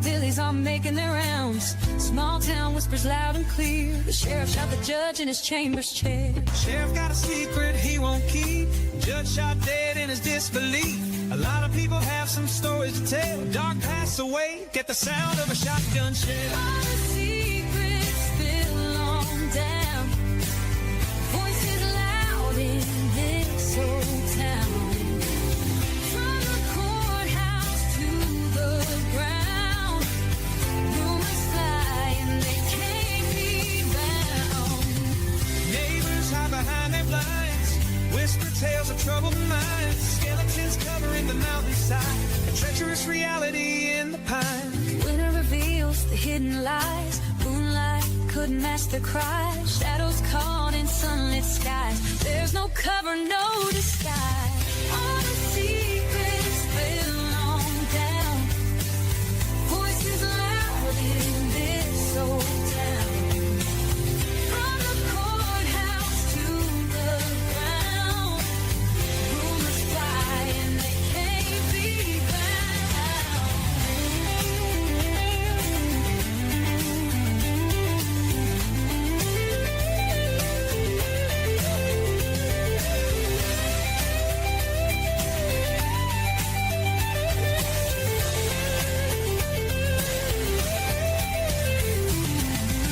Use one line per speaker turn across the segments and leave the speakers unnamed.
hillbillies are making their rounds. Small town whispers loud and clear. The sheriff shot the judge in his chambers chair.
Sheriff got a secret he won't keep. Judge shot dead in his disbelief. A lot of people have some stories to tell. Dark pass away, get the sound of a shotgun shell.
All the secrets spill on down. Voices loud in this old town. From the courthouse to the ground. Rumors fly and they can't be bound.
Neighbors hide behind their blinds. Whisper tales of troubled minds. Skeletons covering the mountainside. A treacherous reality in the pine.
Winter reveals the hidden lies. Moonlight couldn't mask the cries. Shadows caught in sunlit skies. There's no cover, no disguise. All the secrets spill on down. Voices loud in this old town. From the courthouse to the ground. Rumors fly and they can't be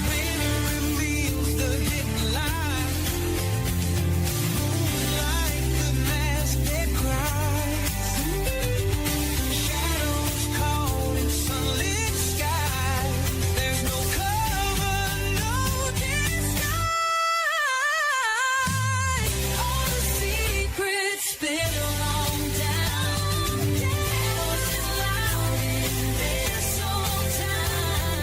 Winter reveals the hidden lie. Moonlight could mask their cries. Shadows caught in sunlit skies. There's no cover, no disguise.
All the secrets spill on down. Voices loud in this old town.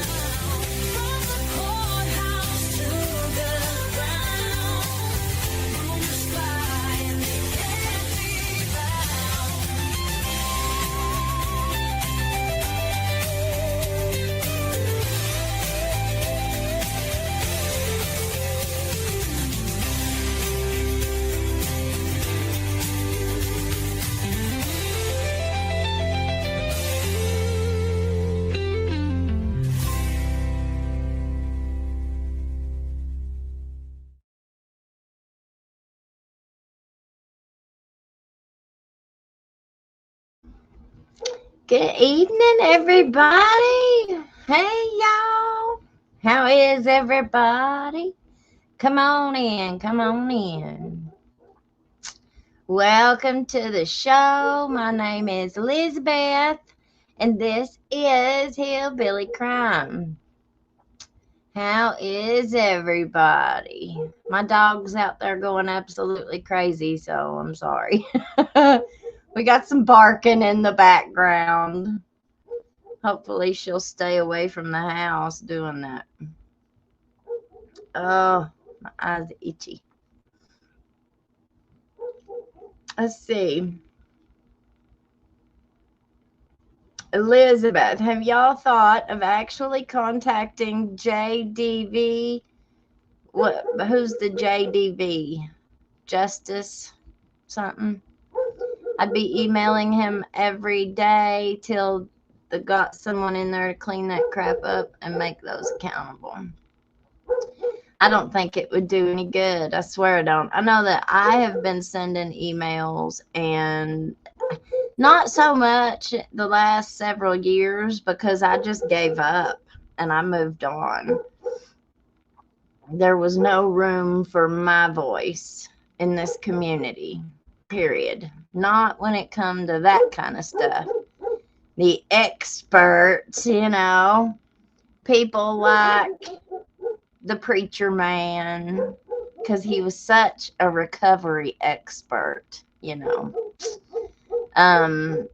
From the courthouse to the ground. Rumors fly and they can't be
Good evening, everybody. Hey, y'all. How is everybody? Come on in. Come on in. Welcome to the show. My name is Elizabeth, and this is Hillbilly Crime. How is everybody? My dog's out there going absolutely crazy, so I'm sorry. We got some barking in the background. Hopefully she'll stay away from the house doing that. Oh, my eyes are itchy. Let's see. Elizabeth, have y'all thought of actually contacting JDV? Who's the JDV? Justice something? I'd be emailing him every day till they got someone in there to clean that crap up and make those accountable. I don't think it would do any good. I swear I don't. I know that I have been sending emails, and not so much the last several years because I just gave up and I moved on. There was no room for my voice in this community, period. Not when it come to that kind of stuff. The experts, you know, people like the preacher man, because he was such a recovery expert, you know. And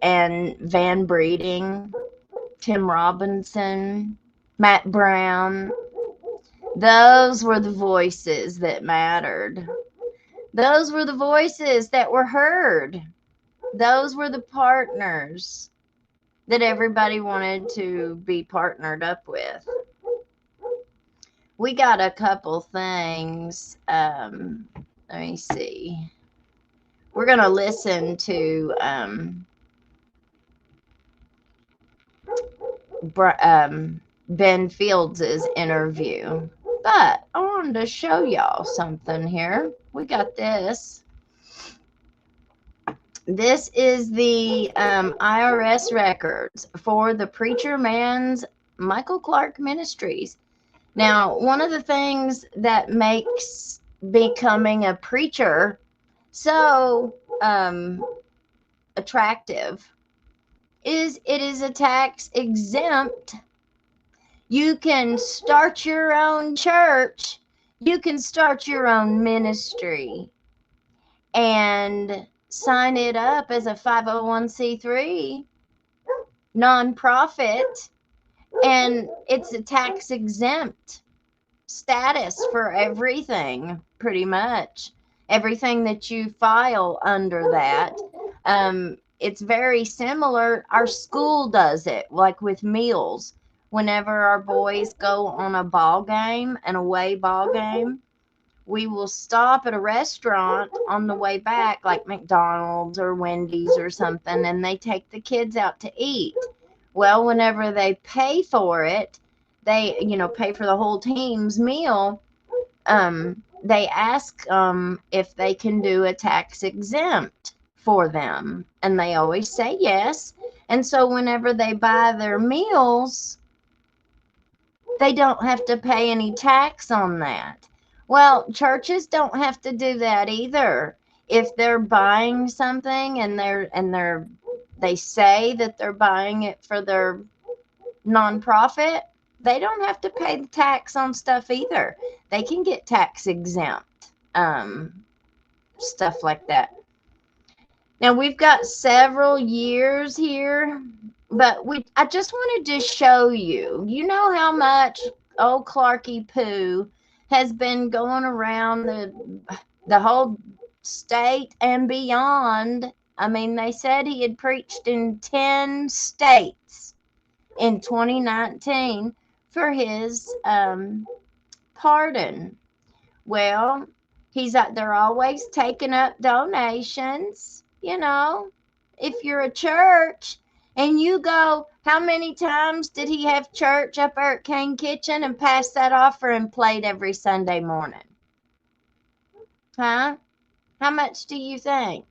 Van Breeding, Tim Robinson, Matt Brown. Those were the voices that mattered. Those were the voices that were heard. Those were the partners that everybody wanted to be partnered up with. We got a couple things. Let me see. We're going to listen to Ben Fields' interview. But I wanted to show y'all something here. We got this. This is the IRS records for the Preacher Man's Michael Clark Ministries. Now, one of the things that makes becoming a preacher so attractive is it is a tax exempt. You can start your own church. You can start your own ministry and sign it up as a 501c3 nonprofit, and it's a tax exempt status for everything, pretty much everything that you file under that. It's very similar. Our school does it, like with meals. Whenever our boys go on a ball game, an away ball game, we will stop at a restaurant on the way back, like McDonald's or Wendy's or something, and they take the kids out to eat. Well, whenever they pay for it, they, pay for the whole team's meal, they ask if they can do a tax exempt for them, and they always say yes. And so whenever they buy their meals, they don't have to pay any tax on that. Well, churches don't have to do that either. If they're buying something and they say that they're buying it for their nonprofit, they don't have to pay the tax on stuff either. They can get tax exempt stuff like that. Now we've got several years here, but I just wanted to show you. You know how much old Clarky Poo has been going around the whole state and beyond. I mean, they said he had preached in 10 states in 2019 for his pardon. Well, they're always taking up donations. If you're a church and you go, how many times did he have church up there at Cane Kitchen and pass that offering plate every Sunday morning? Huh? How much do you think?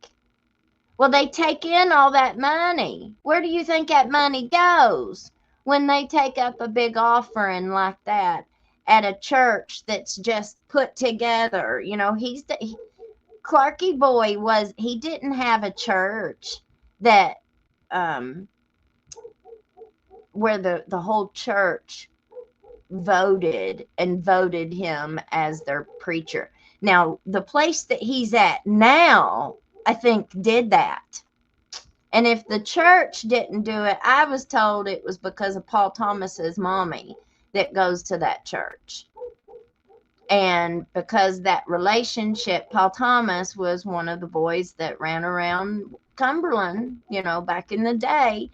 Well, they take in all that money. Where do you think that money goes when they take up a big offering like that at a church that's just put together? Clarky Boy he didn't have a church that where the whole church voted him as their preacher. Now, the place that he's at now, I think, did that. And if the church didn't do it, I was told it was because of Paul Thomas's mommy that goes to that church. And because that relationship, Paul Thomas was one of the boys that ran around Cumberland, back in the day.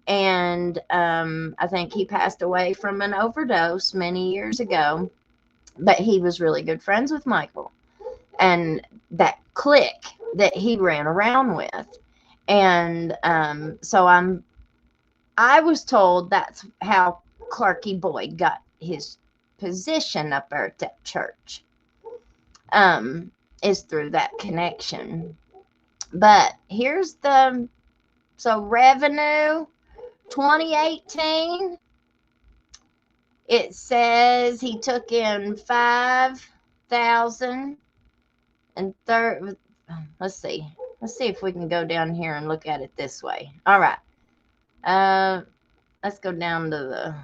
And I think he passed away from an overdose many years ago. But he was really good friends with Michael and that clique that he ran around with. And so I was told that's how Clarky Boy got his position up there at that church, is through that connection. But here's revenue 2018, it says he took in 5,000 and let's see if we can go down here and look at it this way. All right, let's go down to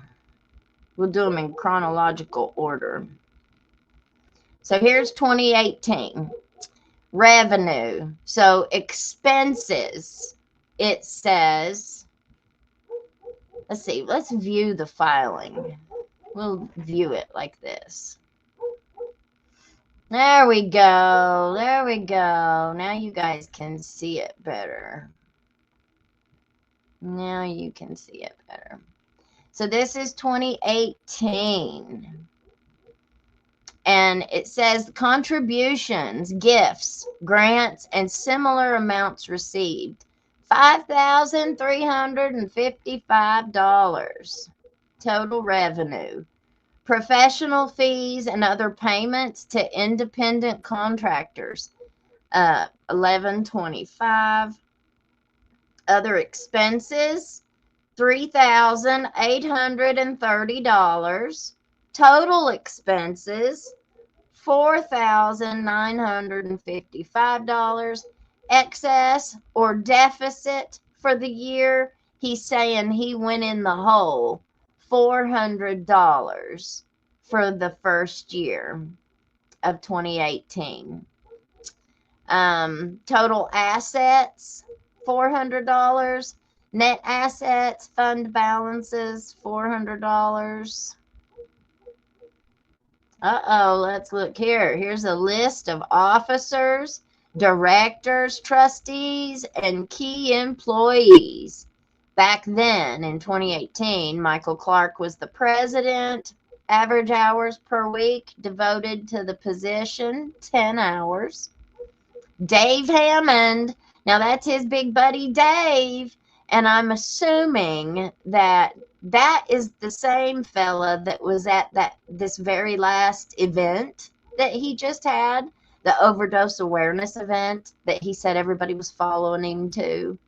we'll do them in chronological order. So here's 2018 revenue. So expenses, it says, let's view the filing. We'll view it like this. There we go. Now you guys can see it better. So this is 2018. And it says contributions, gifts, grants, and similar amounts received. $5,355. total revenue. Professional fees and other payments to independent contractors, 1125. Other expenses, $3,830. Total expenses, $4,955. Excess or deficit for the year, he's saying he went in the hole, $400 for the first year of 2018. Total assets, $400. Net assets, fund balances, $400. Let's look here. Here's a list of officers, directors, trustees, and key employees. Back then, in 2018, Michael Clark was the president. Average hours per week devoted to the position, 10 hours. Dave Hammond, now that's his big buddy Dave, and I'm assuming that that is the same fella that was at this very last event that he just had, the overdose awareness event that he said everybody was following him to.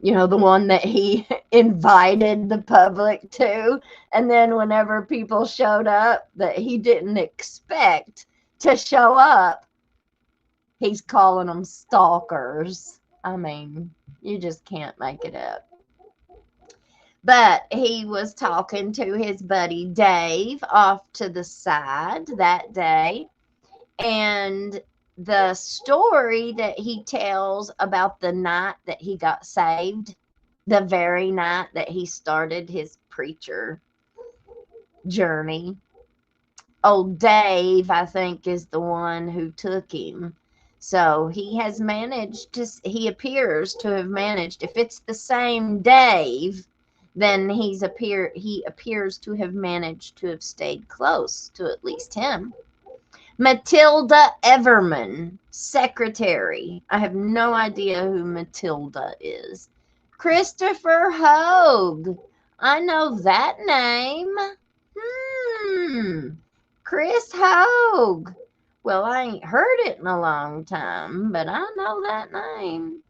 You know, the one that he invited the public to, and then whenever people showed up that he didn't expect to show up, he's calling them stalkers. I mean, you just can't make it up. But he was talking to his buddy Dave off to the side that day. And the story that he tells about the night that he got saved, the very night that he started his preacher journey, old Dave, I think, is the one who took him. So he has managed to, he appears to have managed, if it's the same Dave, then he appears to have managed to have stayed close to at least him. Matilda Everman, secretary. I have no idea who Matilda is. Christopher Hogue. I know that name. Chris Hogue. Well, I ain't heard it in a long time, but I know that name.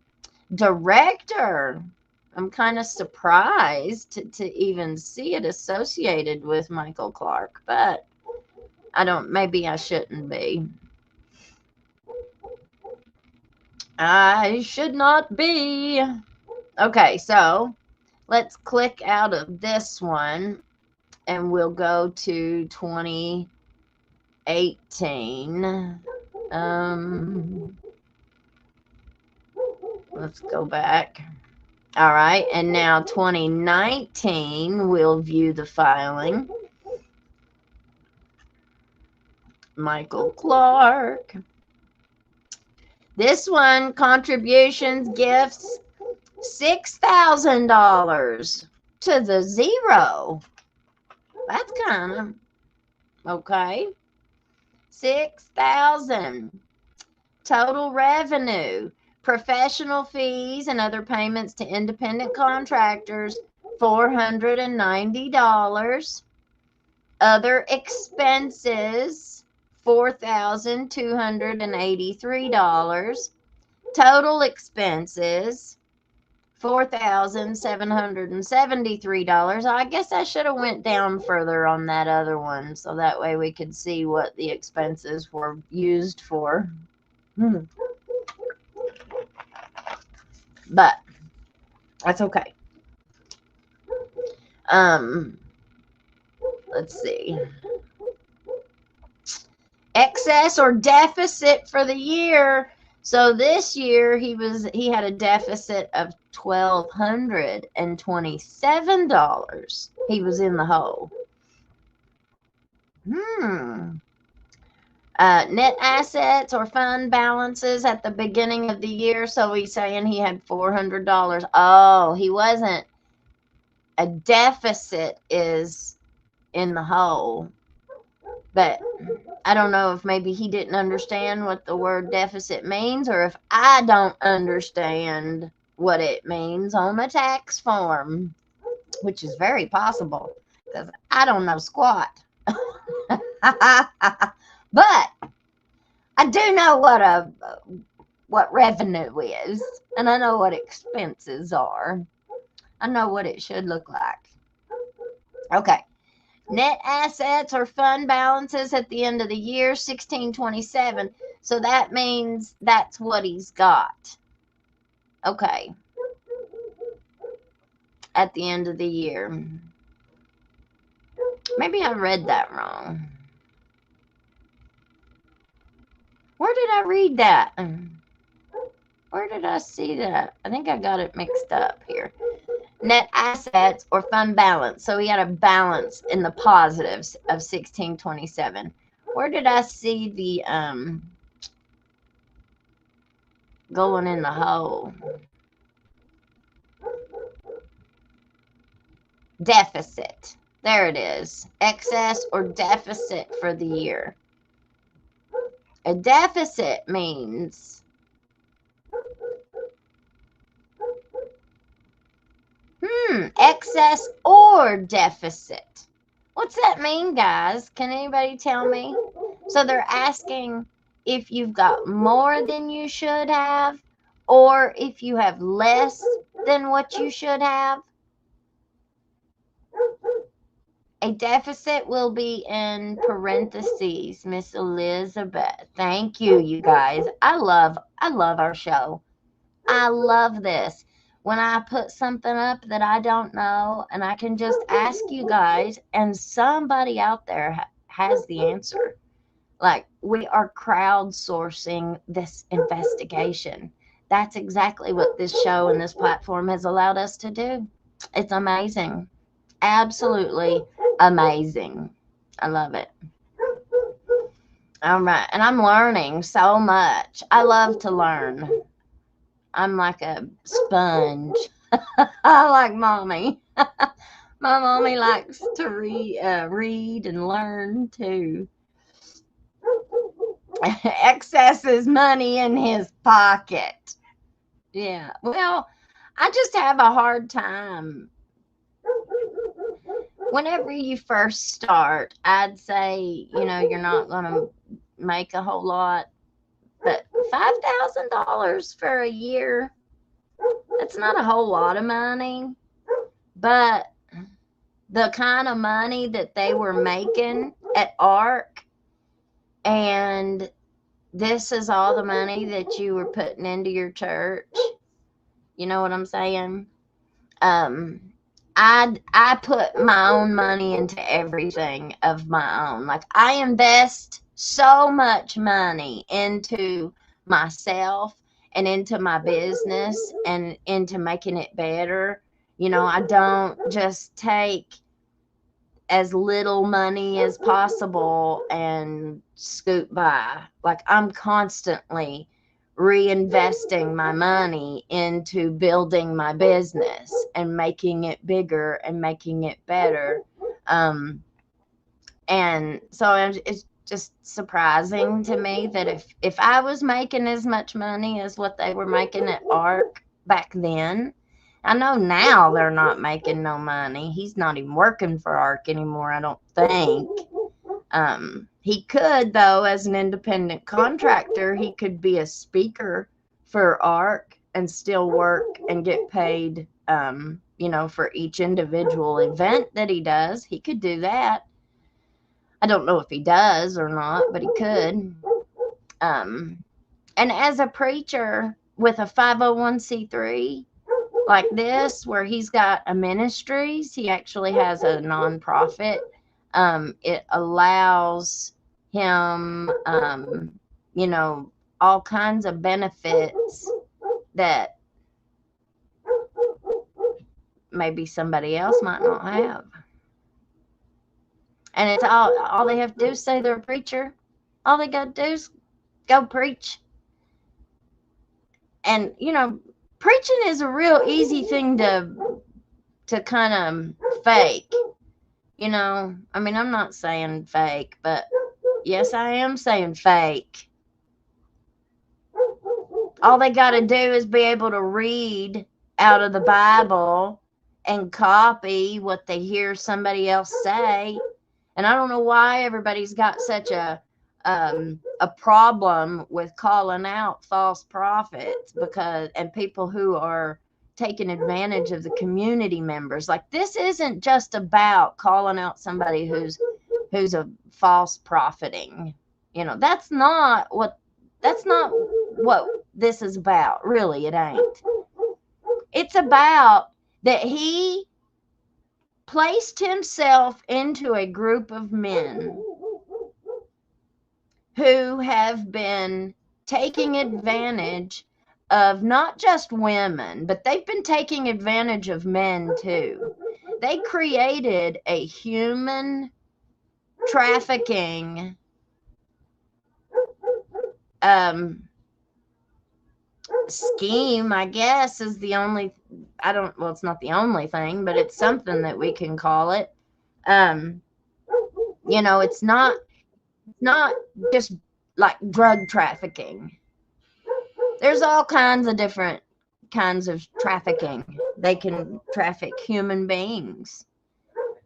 Director. I'm kind of surprised to even see it associated with Michael Clark, but maybe I shouldn't be. I should not be. Okay, so let's click out of this one and we'll go to 2018. Let's go back. All right, and now 2019, we'll view the filing. Michael Clark. This one, contributions, gifts, $6,000 to the zero. That's kind of okay. 6,000. Total revenue. Professional fees and other payments to independent contractors, $490. Other expenses, $4,283. Total expenses, $4,773. I guess I should have went down further on that other one so that way we could see what the expenses were used for. But that's okay. Let's see. Excess or deficit for the year. So this year he had a deficit of $1,227. He was in the hole. Net assets or fund balances at the beginning of the year. So he's saying he had $400. Oh, he wasn't. A deficit is in the hole. But I don't know if maybe he didn't understand what the word deficit means, or if I don't understand what it means on my tax form. which is very possible because I don't know squat. But I do know what revenue is, and I know what expenses are. I know what it should look like. Okay. Net assets or fund balances at the end of the year, 1627. So that means that's what he's got. Okay. At the end of the year. Maybe I read that wrong. Where did I read that? Where did I see that? I think I got it mixed up here. Net assets or fund balance. So he had a balance in the positives of 1627. Where did I see the going in the hole? Deficit. There it is. Excess or deficit for the year. A deficit means excess or deficit. What's that mean, guys? Can anybody tell me? So they're asking if you've got more than you should have, or if you have less than what you should have. A deficit will be in parentheses, Miss Elizabeth. Thank you, you guys. I love our show. I love this. When I put something up that I don't know, and I can just ask you guys, and somebody out there has the answer. Like, we are crowdsourcing this investigation. That's exactly what this show and this platform has allowed us to do. It's amazing. Absolutely amazing. I love it. All right. And I'm learning so much. I love to learn. I'm like a sponge. I like mommy. My mommy likes to read and learn too. Excess is money in his pocket. Yeah. Well, I just have a hard time. Whenever you first start, I'd say, you're not going to make a whole lot. But $5,000 for a year, that's not a whole lot of money. But the kind of money that they were making at ARC, and this is all the money that you were putting into your church. You know what I'm saying? I put my own money into everything of my own. Like, I invest so much money into myself and into my business and into making it better. I don't just take as little money as possible and scoot by. Like, I'm constantly reinvesting my money into building my business and making it bigger and making it better. And so it's just surprising to me that if I was making as much money as what they were making at ARC back then, I know now they're not making no money. He's not even working for ARC anymore, I don't think. He could, though, as an independent contractor, he could be a speaker for ARC and still work and get paid, for each individual event that he does. He could do that. I don't know if he does or not, but he could. And as a preacher with a 501c3 like this, where he's got a ministries, he actually has a nonprofit. It allows him, all kinds of benefits that maybe somebody else might not have. And it's all they have to do is say they're a preacher. All they got to do is go preach. And, preaching is a real easy thing to kind of fake. I'm not saying fake, but yes, I am saying fake. All they got to do is be able to read out of the Bible and copy what they hear somebody else say. And I don't know why everybody's got such a problem with calling out false prophets and people who are taking advantage of the community members. Like, this isn't just about calling out somebody who's a false profiting. That's not what this is about. Really, it ain't. It's about that he placed himself into a group of men who have been taking advantage of not just women, but they've been taking advantage of men too. They created a human trafficking scheme, I guess, is the only, it's not the only thing, but it's something that we can call it. It's not just like drug trafficking. There's all kinds of different kinds of trafficking. They can traffic human beings.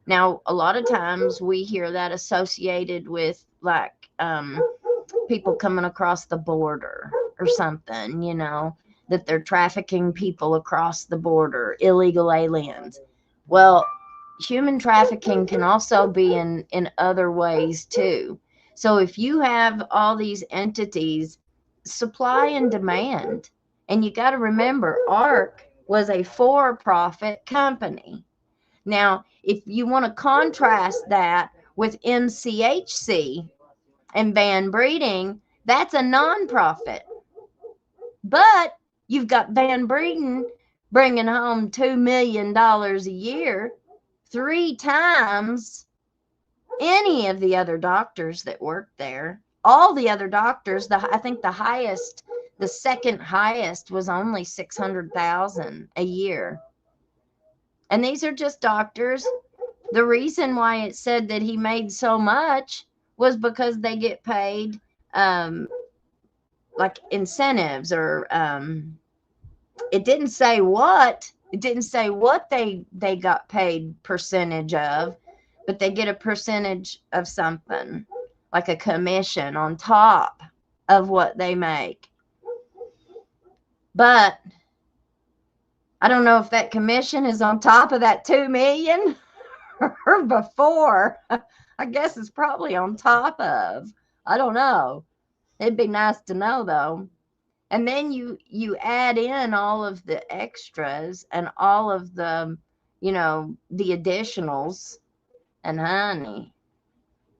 Now, a lot of times we hear that associated with like people coming across the border or something, that they're trafficking people across the border, illegal aliens. Well, human trafficking can also be in other ways too. So if you have all these entities, supply and demand, and you got to remember, ARC was a for-profit company. Now, if you want to contrast that with MCHC and Van Breeding, that's a nonprofit. But you've got Van Breeding bringing home $2 million a year, 3 times any of the other doctors that work there. All the other doctors, I think the second highest was only $600,000 a year. And these are just doctors. The reason why it said that he made so much was because they get paid like incentives, or it didn't say what they got paid percentage of, but they get a percentage of something, like a commission on top of what they make. But I don't know if that commission is on top of that $2 million or before. I guess it's probably on top of. I don't know. It'd be nice to know though. And then you add in all of the extras and all of the, the additionals. And honey,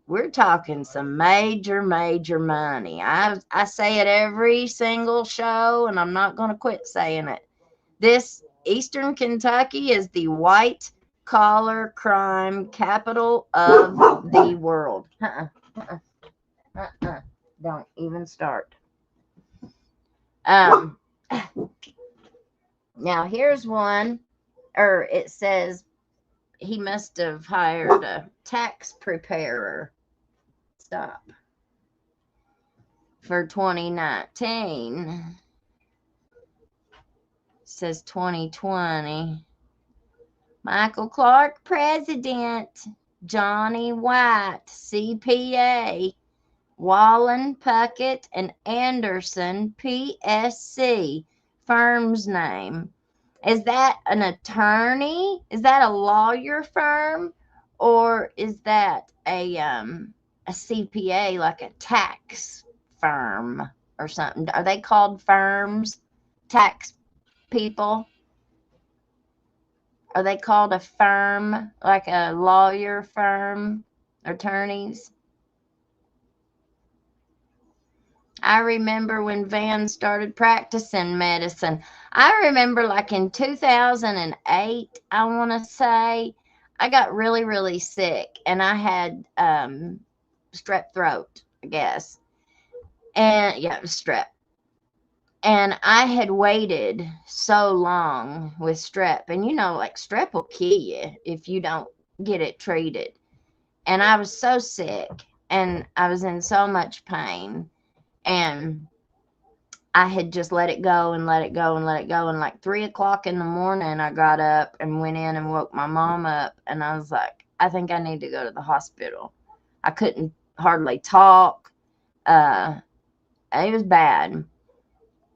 we're talking some major, major money. I say it every single show, and I'm not going to quit saying it. This Eastern Kentucky is the white collar crime capital of the world. Don't even start. Now here's one, or it says he must have hired a tax preparer. Stop. For 2019. Says 2020. Michael Clark, president. Johnny White, CPA. Wallen, Puckett, and Anderson, PSC. Firm's name. Is that an attorney? Is that a lawyer firm? Or is that a CPA, like a tax firm or something? Are they called firms? Tax people? Are they called a firm, like a lawyer firm? Attorneys? I remember when Van started practicing medicine. I remember like in 2008, I want to say, I got really, really sick, and I had strep throat, I guess. And yeah, it was strep. And I had waited so long with strep. And like strep will kill you if you don't get it treated. And I was so sick, and I was in so much pain. And I had just let it go and let it go and let it go. And like 3 o'clock in the morning, I got up and went in and woke my mom up. And I was like, I think I need to go to the hospital. I couldn't hardly talk. It was bad.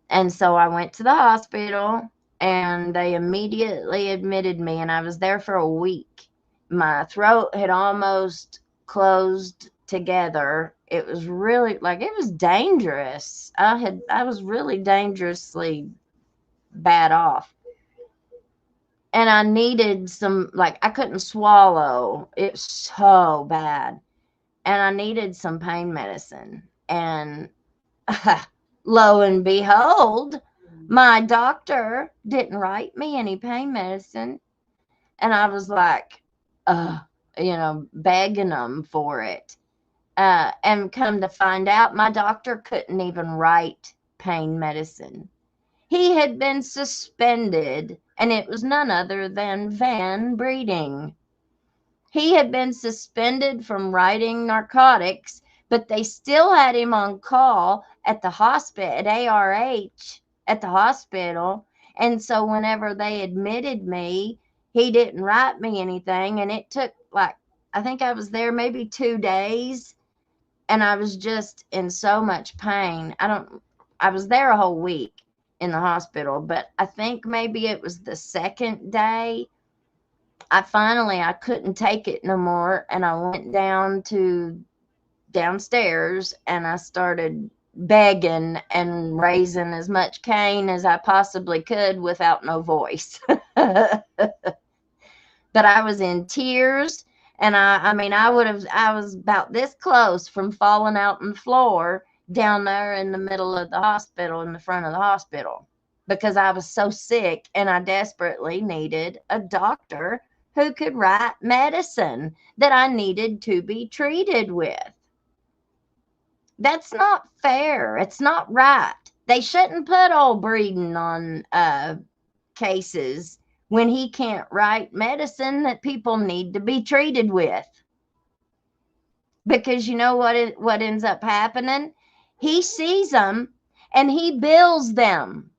And so I went to the hospital and they immediately admitted me. And I was there for a week. My throat had almost closed together. It was really like, it was dangerous. I was really dangerously bad off. And I needed some, like, I couldn't swallow. It was so bad. And I needed some pain medicine. And lo and behold, my doctor didn't write me any pain medicine. And I was like, begging them for it. And come to find out, my doctor couldn't even write pain medicine. He had been suspended, and it was none other than Van Breeding. He had been suspended from writing narcotics, but they still had him on call at the hospital, at ARH, at the hospital. And so whenever they admitted me, he didn't write me anything. And it took, like, I think I was there maybe 2 days, and I was just in so much pain. I was there a whole week in the hospital, but I think maybe it was the second day I couldn't take it no more. And I went downstairs and I started begging and raising as much cane as I possibly could without no voice. But I was in tears, and I was about this close from falling out on the floor down there in the middle of the hospital, in the front of the hospital, because I was so sick and I desperately needed a doctor who could write medicine that I needed to be treated with. That's not fair. It's not right. They shouldn't put old Breeden on cases when he can't write medicine that people need to be treated with. Because you know what ends up happening? He sees them and he bills them.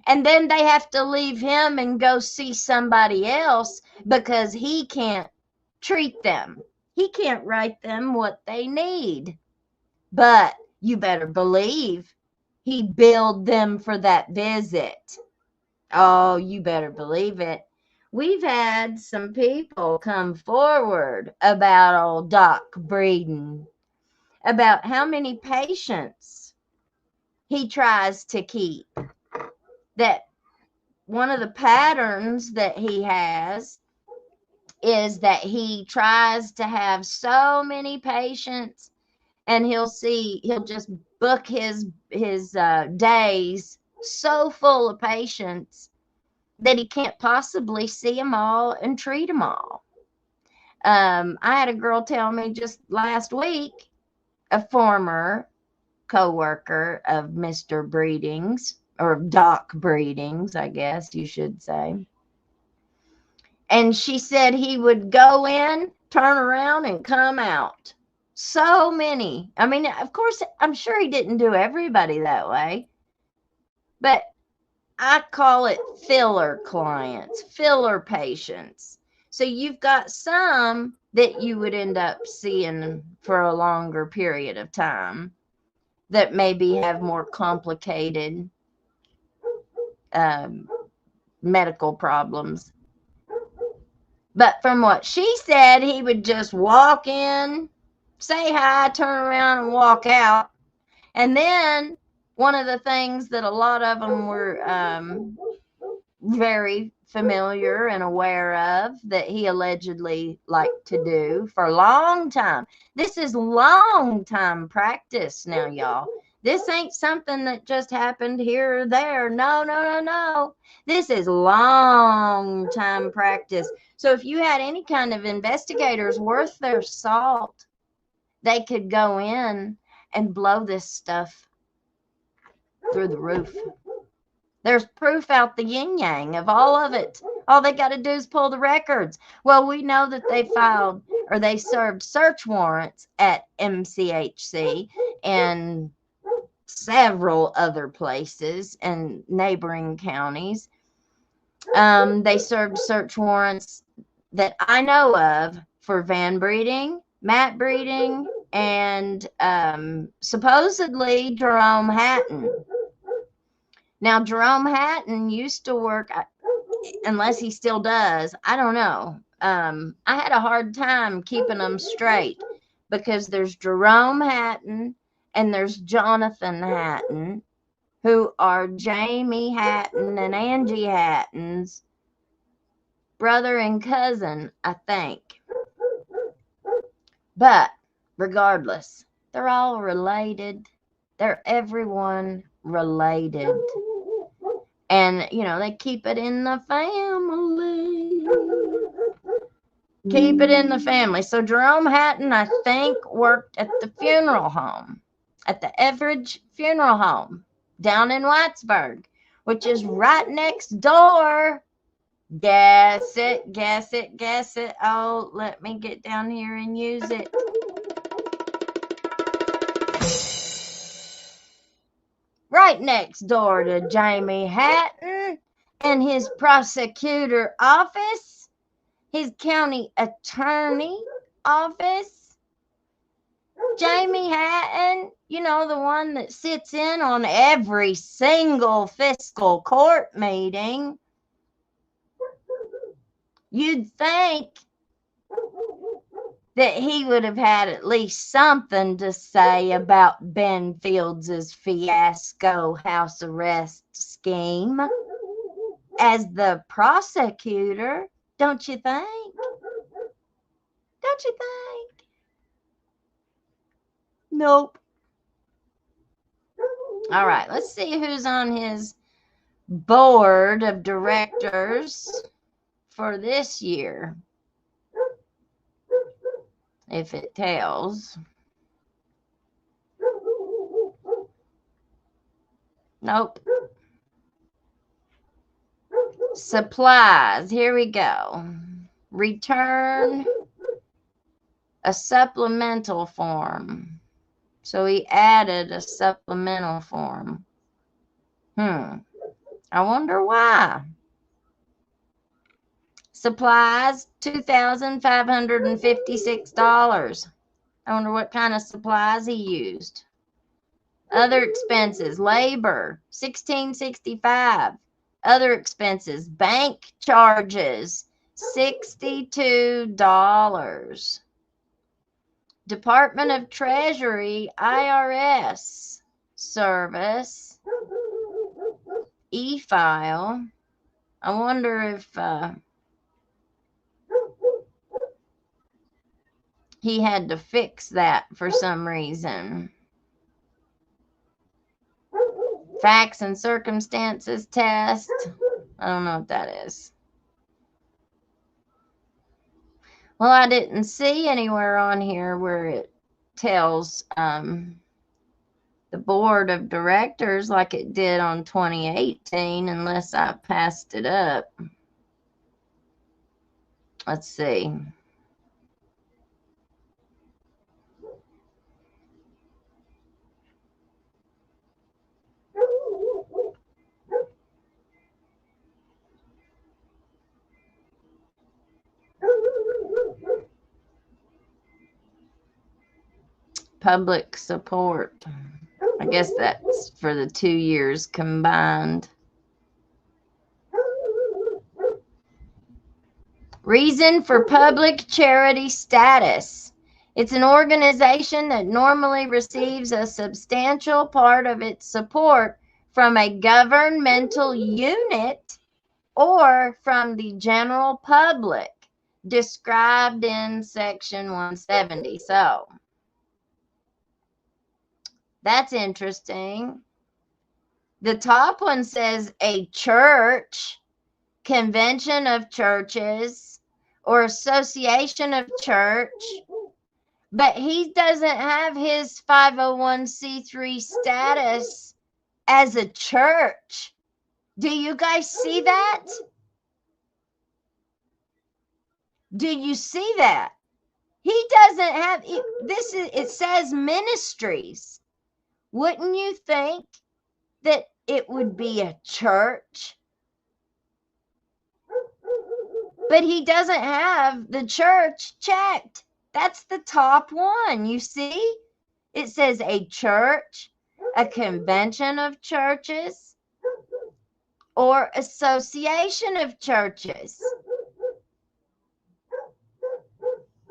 And then they have to leave him and go see somebody else because he can't treat them. He can't write them what they need. But you better believe he billed them for that visit. Oh, you better believe it. We've had some people come forward about old Doc Breeden, about how many patients he tries to keep. That one of the patterns that he has is that he tries to have so many patients, and he'll just book his days so full of patients that he can't possibly see them all and treat them all. I had a girl tell me just last week, a former co-worker of Mr. Breeding's, or Doc Breeding's, I guess you should say. And she said he would go in, turn around, and come out. So many. I mean, of course, I'm sure he didn't do everybody that way. But I call it filler clients, filler patients. So you've got some that you would end up seeing for a longer period of time that maybe have more complicated medical problems. But from what she said, he would just walk in, say hi, turn around, and walk out. And then one of the things that a lot of them were very familiar and aware of that he allegedly liked to do for a long time. This is long time practice now, y'all. This ain't something that just happened here or there. No. This is long time practice. So if you had any kind of investigators worth their salt, they could go in and blow this stuff through the roof. There's proof out the yin yang of all of it. All they got to do is pull the records. Well, we know that they filed or they served search warrants at MCHC, and several other places and neighboring counties. They served search warrants that I know of for Van breeding, Matt breeding, and supposedly Jerome Hatton. Now, Jerome Hatton used to work, unless he still does, I don't know. I had a hard time keeping them straight because there's Jerome Hatton and there's Jonathan Hatton, who are Jamie Hatton and Angie Hatton's brother and cousin, I think. But regardless, they're all related. They're everyone related. And, you know, they keep it in the family. Keep it in the family. So Jerome Hatton, I think, worked at the funeral home, at the Everidge Funeral Home down in Whitesburg, which is right next door. Guess it, guess it, guess it. Oh, let me get down here and use it. Right next door to Jamie Hatton and his prosecutor office, his county attorney office. Jamie Hatton, you know, the one that sits in on every single fiscal court meeting. You'd think that he would have had at least something to say about Ben Fields' fiasco house arrest scheme as the prosecutor, don't you think? Don't you think? Nope. All right, let's see who's on his board of directors for this year. If it tells. Nope. Supplies. Here we go. Return a supplemental form. So he added a supplemental form. I wonder why. Supplies, $2,556. I wonder what kind of supplies he used. Other expenses, labor, $1,665. Other expenses, bank charges, $62. Department of Treasury, IRS service, e-file. I wonder if he had to fix that for some reason. Facts and circumstances test. I don't know what that is. Well, I didn't see anywhere on here where it tells the board of directors like it did on 2018, unless I passed it up. Let's see. Public support. I guess that's for the 2 years combined. Reason for public charity status. It's an organization that normally receives a substantial part of its support from a governmental unit or from the general public, described in Section 170. So, that's interesting. The top one says a church, convention of churches, or association of church, but he doesn't have his 501c3 status as a church. Do you guys see that? Do you see that? He doesn't have, it says ministries. Wouldn't you think that it would be a church? But he doesn't have the church checked. That's the top one. You see? It says a church, a convention of churches, or association of churches.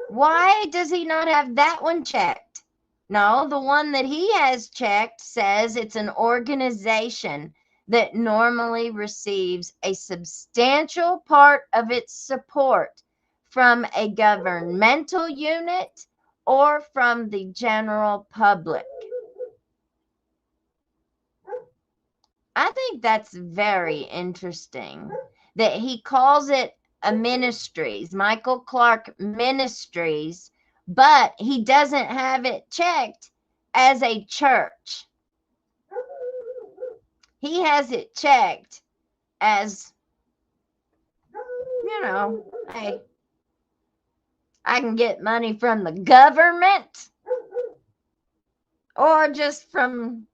Why does he not have that one checked? No, the one that he has checked says it's an organization that normally receives a substantial part of its support from a governmental unit or from the general public. I think that's very interesting that he calls it a ministries, Michael Clark Ministries, but he doesn't have it checked as a church. He has it checked as, hey, I can get money from the government or just from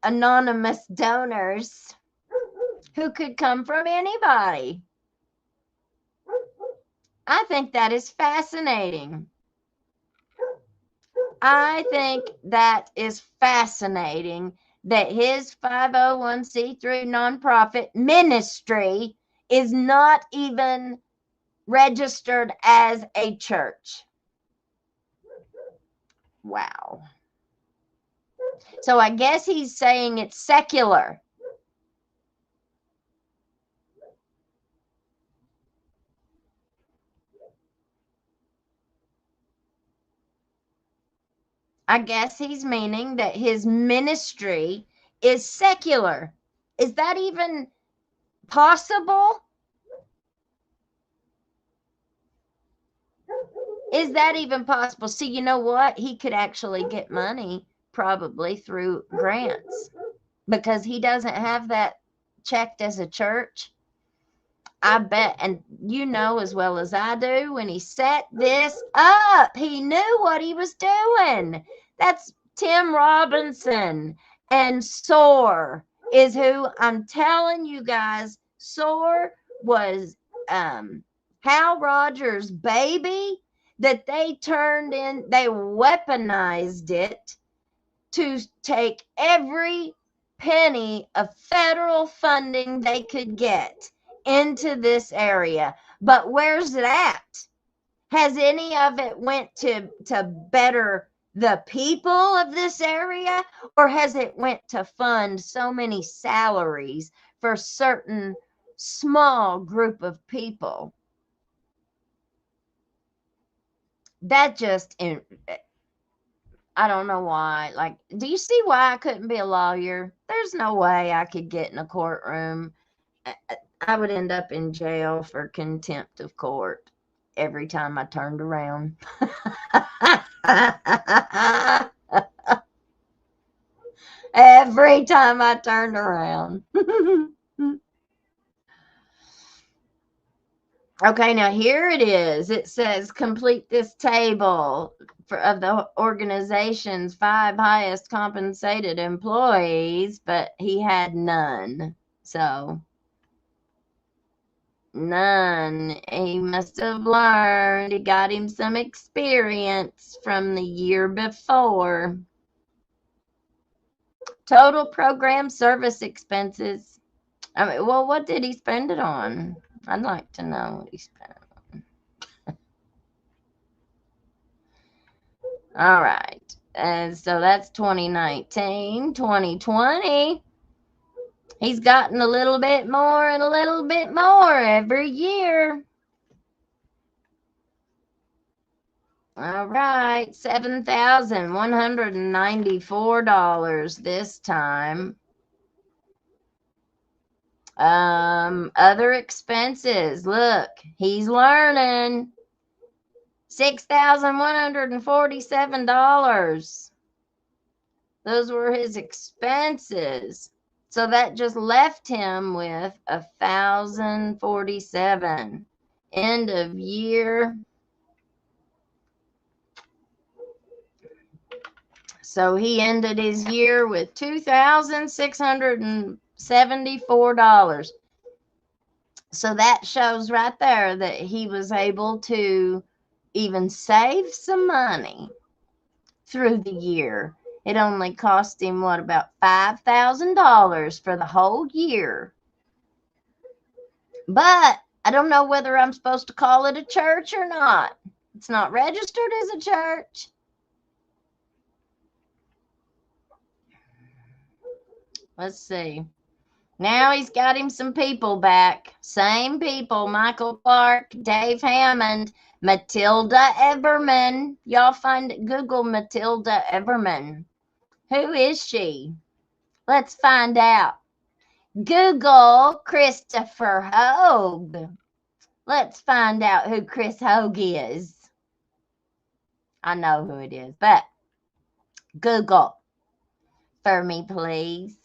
anonymous donors who could come from anybody. I think that is fascinating. I think that is fascinating that his 501c3 nonprofit ministry is not even registered as a church. Wow. So I guess he's saying it's secular. I guess he's meaning that his ministry is secular. Is that even possible? Is that even possible? See, you know what? He could actually get money probably through grants because he doesn't have that checked as a church. I bet, and you know as well as I do, when he set this up, he knew what he was doing. That's Tim Robinson, and SOAR is who I'm telling you guys. SOAR was Hal Rogers' baby that they turned in, they weaponized it to take every penny of federal funding they could get into this area. But where's it at? Has any of it went to better the people of this area, or has it went to fund so many salaries for certain small group of people? That just, I don't know why. Like, do you see why I couldn't be a lawyer? There's no way I could get in a courtroom. I would end up in jail for contempt of court every time I turned around. Every time I turned around. Okay, now here it is. It says complete this table of the organization's 5 highest compensated employees, but he had none. So none. He must have learned. He got him some experience from the year before. Total program service expenses. I mean, well, what did he spend it on? I'd like to know what he spent it on. All right. And so that's 2019. 2020. He's gotten a little bit more and a little bit more every year. All right, $7,194 this time. Other expenses. Look, he's learning. $6,147. Those were his expenses. So that just left him with $1,047. End of year. So he ended his year with $2,674. So that shows right there that he was able to even save some money through the year. It only cost him, what, about $5,000 for the whole year. But I don't know whether I'm supposed to call it a church or not. It's not registered as a church. Let's see. Now he's got him some people back. Same people. Michael Clark, Dave Hammond, Matilda Everman. Y'all Google Matilda Everman. Who is she? Let's find out. Google Christopher Hogue. Let's find out who Chris Hogue is. I know who it is, but Google for me, please.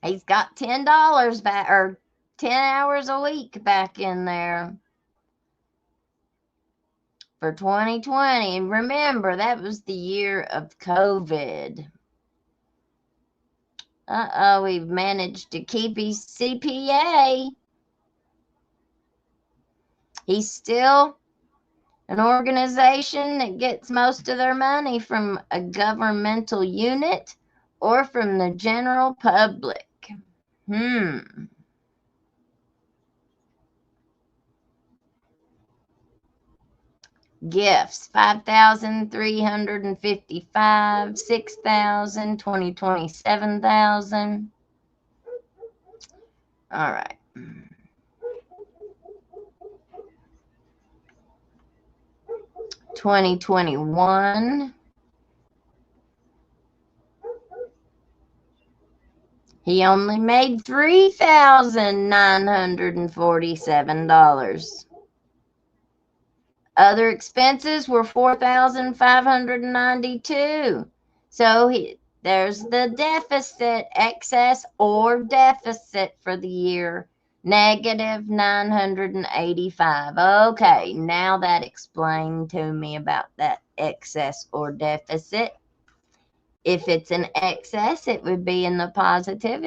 He's got $10 back, or 10 hours a week back in there for 2020. And remember, that was the year of COVID. We've managed to keep his CPA. He's still an organization that gets most of their money from a governmental unit or from the general public. Gifts, 5,355, 6,000, 27,000. All right. $2021. He only made $3,947. Other expenses were $4,592. So there's the deficit, excess or deficit for the year, negative 985. Okay, now that explained to me about that excess or deficit. If it's an excess, it would be in the positive.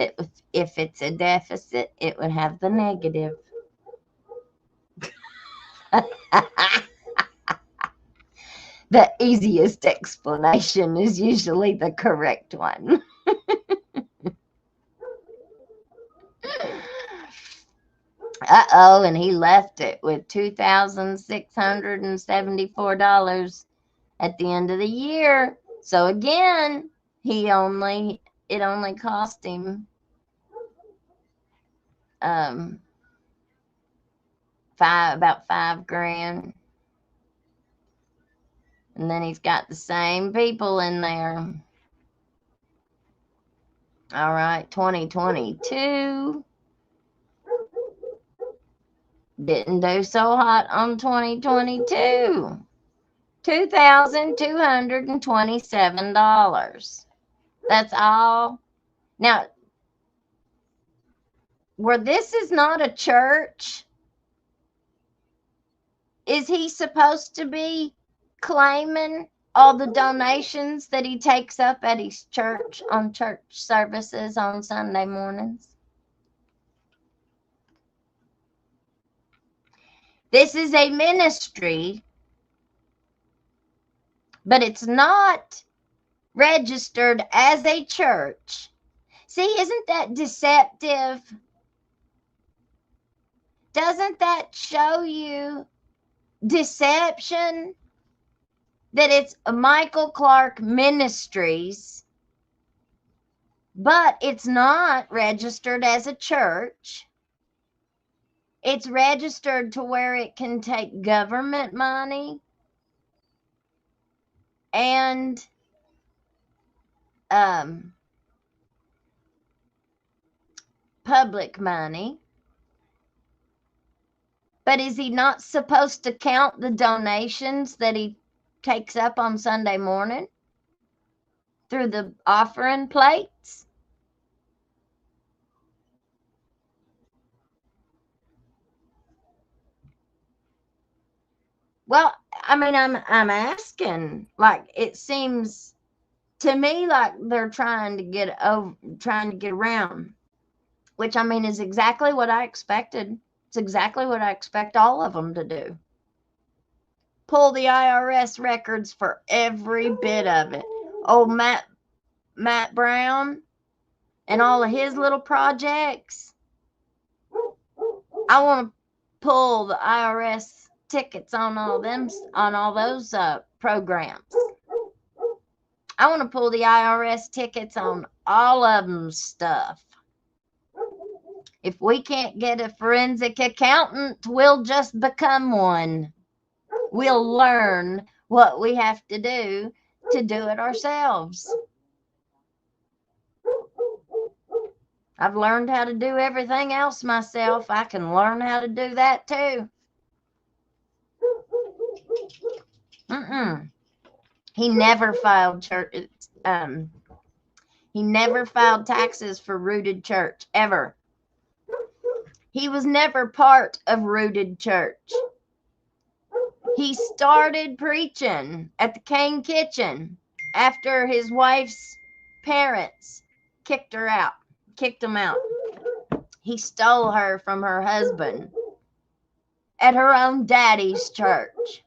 If it's a deficit, it would have the negative. The easiest explanation is usually the correct one. And he left it with $2,674 at the end of the year. So again, it only cost him about $5,000. And then he's got the same people in there. All right, 2022. Didn't do so hot on 2022. $2,227. That's all. Now, where this is not a church, is he supposed to be claiming all the donations that he takes up at his church on church services on Sunday mornings? This is a ministry, but it's not registered as a church. See, isn't that deceptive? Doesn't that show you deception? That it's a Michael Clark Ministries, but it's not registered as a church. It's registered to where it can take government money and public money. But is he not supposed to count the donations that he takes up on Sunday morning through the offering plates? Well, I mean, I'm asking. Like, it seems to me like they're trying to get around, which I mean is exactly what I expected. It's exactly what I expect all of them to do. Pull the IRS records for every bit of it. Old Matt Brown and all of his little projects. I want to pull the IRS tickets on all those programs. I want to pull the IRS tickets on all of them stuff. If we can't get a forensic accountant, we'll just become one. We'll learn what we have to do it ourselves. I've learned how to do everything else myself. I can learn how to do that too. He never filed he never filed taxes for Rooted Church, ever. He was never part of Rooted Church. He started preaching at the Cane Kitchen after his wife's parents kicked him out. He stole her from her husband at her own daddy's church.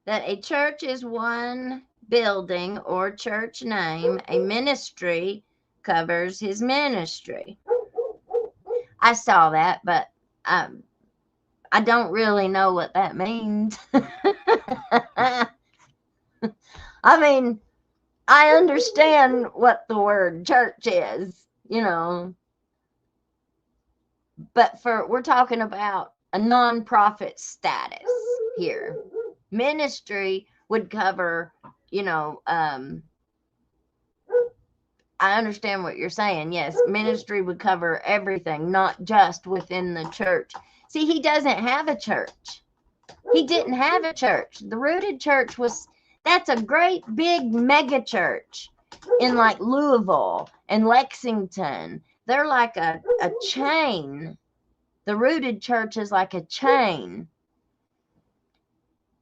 That a church is one building or church name. A ministry covers his ministry. I saw that, but I don't really know what that means. I mean, I understand what the word church is, but we're talking about a nonprofit status here. Ministry would cover, I understand what you're saying. Yes, ministry would cover everything, not just within the church. See, he doesn't have a church. He didn't have a church. The Rooted Church that's a great big mega church in like Louisville and Lexington. They're like a chain. The Rooted Church is like a chain.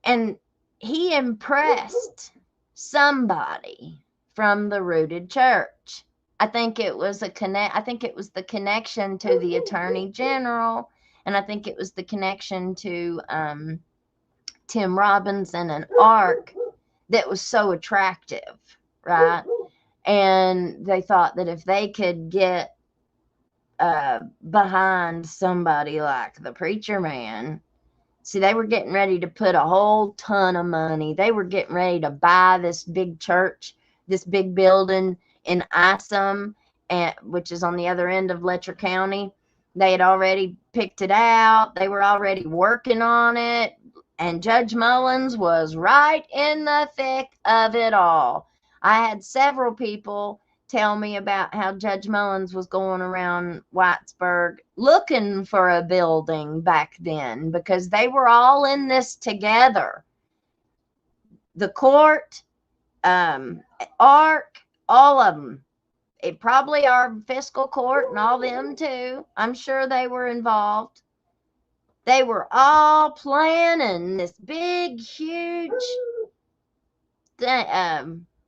And he impressed somebody from the Rooted Church. I think it was the connection to the Attorney General, and I think it was the connection to Tim Robinson and ARC that was so attractive, right? And they thought that if they could get behind somebody like the preacher man, see, they were getting ready to put a whole ton of money. They were getting ready to buy this big church, this big building in Isom, which is on the other end of Letcher County. They had already picked it out. They were already working on it. And Judge Mullins was right in the thick of it all. I had several people tell me about how Judge Mullins was going around Whitesburg looking for a building back then, because they were all in this together. The court, ARC, all of them. It probably our fiscal court and all them too. I'm sure they were involved. They were all planning this big, huge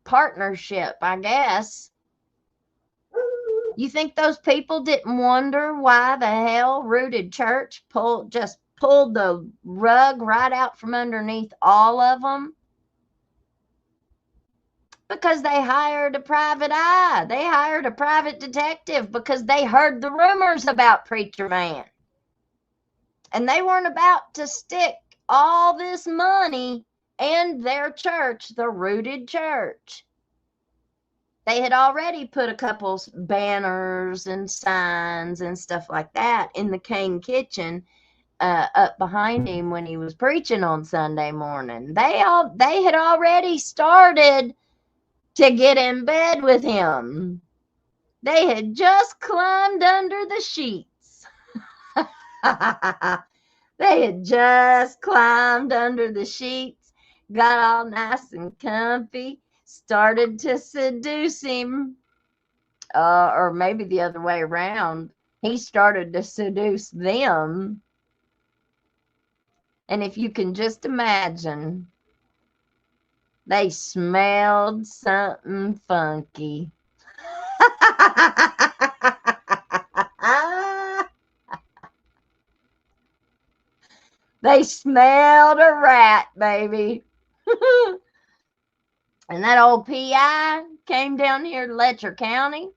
partnership, I guess. You think those people didn't wonder why the hell Rooted Church pulled the rug right out from underneath all of them? Because they hired a private eye. They hired a private detective because they heard the rumors about Preacher Man. And they weren't about to stick all this money in their church, the Rooted Church. They had already put a couple banners and signs and stuff like that in the Cane Kitchen up behind him when he was preaching on Sunday morning. They had already started to get in bed with him. They had just climbed under the sheets. They had just climbed under the sheets, got all nice and comfy, started to seduce him. or maybe the other way around. He started to seduce them. And if you can just imagine, they smelled something funky. They smelled a rat, baby. And that old PI came down here to Letcher County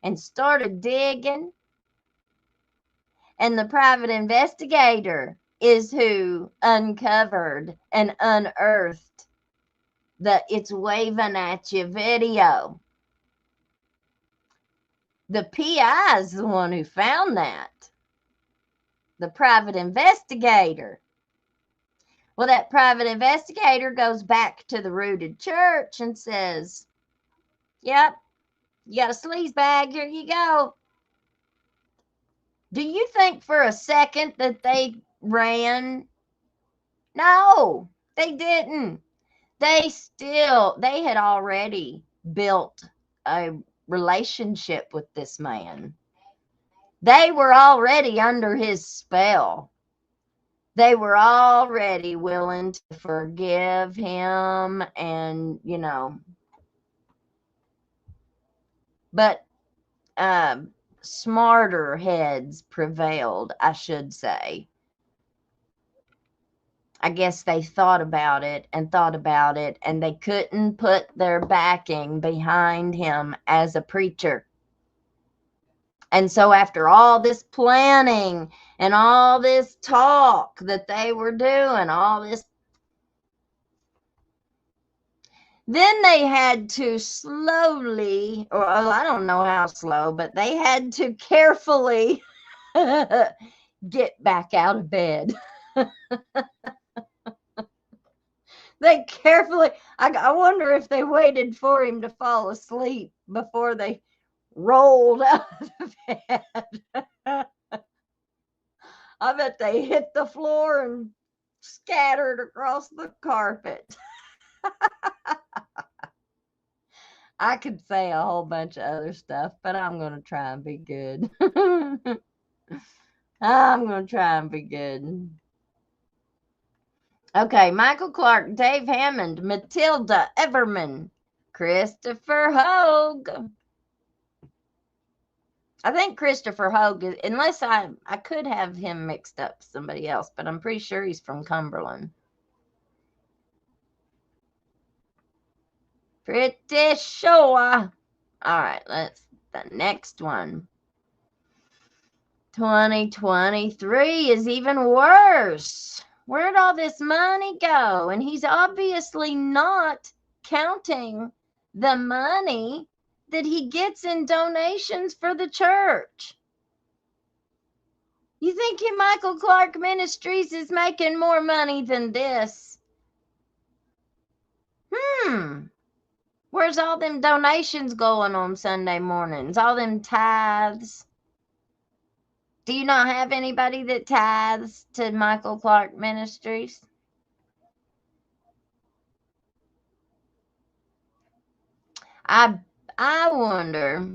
and started digging. And the private investigator is who uncovered and unearthed the "it's waving at you" video. The PI is the one who found that. The private investigator. Well, that private investigator goes back to the rooted church and says, yep, you got a sleaze bag, here you go. Do you think for a second that they ran? No, they didn't. They had already built a relationship with this man. They were already under his spell. They were already willing to forgive him and, but smarter heads prevailed, I should say. I guess they thought about it, and they couldn't put their backing behind him as a preacher. And so after all this planning and all this talk that they were doing, all this, then they had to slowly, or I don't know how slow, but they had to carefully get back out of bed. They carefully, I wonder if they waited for him to fall asleep before they rolled out of bed. I bet they hit the floor and scattered across the carpet. I could say a whole bunch of other stuff, but I'm going to try and be good. I'm going to try and be good. Okay, Michael Clark, Dave Hammond, Matilda Everman, Christopher Hogue. I think Christopher Hogue, unless I could have him mixed up with somebody else, but I'm pretty sure he's from Cumberland. Pretty sure. All right, the next one. 2023 is even worse. Where'd all this money go? And he's obviously not counting the money that he gets in donations for the church. You think Michael Clark Ministries is making more money than this? Where's all them donations going on Sunday mornings? All them tithes? Do you not have anybody that tithes to Michael Clark Ministries? I wonder.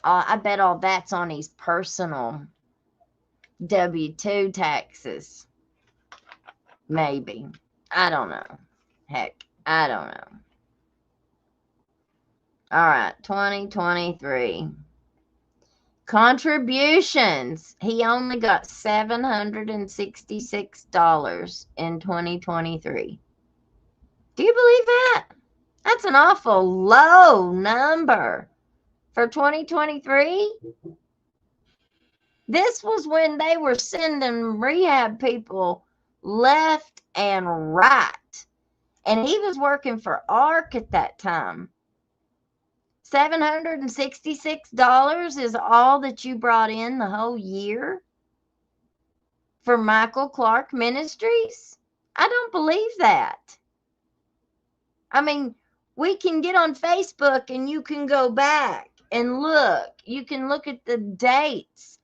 I bet all that's on his personal W-2 taxes. Maybe. I don't know. Heck, I don't know. All right, 2023. Contributions. He only got $766 in 2023. Do you believe that? That's an awful low number for 2023. This was when they were sending rehab people left and right. And he was working for ARC at that time. $766 is all that you brought in the whole year for Michael Clark Ministries? I don't believe that. I mean, we can get on Facebook and you can go back and look. You can look at the dates.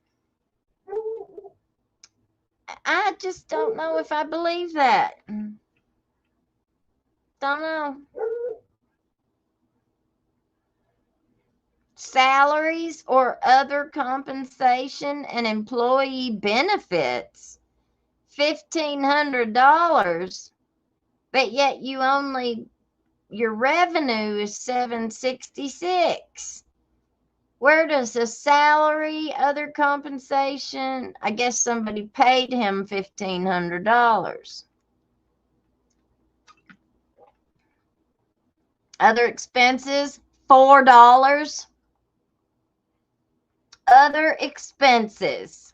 I just don't know if I believe that. Don't know. Salaries or other compensation and employee benefits. $1,500. But yet you only, your revenue is $766. Where does the salary, other compensation? I guess somebody paid him $1,500. Other expenses, $4. Other expenses,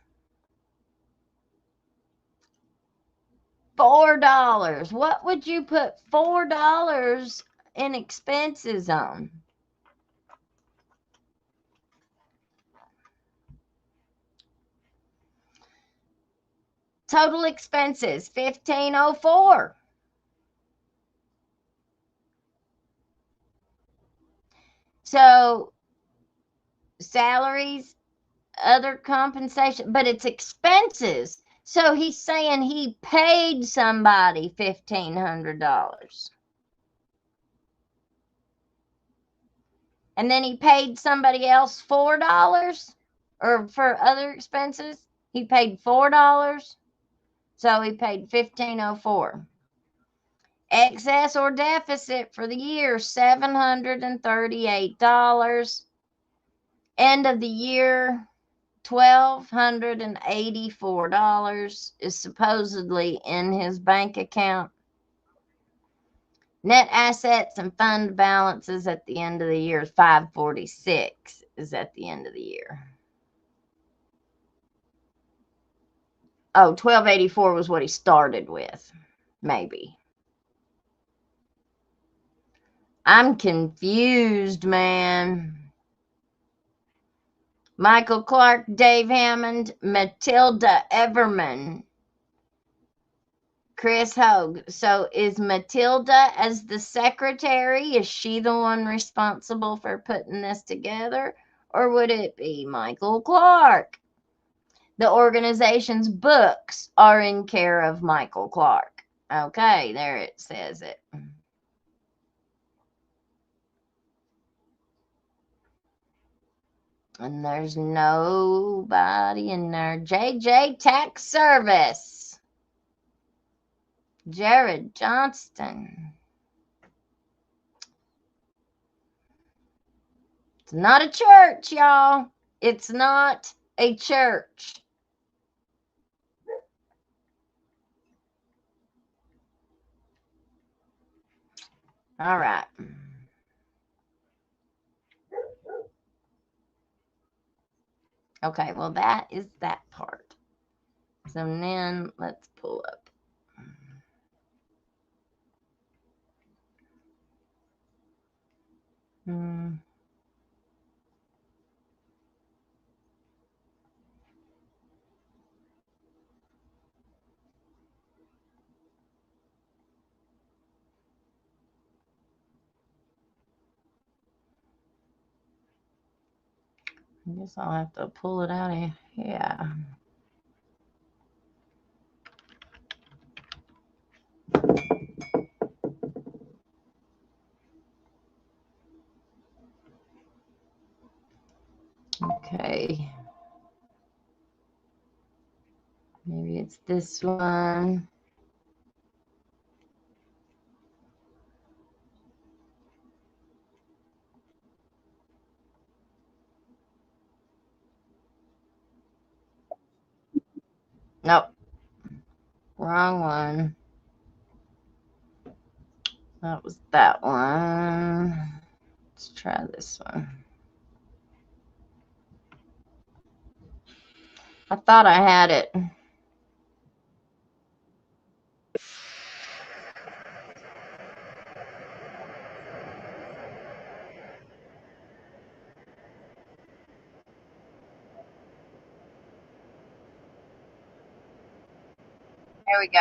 $4. What would you put $4 in expenses on? Total expenses, $1,504. So salaries, other compensation, but it's expenses. So he's saying he paid somebody $1,500. And then he paid somebody else $4, or for other expenses, he paid $4. So he paid $1,504. Excess or deficit for the year, $738. End of the year, $1,284 is supposedly in his bank account. Net assets and fund balances at the end of the year is $546 is at the end of the year. Oh, $1,284 was what he started with, maybe. I'm confused, man. Michael Clark, Dave Hammond, Matilda Everman, Chris Hogue. So is Matilda as the secretary? Is she the one responsible for putting this together? Or would it be Michael Clark? The organization's books are in care of Michael Clark. Okay, there it says it. And there's nobody in there. JJ Tax Service. Jared Johnston. It's not a church, y'all. It's not a church. All right. Okay, well, that is that part. So then let's pull up. I guess I'll have to pull it out of here. Okay. Maybe it's this one. Nope. Wrong one. That was that one. Let's try this one. I thought I had it. There we go.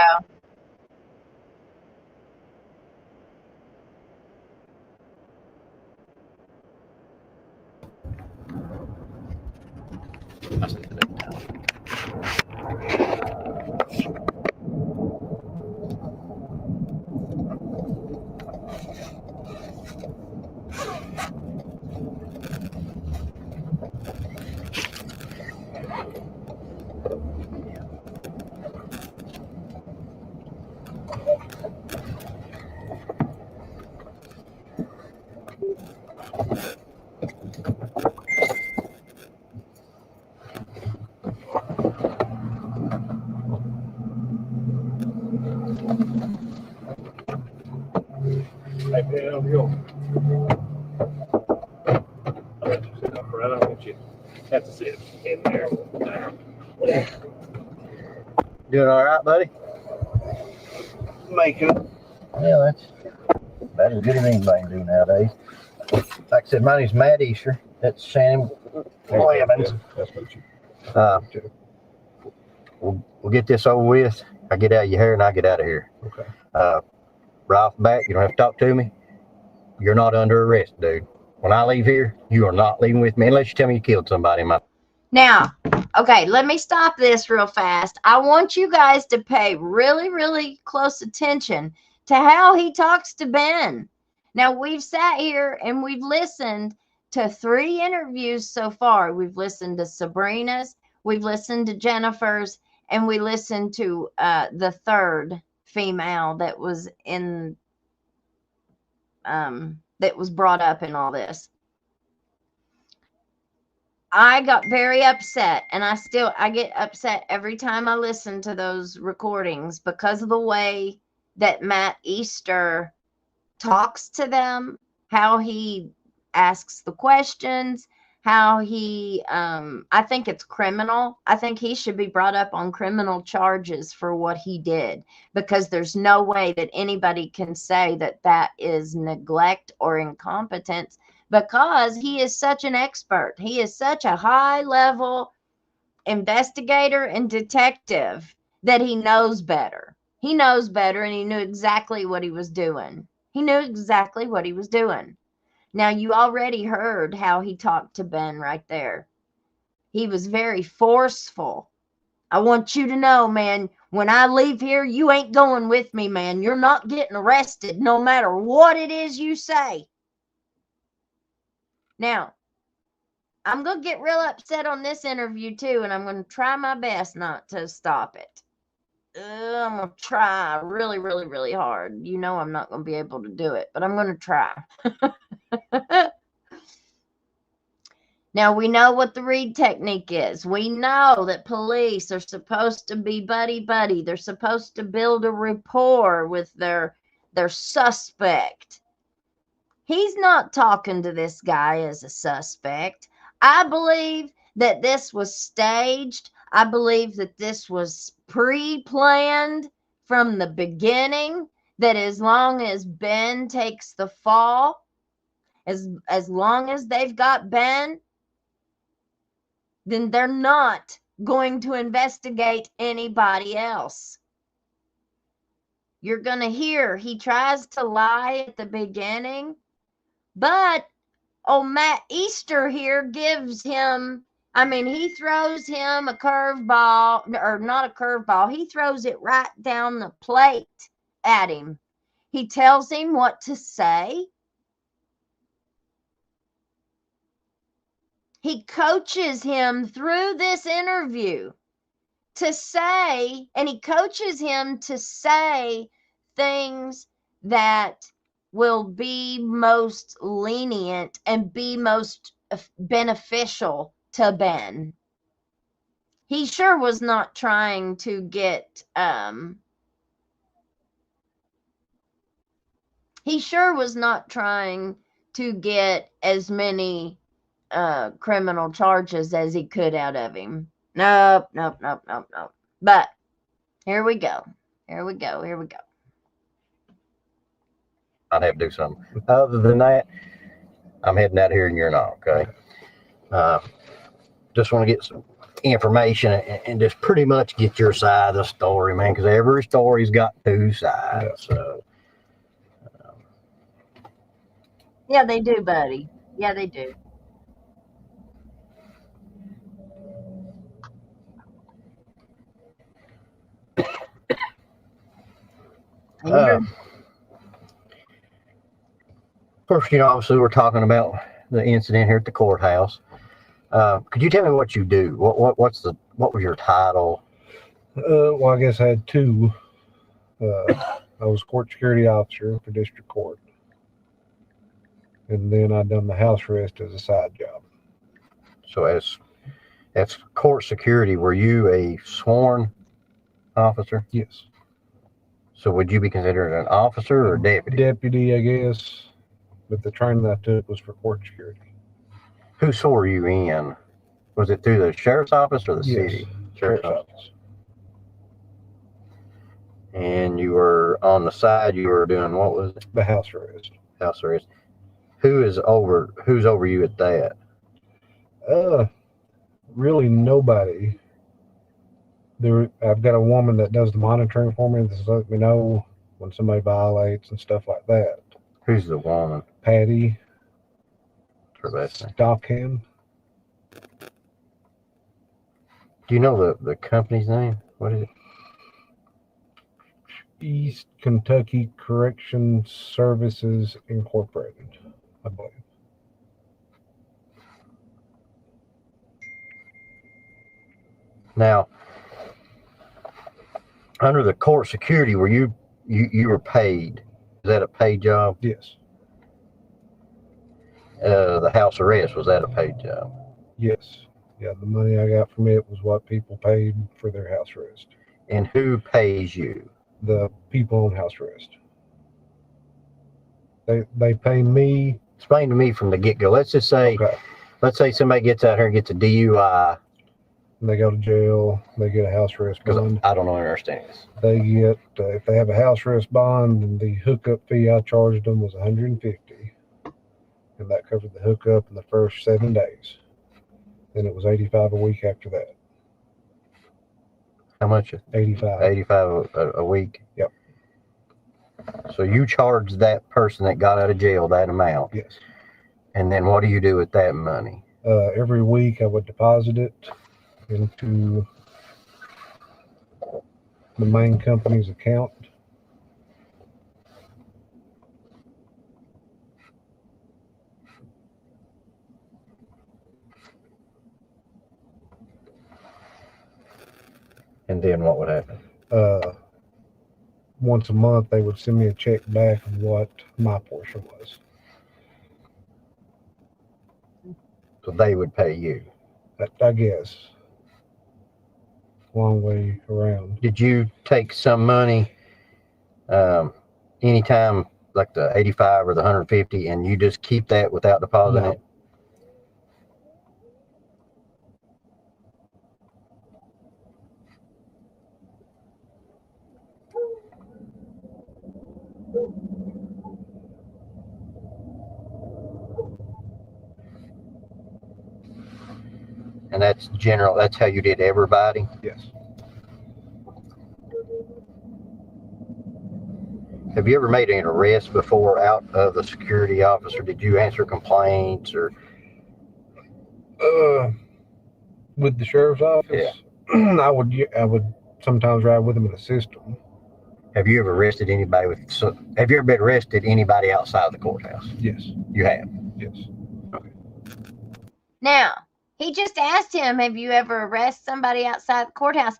you have to sit in there.
Doing all right, buddy?
Make it.
Yeah, that's about as good as anybody can do nowadays. Like I said, my name's Matt Easter. That's Shannon Evans. We'll get this over with. I get out of your hair and I get out of here.
Okay.
Right off the bat, you don't have to talk to me. You're not under arrest, dude. When I leave here, you are not leaving with me unless you tell me you killed somebody.
Now, okay, let me stop this real fast. I want you guys to pay really, really close attention to how he talks to Ben. Now, we've sat here and we've listened to 3 interviews so far. We've listened to Sabrina's, we've listened to Jennifer's, and we listened to the 3rd female that was in that was brought up in all this. I got very upset, and I get upset every time I listen to those recordings because of the way that Matt Easter talks to them, how he asks the questions, how he I think it's criminal. I think he should be brought up on criminal charges for what he did, because there's no way that anybody can say that that is neglect or incompetence, because he is such an expert. He is such a high level investigator and detective that he knows better. He knows better, and he knew exactly what he was doing. He knew exactly what he was doing. Now, you already heard how he talked to Ben right there. He was very forceful. I want you to know, man, when I leave here, you ain't going with me, man. You're not getting arrested no matter what it is you say. Now, I'm going to get real upset on this interview too, and I'm going to try my best not to stop it. I'm going to try really, really, really hard. You know I'm not going to be able to do it, but I'm going to try. Now, we know what the read technique is. We know that police are supposed to be buddy-buddy. They're supposed to build a rapport with their suspect. He's not talking to this guy as a suspect. I believe that this was staged. I believe that this was pre-planned from the beginning, that as long as Ben takes the fall, as long as they've got Ben, then they're not going to investigate anybody else. You're going to hear he tries to lie at the beginning, but Matt Easter here gives him, he throws him a curveball, or not a curveball. He throws it right down the plate at him. He tells him what to say. He coaches him through this interview to say, and he coaches him to say things that will be most lenient and be most beneficial to Ben. He sure was not trying to get, as many criminal charges as he could out of him. Nope. But here we go.
I'd have to do something. Other than that, I'm heading out here and you're not, okay? Just want to get some information and just pretty much get your side of the story, man, because every story's got 2 sides. So,
Yeah, they do, buddy. Yeah, they do.
of course, obviously we're talking about the incident here at the courthouse. Could you tell me what you do? What was your title?
Well, I guess I had 2. I was court security officer for district court, and then I'd done the house arrest as a side job.
So as court security, were you a sworn officer?
Yes.
So would you be considered an officer or deputy?
Deputy, I guess, but the training I took was for court security.
Who swore you in? Was it through the sheriff's office or the
Yes,
city?
sheriff's office.
And you were on the side, you were doing, what was it?
The house arrest.
House arrest. Who's over you at that?
Really nobody. I've got a woman that does the monitoring for me. That lets me know when somebody violates and stuff like that.
Who's the woman?
Patty
Her last name.
Stockham.
Do you know the company's name? What is it?
East Kentucky Correction Services Incorporated, I believe.
Now, under the court security, were you were paid? Is that a paid job?
Yes.
The house arrest, was that a paid job?
Yes. Yeah, the money I got from it was what people paid for their house arrest.
And who pays you?
The people on house arrest. They pay me.
Explain to me from the get-go. Let's just say,
Okay.
let's say somebody gets out here and gets a DUI.
And they go to jail. They get a house arrest
Because
bond.
I don't understand this.
They get if they have a house arrest bond, then the hookup fee I charged them was $150, and that covered the hookup in the first 7 days. Then it was $85 a week after that.
How much?
85.
85 a week.
Yep.
So you charge that person that got out of jail that amount.
Yes.
And then what do you do with that money?
Every week I would deposit it into the main company's account.
And then what would happen?
Once a month they would send me a check back of what my portion was.
So they would pay you.
I guess. Long way around.
Did you take some money anytime, like the 85 or the 150, and you just keep that without depositing
No.
it? And that's general, that's how you did everybody?
Yes.
Have you ever made an arrest before out of the security office, or did you answer complaints, or?
With the sheriff's office, I would sometimes ride with them in the system.
Have you ever arrested anybody have you ever been arrested anybody outside the courthouse?
Yes.
You have?
Yes.
Now, he just asked him, have you ever arrested somebody outside the courthouse?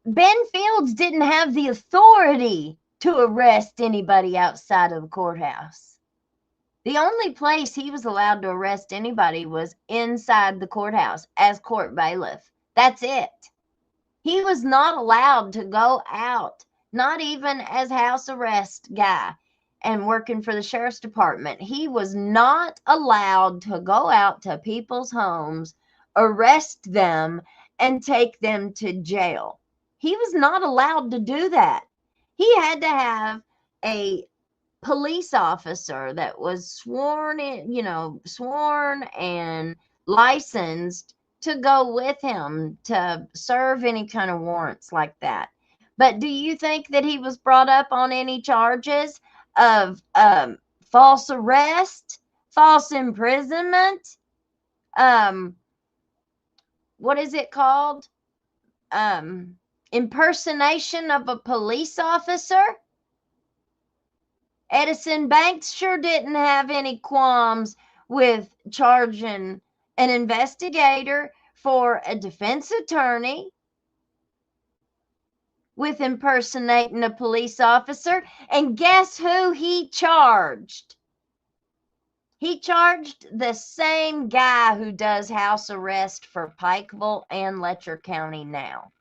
Ben Fields didn't have the authority to arrest anybody outside of the courthouse. The only place he was allowed to arrest anybody was inside the courthouse as court bailiff. That's it. He was not allowed to go out, not even as house arrest guy and working for the sheriff's department. He was not allowed to go out to people's homes, arrest them, and take them to jail. He was not allowed to do that. He had to have a police officer that was sworn and licensed to go with him to serve any kind of warrants like that. But do you think that he was brought up on any charges of false arrest, false imprisonment? What is it called? Impersonation of a police officer? Edison Banks sure didn't have any qualms with charging an investigator for a defense attorney with impersonating a police officer. And guess who he charged? He charged the same guy who does house arrest for Pikeville and Letcher County now.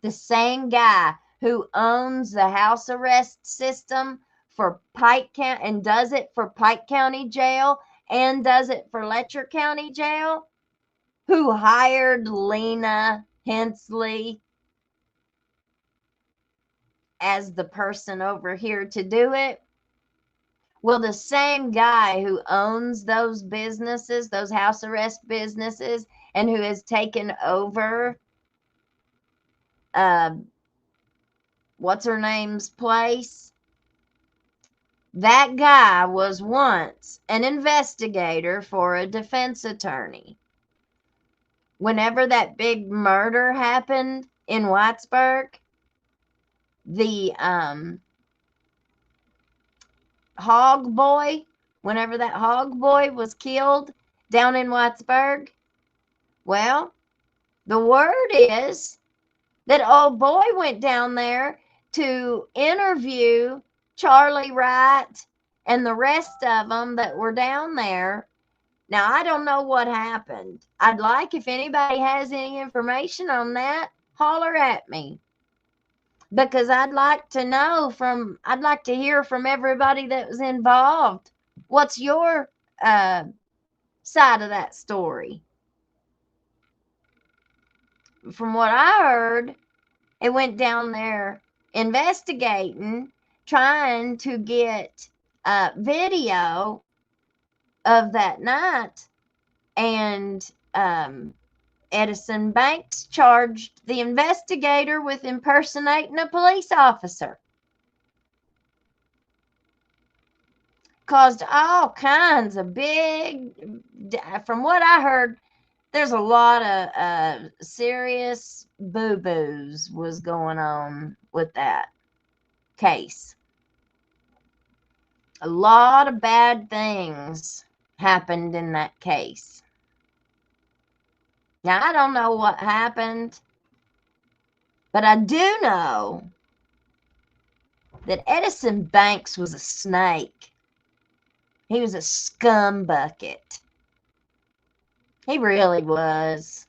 The same guy who owns the house arrest system for Pike County and does it for Pike County Jail and does it for Letcher County Jail, who hired Lena Hensley as the person over here to do it. Well, the same guy who owns those businesses, those house arrest businesses, and who has taken over what's her name's place, that guy was once an investigator for a defense attorney. Whenever that big murder happened in Whitesburg, the hog boy, whenever that hog boy was killed down in Whitesburg, well, the word is that old boy went down there to interview Charlie Wright and the rest of them that were down there. Now, I don't know what happened. I'd like, if anybody has any information on that, holler at me. Because I'd like to hear from everybody that was involved. What's your side of that story? From what I heard, it went down there investigating, trying to get video of that night, and Edison Banks charged the investigator with impersonating a police officer. Caused all kinds of from what I heard, there's a lot of serious boo-boos was going on with that case. A lot of bad things happened in that case. Now, I don't know what happened, but I do know that Edison Banks was a snake. He was a scumbucket. He really was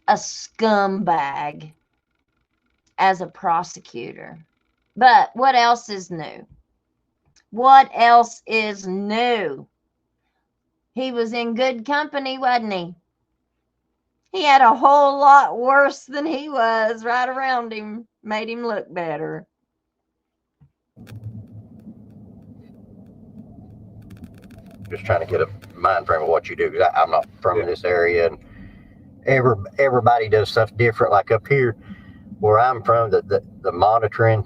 a scumbag as a prosecutor. But what else is new? What else is new? He was in good company, wasn't he? He had a whole lot worse than he was right around him, made him look better.
Just trying to get a mind frame of what you do, because I'm not from this area, and everybody does stuff different. Like up here where I'm from, the monitoring,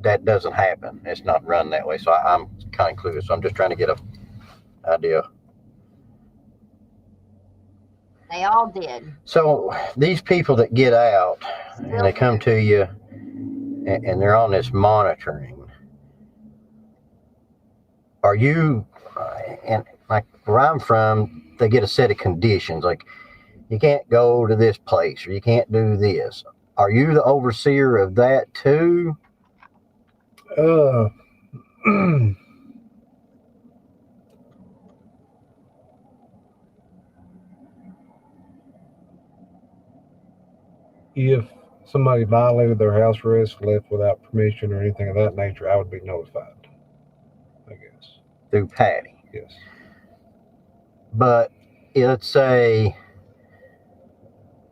that doesn't happen. It's not run that way. So I'm kind of clueless. So I'm just trying to get a idea.
They all did.
So these people that get out and they come to you and they're on this monitoring, are you, and like where I'm from, they get a set of conditions, like you can't go to this place or you can't do this. Are you the overseer of that too?
If somebody violated their house arrest, left without permission or anything of that nature, I would be notified, I guess.
Through Patty?
Yes.
But let's say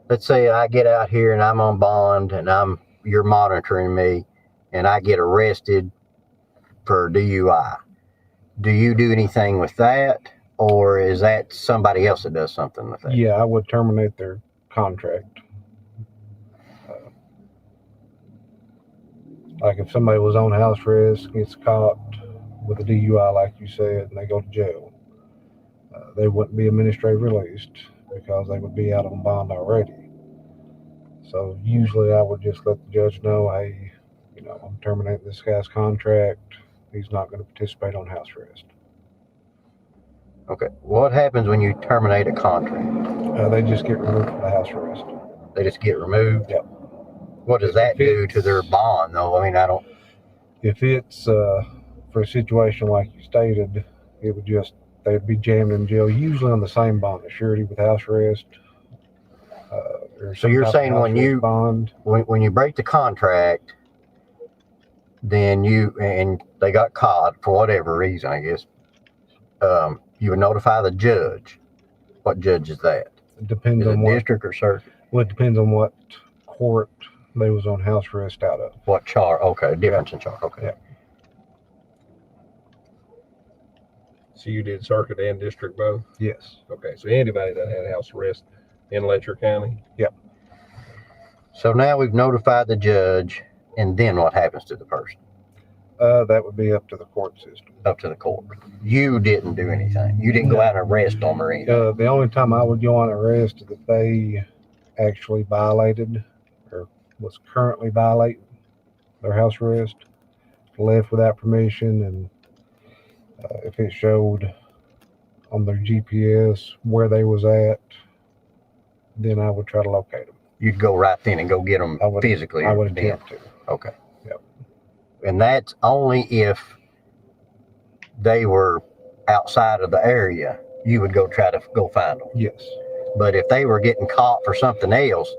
I get out here and I'm on bond and you're monitoring me and I get arrested for DUI. Do you do anything with that, or is that somebody else that does something with that?
Yeah, I would terminate their contract. Like if somebody was on house arrest, gets caught with a DUI, like you said, and they go to jail, they wouldn't be administratively released because they would be out on bond already. So usually I would just let the judge know, hey, I'm terminating this guy's contract. He's not going to participate on house arrest.
Okay. What happens when you terminate a contract?
They just get removed from the house arrest.
They just get removed?
Yep.
What does that do to their bond, though? I mean, I don't...
If it's for a situation like you stated, it would just, they'd be jammed in jail, usually on the same bond, a surety with house arrest.
So you're saying when you
bond.
When you break the contract, then and they got caught for whatever reason, I guess, You would notify the judge. What judge is that?
It depends
Is it
on what.
district or circuit?
Well, it depends on what court they was on house arrest out of.
What charge? Okay, difference in charge. Okay.
Yeah.
So you did circuit and district both?
Yes.
Okay, so anybody that had house arrest in Letcher County?
So now we've notified the judge, and then what happens to the person?
That would be up to the court system.
Up to the court. You didn't do anything. You didn't go out and arrest them or anything.
The only time I would go on arrest is if they actually violated or was currently violating their house arrest, left without permission, and if it showed on their GPS where they was at, then I would try to locate them.
You'd go right then and go get them
I would,
physically.
I would
then.
attempt to.
Okay.
Yep.
And that's only if they were outside of the area, you would go try to go find them.
Yes.
But if they were getting caught for something else,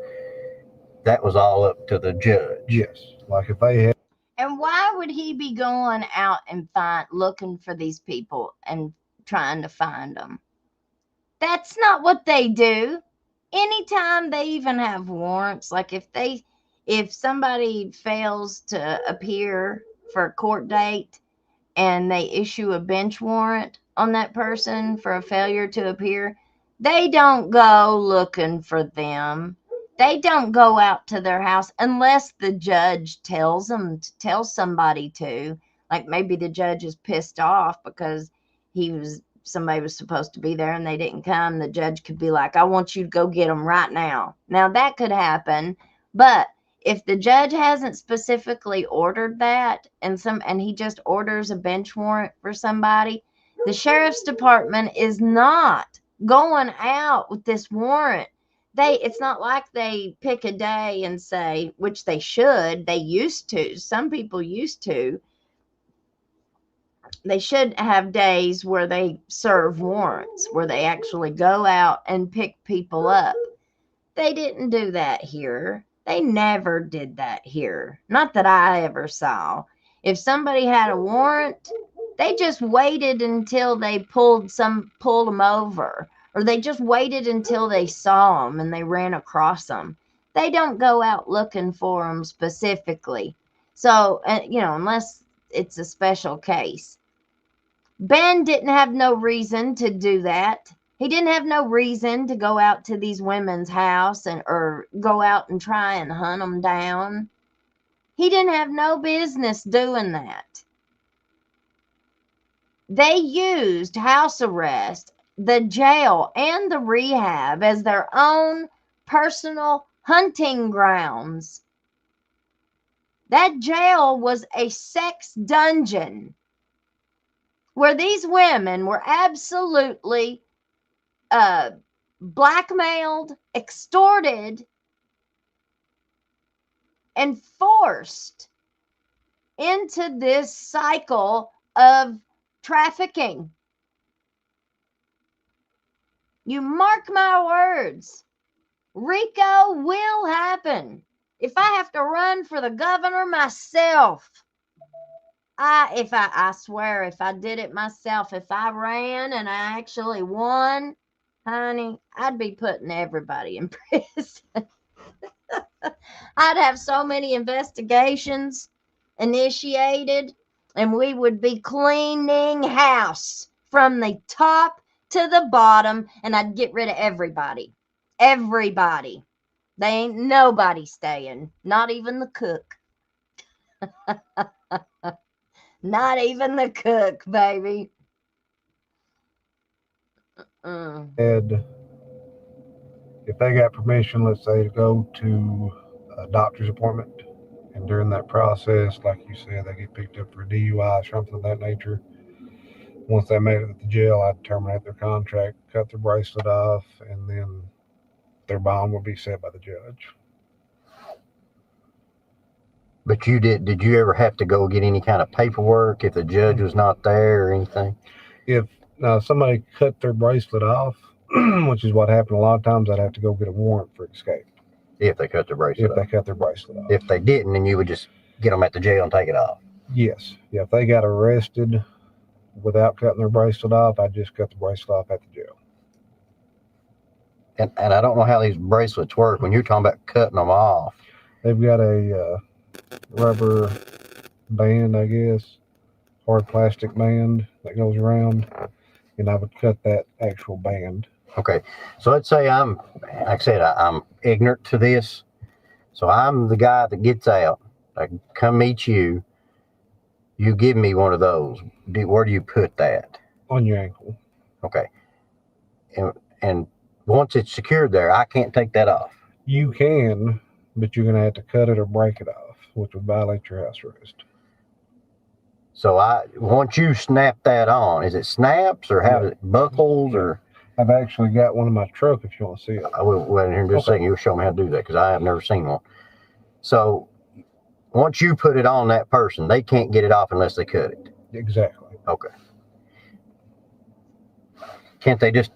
that was all up to the judge.
Yes. Like if they had.
And why would he be going out and looking for these people and trying to find them? That's not what they do. Anytime they even have warrants, like if somebody fails to appear for a court date and they issue a bench warrant on that person for a failure to appear, they don't go looking for them. They don't go out to their house unless the judge tells somebody to. Like maybe the judge is pissed off because somebody was supposed to be there and they didn't come. The judge could be like, I want you to go get them right now. Now that could happen, but if the judge hasn't specifically ordered that and he just orders a bench warrant for somebody, the sheriff's department is not going out with this warrant. It's not like they pick a day and say, which they should, they used to, some people used to, they should have days where they serve warrants, where they actually go out and pick people up. They didn't do that here. They never did that here. Not that I ever saw. If somebody had a warrant, they just waited until they pulled them over, or they just waited until they saw them and they ran across them. They don't go out looking for them specifically. So, unless it's a special case. Ben didn't have no reason to do that. He didn't have no reason to go out to these women's house or go out and try and hunt them down. He didn't have no business doing that. They used house arrest, the jail, and the rehab as their own personal hunting grounds. That jail was a sex dungeon where these women were absolutely blackmailed, extorted, and forced into this cycle of trafficking. You mark my words, RICO will happen. If I have to run for the governor myself, I swear, if I did it myself, if I ran and I actually won, honey, I'd be putting everybody in prison. I'd have so many investigations initiated, and we would be cleaning house from the top to the bottom, and I'd get rid of everybody. Everybody. They ain't nobody staying, not even the cook. Not even the cook, baby.
And if they got permission, let's say, to go to a doctor's appointment, and during that process, like you said, they get picked up for a DUI or something of that nature, once they made it at the jail, I'd terminate their contract, cut their bracelet off, and then their bond would be set by the judge.
But did you ever have to go get any kind of paperwork if the judge was not there or anything?
If somebody cut their bracelet off, which is what happened a lot of times, I'd have to go get a warrant for escape.
If they cut their bracelet off.
If they cut their bracelet off.
If they didn't, then you would just get them at the jail and take it off.
Yes. Yeah, if they got arrested without cutting their bracelet off, I just cut the bracelet off at the jail.
And I don't know how these bracelets work when you're talking about cutting them off.
They've got a rubber band, I guess, hard plastic band that goes around, and I would cut that actual band.
Okay, so let's say I'm, like I said, I'm ignorant to this. So I'm the guy that gets out. I come meet you. You give me one of those. Where do you put that?
On your ankle.
Okay. And once it's secured there, I can't take that off.
You can, but you're going to have to cut it or break it off, which would violate your house arrest.
So once you snap that on, is it snaps or how does it buckles or?
I've actually got one in my truck if you want to see it.
I will wait here in just a second. You'll show me how to do that because I have never seen one. So once you put it on that person, they can't get it off unless they cut it.
Exactly.
Okay. Can't they just,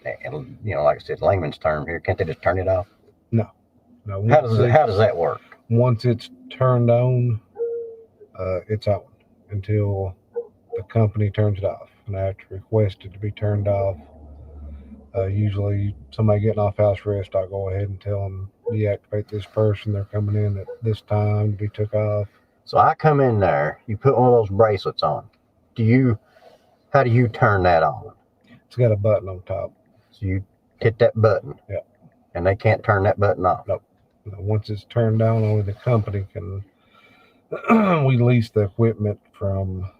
like I said, layman's term here, can't they just turn it off?
No.
How does that work?
Once it's turned on, it's on until the company turns it off. And I have to request it to be turned off. Usually somebody getting off house arrest, I'll go ahead and tell them, deactivate this person. They're coming in at this time to be took off.
So I come in there, you put one of those bracelets on. How do you turn that on?
It's got a button on top.
So you hit that button.
Yeah.
And they can't turn that button off.
Nope. Once it's turned down, only the company can. We lease the equipment from.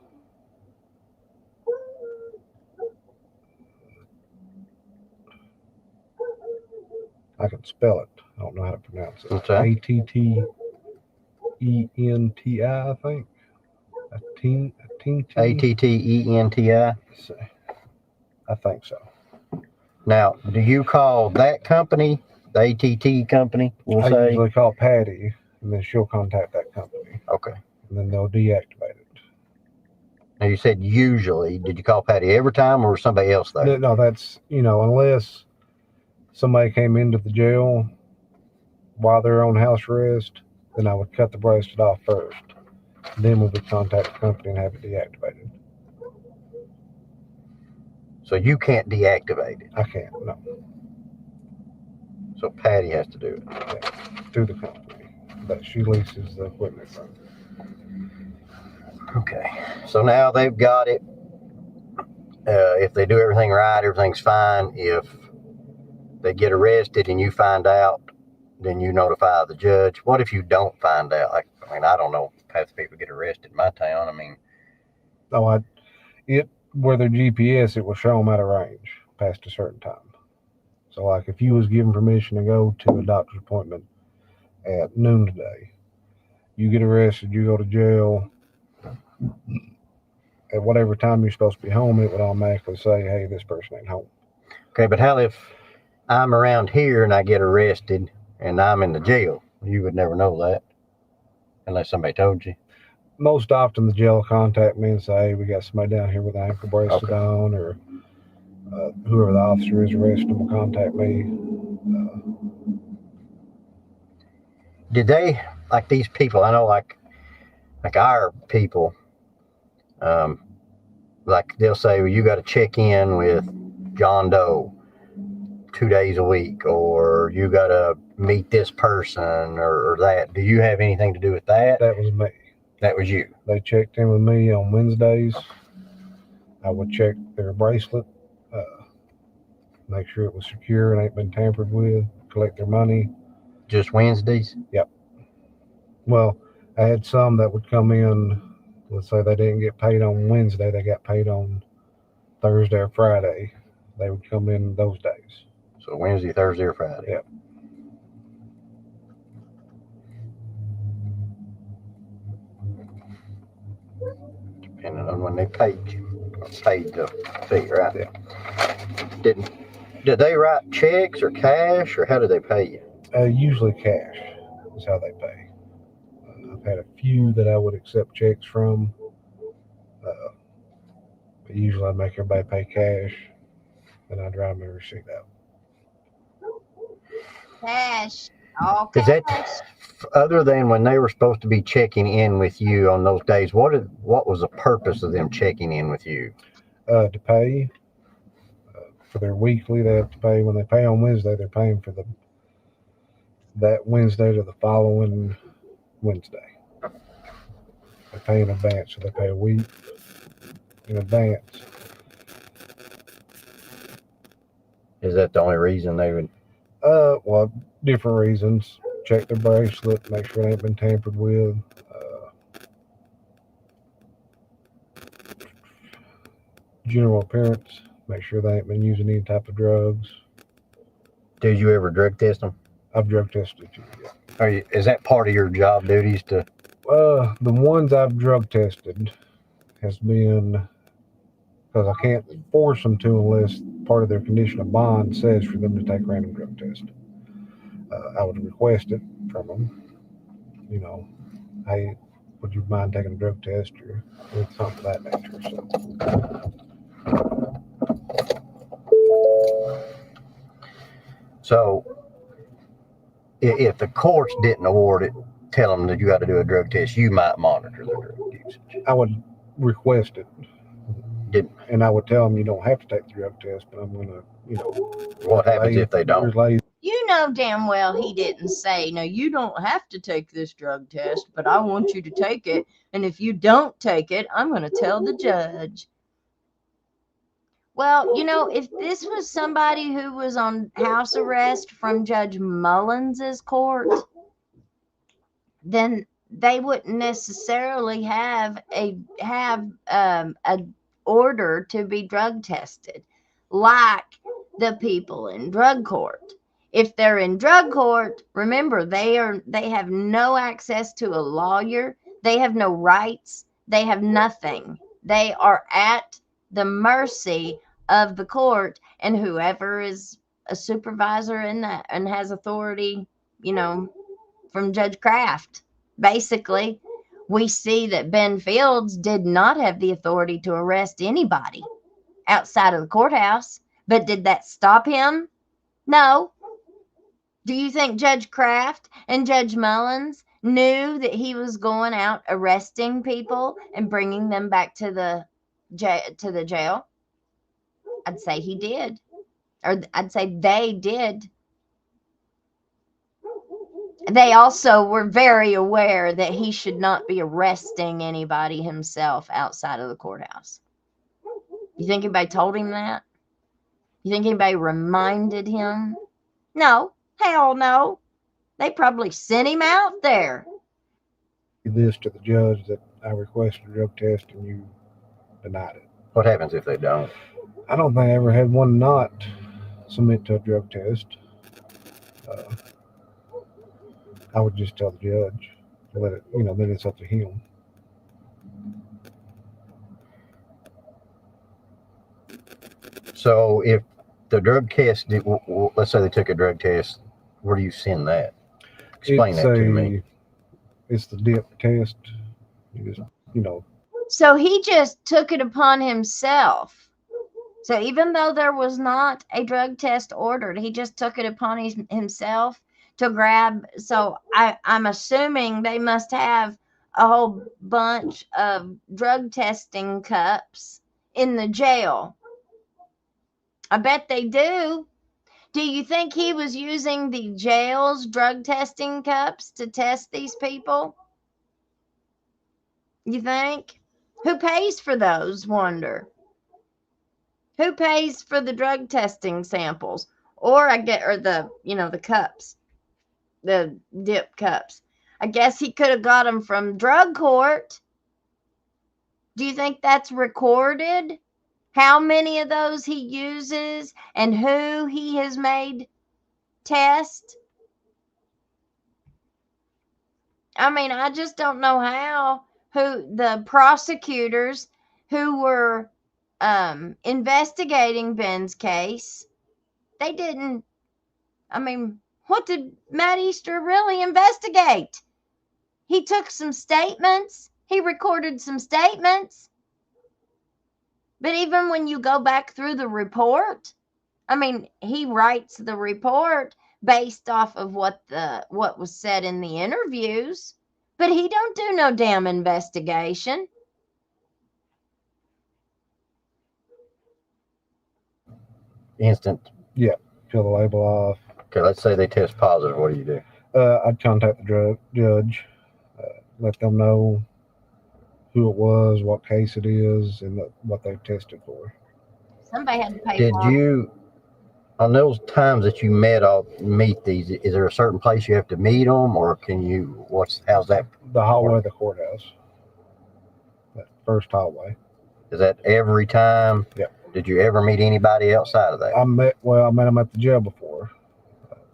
I can spell it. I don't know how to pronounce it.
What's that?
ATTENTI, I think.
ATTENTI.
I think so.
Now, do you call that company, the ATT company? We'll
I
say.
usually call Patty, and then she'll contact that company,
Okay.
and then they'll deactivate it.
Now you said usually. Did you call Patty every time, or was somebody else there?
No, that's unless somebody came into the jail while they're on house arrest, then I would cut the bracelet off first. Then we would contact the company and have it deactivated.
So you can't deactivate it.
I can't, no,
So Patty has to do it.
through the company that she leases the equipment from.
Okay. So now they've got it. If they do everything right, everything's fine. If they get arrested and you find out, then you notify the judge. What if you don't find out? I don't know. Half the people get arrested in my town.
Where their GPS, it will show them out of range past a certain time. So like if you was given permission to go to a doctor's appointment at noon today, you get arrested, you go to jail, at whatever time you're supposed to be home, it would automatically say, hey, this person ain't home.
Okay, but how if I'm around here and I get arrested and I'm in the jail? You would never know that unless somebody told you.
Most often the jail will contact me and say, hey, we got somebody down here with an ankle bracelet on, or whoever the officer is arrested will contact me.
Did they, like these people, I know like our people, like they'll say, well, you got to check in with John Doe 2 days a week, or you got to meet this person or that. Do you have anything to do with that?
That was me.
That was you.
They checked in with me on Wednesdays. I would check their bracelet, make sure it was secure and ain't been tampered with, collect their money.
Just Wednesdays?
Yep. Well, I had some that would come in, let's say they didn't get paid on Wednesday, they got paid on Thursday or Friday. They would come in those days.
So Wednesday, Thursday, or Friday?
Yep.
Depending on when they paid you. Paid the fee, right?
Yeah.
Did they write checks or cash, or how did they pay you?
Usually cash is how they pay. I've had a few that I would accept checks from. But usually I make everybody pay cash, and I drive my receipt out.
Cash. Okay.
Is that other than when they were supposed to be checking in with you on those days? What was the purpose of them checking in with you?
To pay for their weekly. They have to pay when they pay on Wednesday. They're paying for that Wednesday to the following Wednesday. They pay in advance, so they pay a week in advance.
Is that the only reason they would?
Well, different reasons. Check their bracelet, make sure it ain't been tampered with. General appearance, make sure they ain't been using any type of drugs.
Did you ever drug test them?
I've drug tested you. Yeah.
Is that part of your job duties to?
The ones I've drug tested has been because I can't force them to unless part of their condition of bond says for them to take random drug tests. I would request it from them. You know, hey, would you mind taking a drug test or something of that nature?
So, if the courts didn't award it, tell them that you got to do a drug test, you might monitor their drug usage.
I would request it.
Didn't.
And I would tell them you don't have to take the drug test, but I'm going to,
What happens if they don't?
You know damn well he didn't say, no, you don't have to take this drug test, but I want you to take it. And if you don't take it, I'm going to tell the judge. Well, if this was somebody who was on house arrest from Judge Mullins's court, then they wouldn't necessarily have a order to be drug tested like the people in drug court. If they're in drug court, remember they have no access to a lawyer. They have no rights. They have nothing. They are at the mercy of the court and whoever is a supervisor in that and has authority, from Judge Kraft. Basically, we see that Ben Fields did not have the authority to arrest anybody outside of the courthouse. But did that stop him? No. Do you think Judge Kraft and Judge Mullins knew that he was going out arresting people and bringing them back to the jail? I'd say he did. Or I'd say they did. They also were very aware that he should not be arresting anybody himself outside of the courthouse. You think anybody told him that? You think anybody reminded him? No. Hell no. They probably sent him out there.
This to the judge that I requested a drug test and you denied it.
What happens if they don't?
I don't think I ever had one not submit to a drug test. I would just tell the judge, let it, then it's up to him.
So if the drug test, let's say they took a drug test, where do you send that? Explain that to me.
It's the dip test. You just,
So he just took it upon himself. So even though there was not a drug test ordered, he just took it upon himself to grab. So I'm assuming they must have a whole bunch of drug testing cups in the jail. I bet they do. Do you think he was using the jail's drug testing cups to test these people? You think? Who pays for those, wonder? Who pays for the drug testing samples? Or the cups, the dip cups. I guess he could have got them from drug court. Do you think that's recorded? How many of those he uses and who he has made test? I mean, I just don't know how who the prosecutors who were investigating Ben's case, they didn't. I mean, what did Matt Easter really investigate? He took some statements. He recorded some statements. But even when you go back through the report, I mean, he writes the report, based off of what was said in the interviews. But he don't do no damn investigation.
Instant.
Peel the label off.
Okay, let's say they test positive. What do you do?
I'd contact the judge, let them know who it was, what case it is, and what they tested for.
Somebody had to pay
Did
for it.
you, on those times that you meet these, is there a certain place you have to meet them, or can you? How's that?
The hallway of the courthouse. That first hallway.
Is that every time?
Yeah.
Did you ever meet anybody outside of that?
I met them at the jail before,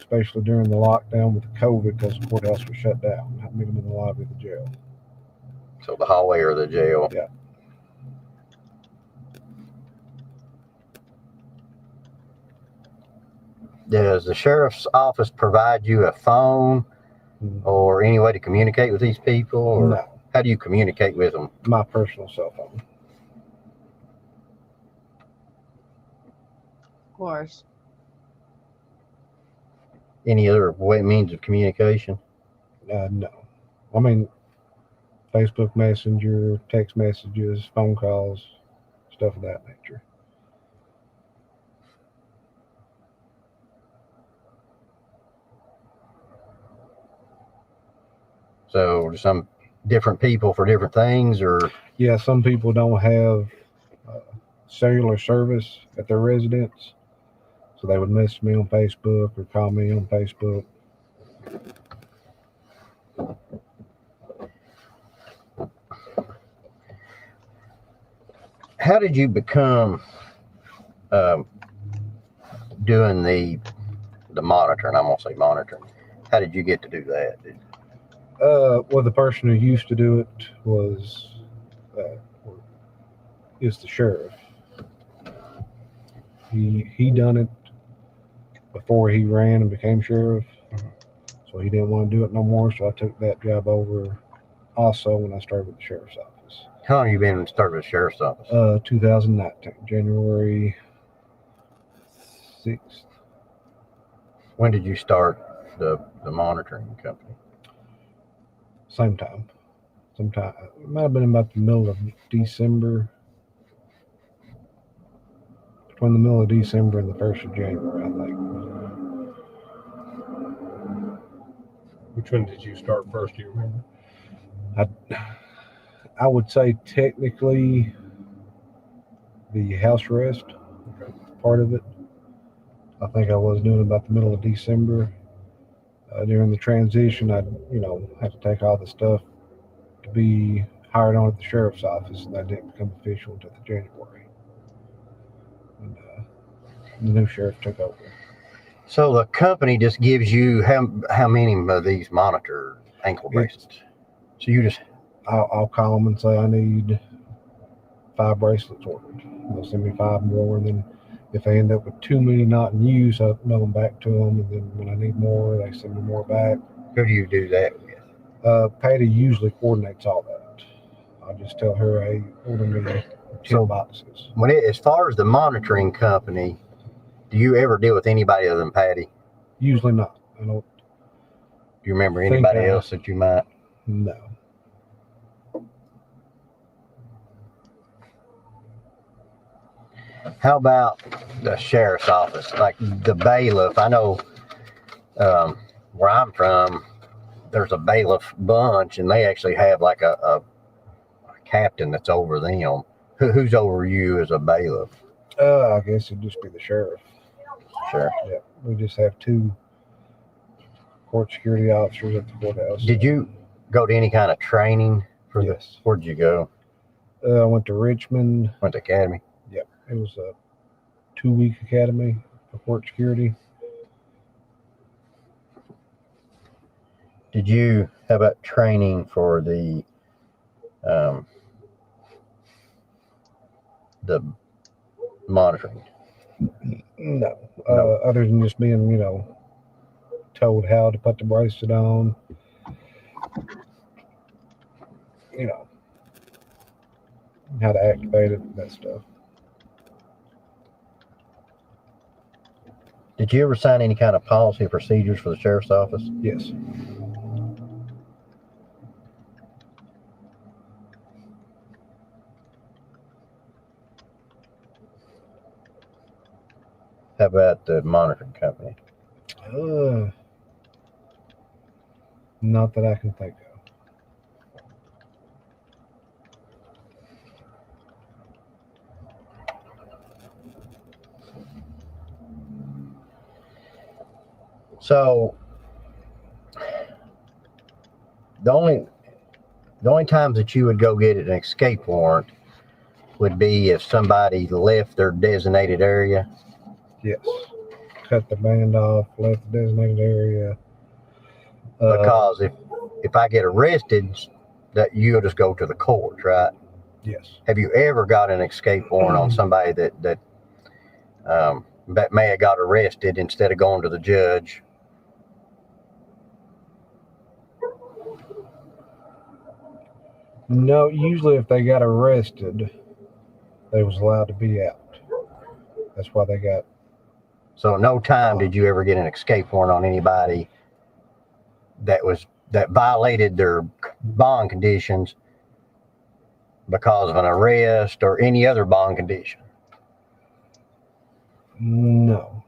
especially during the lockdown with the COVID, because the courthouse was shut down. I met them in the lobby of the jail.
So the hallway or the jail?
Yeah.
Does the sheriff's office provide you a phone or any way to communicate with these people? Or
No.
How do you communicate with them?
My personal cell phone.
Of course.
Any other means of communication?
No. I mean, Facebook Messenger, text messages, phone calls, stuff of that nature.
So some different people for different things, or?
Yeah, some people don't have cellular service at their residence, so they would message me on Facebook or call me on Facebook.
How did you become doing the monitoring? I'm gonna say monitoring. How did you get to do that?
Well, the person who used to do it is the sheriff. He done it before he ran and became sheriff, so he didn't want to do it no more. So I took that job over also when I started with the sheriff's office.
How long have you been started with the sheriff's office?
2019, January 6th.
When did you start the monitoring company?
Same time. Sometime it might have been about the middle of December. Between the middle of December and the 1st of January, I think.
Which one did you start first? Do you remember?
I would say technically the house arrest part of it. I think I was doing about the middle of December. During the transition, I had to take all the stuff to be hired on at the sheriff's office, and that didn't become official until the January. And the new sheriff took over.
So the company just gives you how many of these monitor ankle bracelets? So you just
I'll call them and say I need 5 bracelets ordered. They'll send me 5 more, and then if they end up with too many not in use, I mail them back to them, and then when I need more, they send me more back.
Who do you do that with?
Patty usually coordinates all that. I'll just tell her, hey, order me 10 boxes.
As far as the monitoring company, do you ever deal with anybody other than Patty?
Usually not. I don't.
Do you remember anybody else that you might?
No.
How about the sheriff's office, like the bailiff? I know where I'm from, there's a bailiff bunch, and they actually have like a captain that's over them. Who's over you as a bailiff?
I guess it'd just be the sheriff.
Sure.
Yeah, we just have 2 court security officers at the courthouse.
Did you go to any kind of training for
Yes.
this? Where'd you go?
I went to Richmond.
Went to academy.
Yep, it was a 2-week academy for court security.
Did you have about training for the monitoring?
No. Other than just being, told how to put the bracelet on, how to activate it, that stuff.
Did you ever sign any kind of policy or procedures for the sheriff's office?
Yes.
How about the monitoring company?
Not that I can think of.
So the only times that you would go get an escape warrant would be if somebody left their designated area.
Yes. Cut the band off, left the designated area.
Because if I get arrested, that you'll just go to the court, right?
Yes.
Have you ever got an escape warrant on somebody that may have got arrested instead of going to the judge?
No, usually if they got arrested, they was allowed to be out. That's why they got.
So no time did you ever get an escape warrant on anybody that violated their bond conditions because of an arrest or any other bond condition?
No.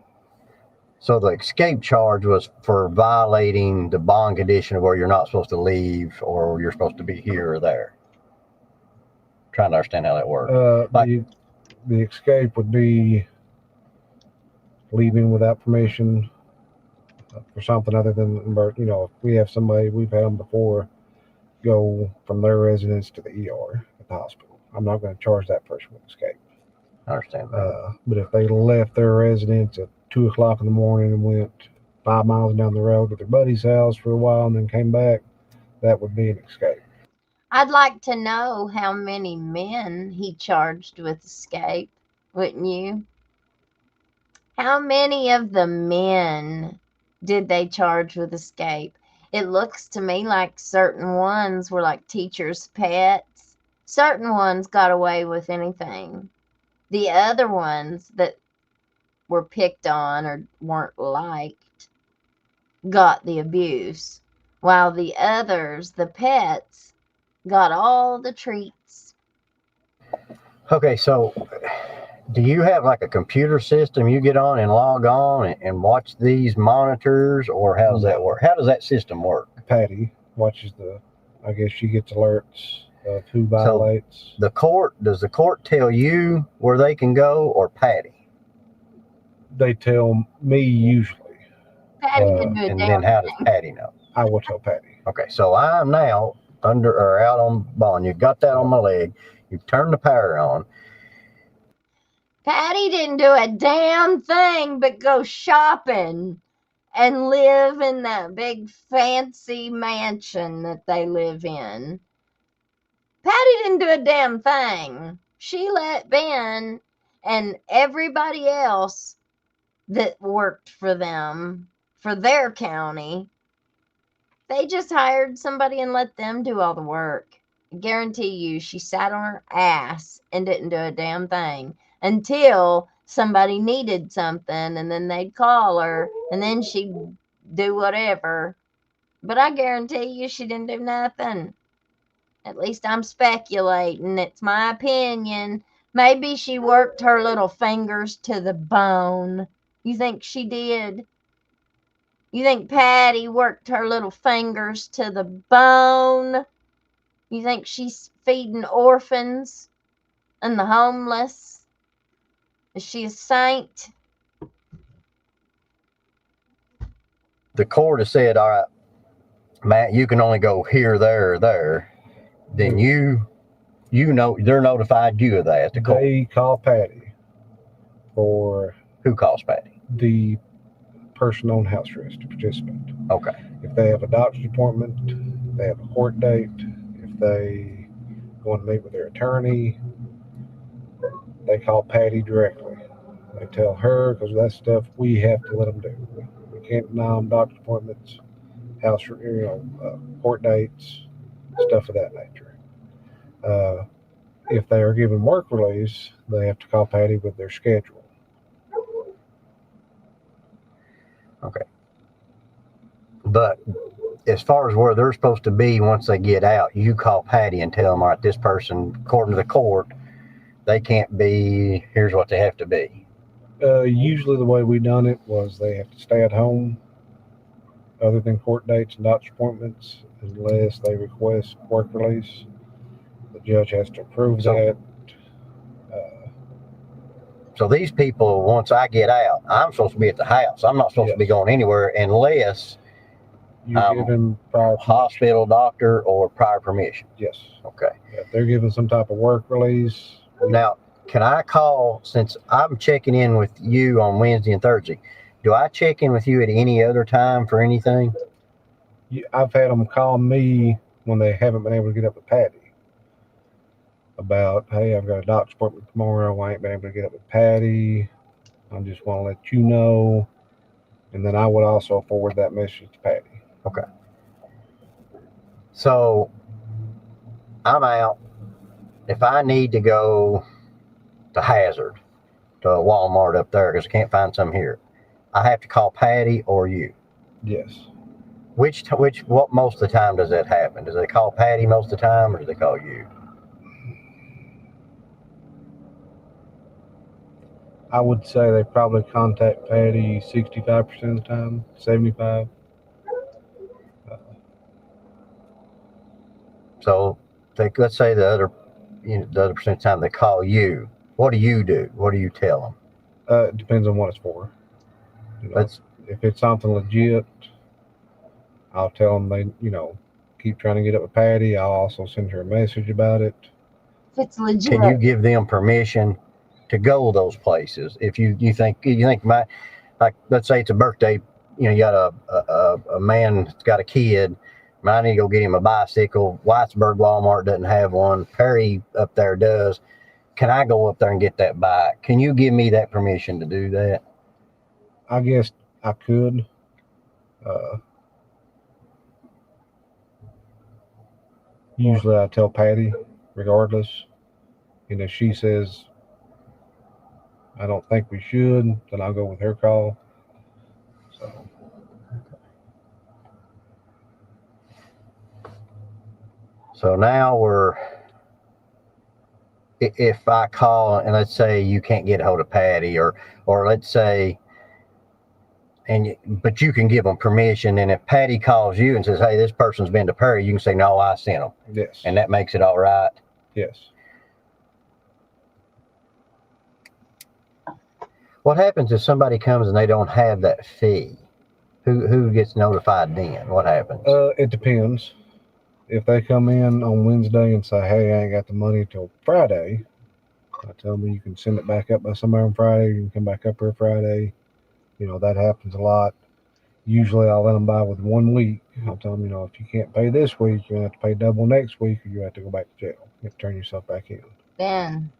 So the escape charge was for violating the bond condition of where you're not supposed to leave or you're supposed to be here or there. I'm trying to understand how that works.
The escape would be leaving without permission for something other than, if we have somebody, we've had them before, go from their residence to the ER at the hospital. I'm not going to charge that person with escape.
I understand that.
But if they left their residence at 2:00 in the morning and went 5 miles down the road to their buddy's house for a while and then came back, that would be an escape.
I'd like to know how many men he charged with escape, wouldn't you? How many of the men did they charge with escape? It looks to me like certain ones were like teachers' pets. Certain ones got away with anything. The other ones that were picked on or weren't liked got the abuse, while the others, the pets, got all the treats.
Okay, so do you have like a computer system you get on and log on and watch these monitors, or how does that work? How does that system work?
Patty watches I guess she gets alerts of who violates.
So does the court tell you where they can go, or Patty?
They tell me usually.
Patty didn't do a
And
damn
then how does
thing.
Patty know?
I will tell Patty.
Okay, so I'm now out on bond. You've got that on my leg. You've turned the power on.
Patty didn't do a damn thing but go shopping and live in that big fancy mansion that they live in. Patty didn't do a damn thing. She let Ben and everybody else that worked for them, for their county, they just hired somebody and let them do all the work. I guarantee you she sat on her ass and didn't do a damn thing until somebody needed something, and then they'd call her and then she'd do whatever. But I guarantee you she didn't do nothing. At least I'm speculating. It's my opinion. Maybe she worked her little fingers to the bone. You think she did? You think Patty worked her little fingers to the bone? You think she's feeding orphans and the homeless? Is she a saint?
The court has said, all right, Matt, you can only go here, there, or there. Then they're notified you of that. The court.
They call Patty for
Who calls Patty?
the person on house arrest, participant.
Okay.
If they have a doctor's appointment, if they have a court date, if they want to meet with their attorney, they call Patty directly. They tell her, because that stuff we have to let them do. We can't deny them doctor's appointments, court dates, stuff of that nature. If they are given work release, they have to call Patty with their schedule.
Okay. But as far as where they're supposed to be once they get out, you call Patty and tell them, all right, this person, according to the court, they can't be, here's what they have to be.
Usually the way we done it was they have to stay at home other than court dates and doctor's appointments unless they request work release. The judge has to approve that.
So these people, once I get out, I'm supposed to be at the house. I'm not supposed to be going anywhere unless
You give them prior
hospital, doctor, or prior permission.
Yes.
Okay.
Yeah, if they're given some type of work release.
Now, can I call, since I'm checking in with you on Wednesday and Thursday, do I check in with you at any other time for anything?
I've had them call me when they haven't been able to get up with Patty about, hey, I've got a doctor's appointment tomorrow. I ain't been able to get up with Patty. I just want to let you know. And then I would also forward that message to Patty.
Okay. So I'm out. If I need to go to Hazard, to a Walmart up there, because I can't find some here, I have to call Patty or you.
Yes.
What most of the time does that happen? Does they call Patty most of the time, or do they call you?
I would say they probably contact Patty 65% of the time, 75%.
So let's say the other percent of the time they call you. What do you do? What do you tell them?
It depends on what it's for. If it's something legit, I'll tell them they, keep trying to get up with Patty. I'll also send her a message about it.
If it's legit.
Can you give them permission to go those places? If you think like let's say it's a birthday, you got a man that's got a kid. I need to go get him a bicycle. Whitesburg Walmart doesn't have one. Perry up there does. Can I go up there and get that bike? Can you give me that permission to do that?
I guess I could. Usually I tell Patty, regardless. And if she says, I don't think we should, then I'll go with her call.
So now if I call and let's say you can't get a hold of Patty or let's say, but you can give them permission. And if Patty calls you and says, hey, this person's been to Perry, you can say, no, I sent them.
Yes.
And that makes it all right.
Yes.
What happens if somebody comes and they don't have that fee? Who gets notified then? What happens?
It depends. If they come in on Wednesday and say, hey, I ain't got the money till Friday, I tell them you can send it back up by somewhere on Friday. You can come back up here Friday. That happens a lot. Usually I'll let them buy with 1 week. I'll tell them, if you can't pay this week, you're going to have to pay double next week, or you have to go back to jail. You have to turn yourself back in.
Ben.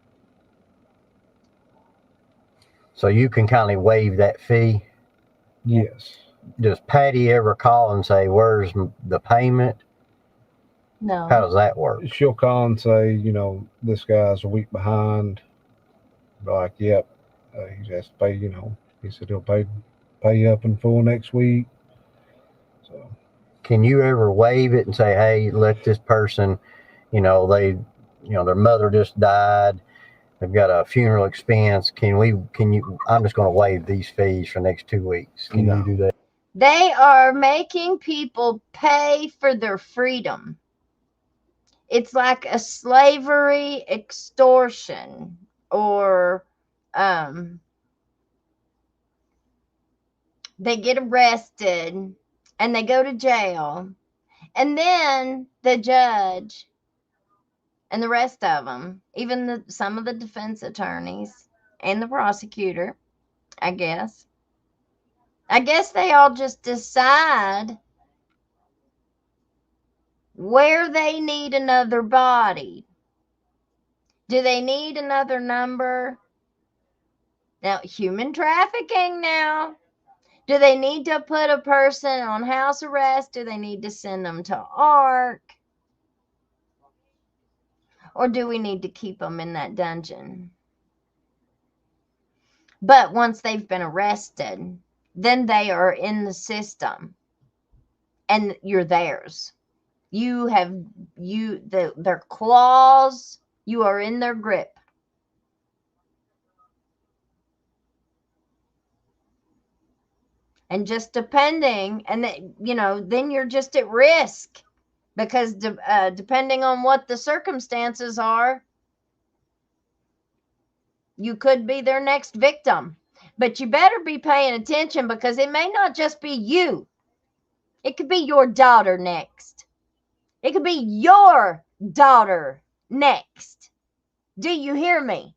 So you can kind of waive that fee?
Yes.
Does Patty ever call and say, where's the payment?
No.
How does that work?
She'll call and say, this guy's a week behind. Be like, yep, he has to pay, he said he'll pay you up in full next week. So,
can you ever waive it and say, hey, let this person, their mother just died, they've got a funeral expense. I'm just going to waive these fees for the next 2 weeks. Can you do that?
They are making people pay for their freedom. It's like a slavery extortion, or they get arrested and they go to jail, and then the judge and the rest of them, even some of the defense attorneys and the prosecutor, I guess they all just decide where they need another body. Do they need another number? Now, human trafficking now. Do they need to put a person on house arrest? Do they need to send them to ARC? Or do we need to keep them in that dungeon? But once they've been arrested, then they are in the system and you're theirs. You have their claws, you are in their grip. And just depending, and then you're just at risk, because depending on what the circumstances are, you could be their next victim. But you better be paying attention, because it may not just be you. It could be your daughter next. It could be your daughter next. Do you hear me?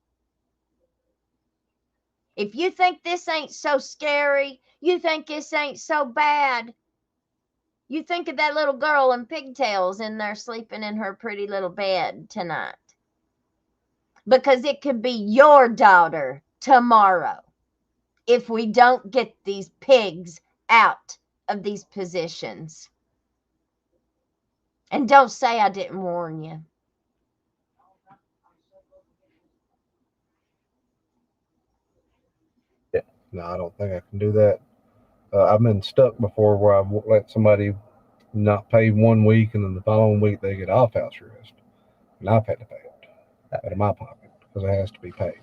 If you think this ain't so scary, you think this ain't so bad, you think of that little girl in pigtails in there sleeping in her pretty little bed tonight. Because it could be your daughter tomorrow if we don't get these pigs out of these positions. And don't say I didn't warn you.
No, I don't think I can do that. I've been stuck before where I've let somebody not pay 1 week and then the following week they get off house arrest. And I've had to pay it out of my pocket because it has to be paid.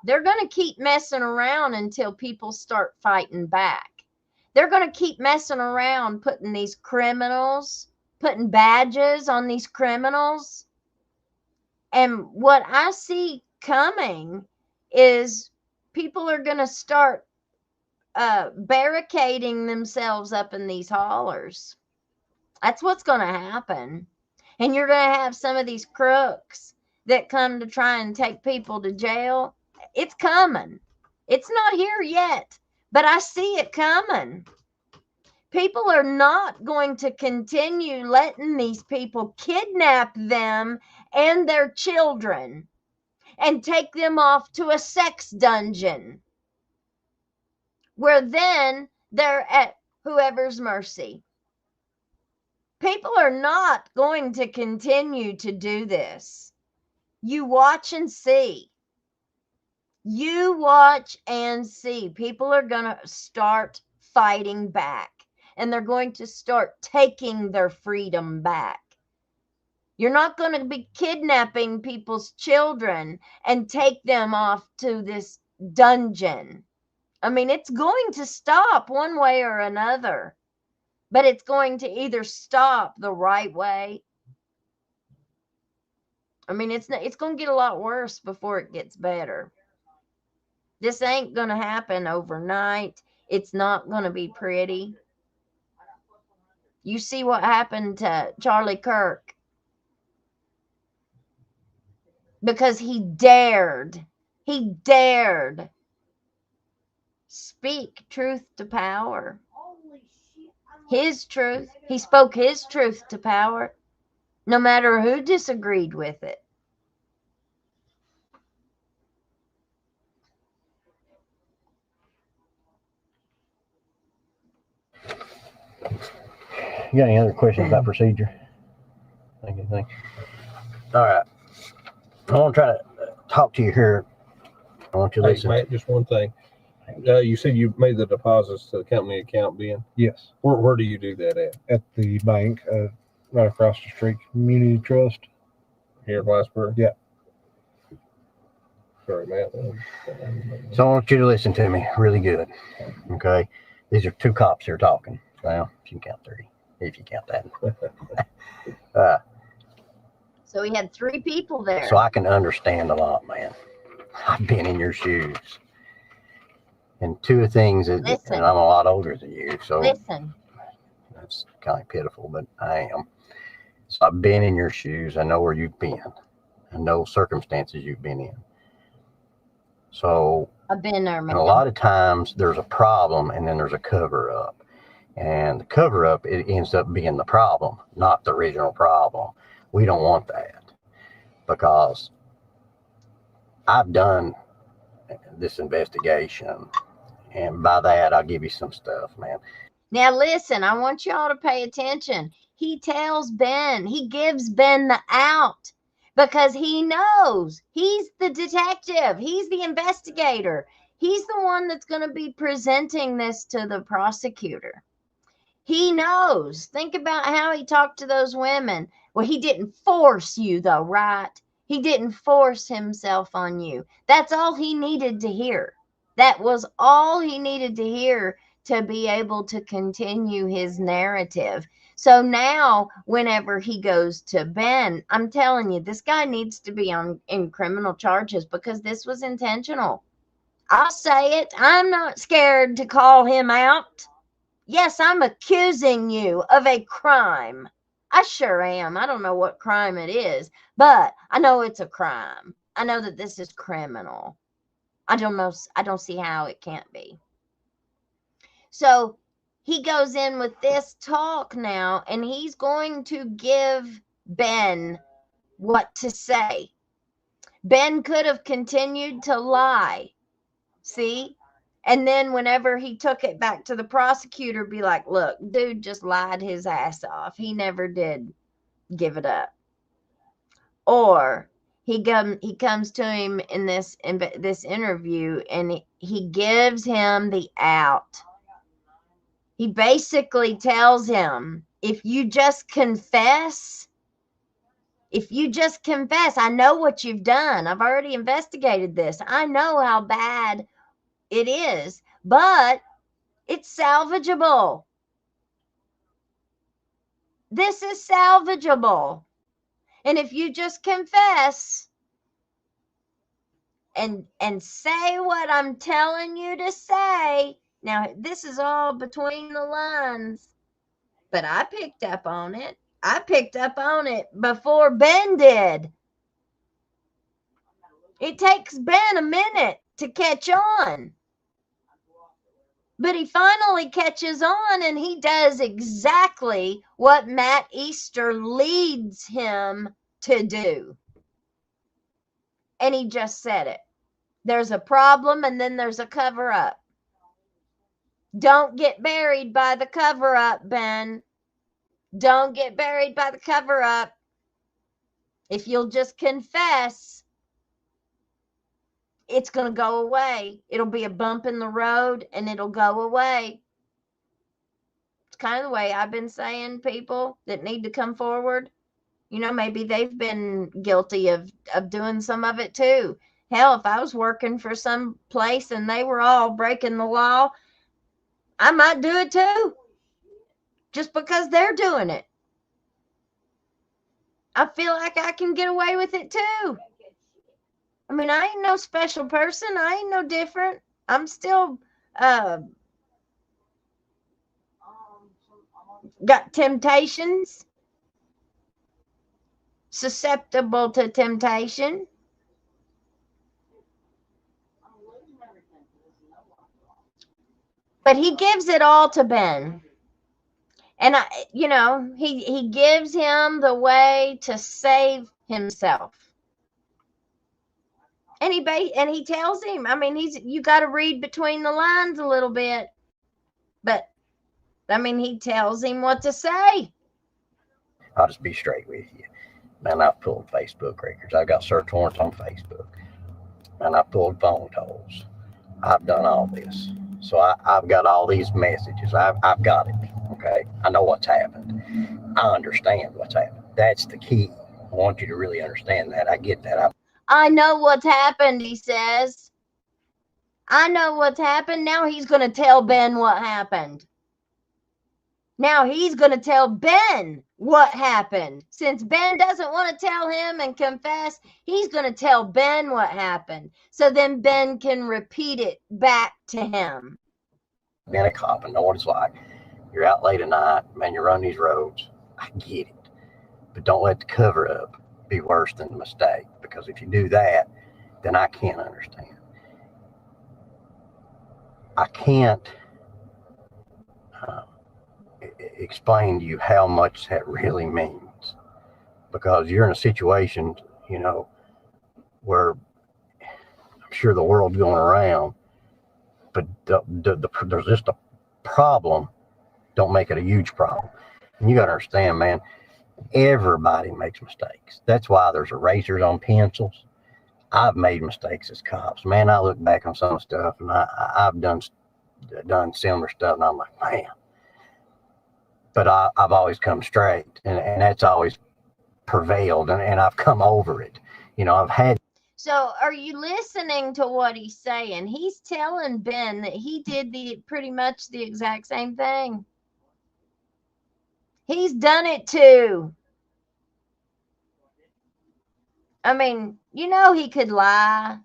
They're going to keep messing around until people start fighting back. They're going to keep messing around, putting badges on these criminals. And what I see coming is people are going to start barricading themselves up in these hollers. That's what's going to happen. And you're going to have some of these crooks that come to try and take people to jail. It's coming. It's not here yet, but I see it coming. People are not going to continue letting these people kidnap them and their children and take them off to a sex dungeon, where then they're at whoever's mercy. People are not going to continue to do this. You watch and see. You watch and see. People are going to start fighting back, and they're going to start taking their freedom back. You're not going to be kidnapping people's children and take them off to this dungeon. I mean, it's going to stop one way or another, but it's going to either stop the right way. I mean, it's going to get a lot worse before it gets better. This ain't going to happen overnight. It's not going to be pretty. You see what happened to Charlie Kirk. Because he dared speak truth to power. His truth. He spoke his truth to power, no matter who disagreed with it.
You got any other questions about procedure? Thank you. All right. I want to try to talk to you here. I want you to listen.
Matt, just one thing. You said you made the deposits to the company account, Ben.
Yes,
Where do you do that at?
at the bank, right across the street, Community Trust.
Here in Whitesburg?
Yeah.
Sorry, Matt.
So I want you to listen to me really good. Okay. These are two cops here talking. Well, if you count 3, if you count that.
So he had 3 people there.
So I can understand a lot, man. I've been in your shoes. And 2 things, and I'm a lot older than you, so
listen.
That's kind of pitiful, but I am. So I've been in your shoes. I know where you've been. I know circumstances you've been in. So
I've been there, man.
And a lot of times there's a problem and then there's a cover up. And the cover up, it ends up being the problem, not the original problem. We don't want that, because I've done this investigation, and by that I'll give you some stuff, man.
Now listen, I want y'all to pay attention. He tells Ben, he gives Ben the out, because he knows he's the detective, he's the investigator. He's the one that's going to be presenting this to the prosecutor. He knows. Think about how he talked to those women. Well, he didn't force you, though, right? He didn't force himself on you. That's all he needed to hear. That was all he needed to hear to be able to continue his narrative. So now, whenever he goes to Ben, I'm telling you, this guy needs to be in criminal charges because this was intentional. I'll say it. I'm not scared to call him out. Yes, I'm accusing you of a crime. I sure am. I don't know what crime it is, but I know it's a crime. I know that this is criminal. I don't know. I don't see how it can't be. So he goes in with this talk now, and he's going to give Ben what to say. Ben could have continued to lie. See? And then whenever he took it back to the prosecutor, be like, look, dude just lied his ass off. He never did give it up. Or he comes to him in this interview, and he gives him the out. He basically tells him, if you just confess, I know what you've done. I've already investigated this. I know how bad it is, but it's salvageable. This is salvageable. And if you just confess and say what I'm telling you to say, now this is all between the lines, but I picked up on it. I picked up on it before Ben did. It takes Ben a minute to catch on. But he finally catches on, and he does exactly what Matt Easter leads him to do. And he just said it. There's a problem, and then there's a cover-up. Don't get buried by the cover-up, Ben. Don't get buried by the cover-up. If you'll just confess, it's going to go away. It'll be a bump in the road, and it'll go away. It's kind of the way I've been saying people that need to come forward. You know, maybe they've been guilty of doing some of it too. Hell, if I was working for some place and they were all breaking the law, I might do it too. Just because they're doing it. I feel like I can get away with it too. I mean, I ain't no special person. I ain't no different. I'm still got temptations. Susceptible to temptation. But he gives it all to Ben. And he gives him the way to save himself. And he tells him, I mean, you got to read between the lines a little bit. But I mean, he tells him what to say.
I'll just be straight with you. Man, I've pulled Facebook records. I've got search warrants on Facebook. And I've pulled phone calls. I've done all this. So I've got all these messages. I've got it. Okay. I know what's happened. I understand what's happened. That's the key. I want you to really understand that. I get that.
I know what's happened, he says. I know what's happened. Now he's going to tell Ben what happened. Now he's going to tell Ben what happened. Since Ben doesn't want to tell him and confess, he's going to tell Ben what happened. So then Ben can repeat it back to him.
Being a cop, I know what it's like. You're out late at night, man, you run these roads. I get it. But don't let the cover up be worse than the mistake. Because if you do that, then I can't understand. I can't explain to you how much that really means. Because you're in a situation, where I'm sure the world's going around, but there's just a problem. Don't make it a huge problem. And you got to understand, man, everybody makes mistakes. That's why there's erasers on pencils. I've made mistakes as cops. Man, I look back on some stuff, and I've done similar stuff, and I'm like, man. But I've always come straight, and that's always prevailed, and I've come over it. You know, I've had.
So are you listening to what he's saying? He's telling Ben that he did pretty much the exact same thing. He's done it too. I mean, you know, he could lie.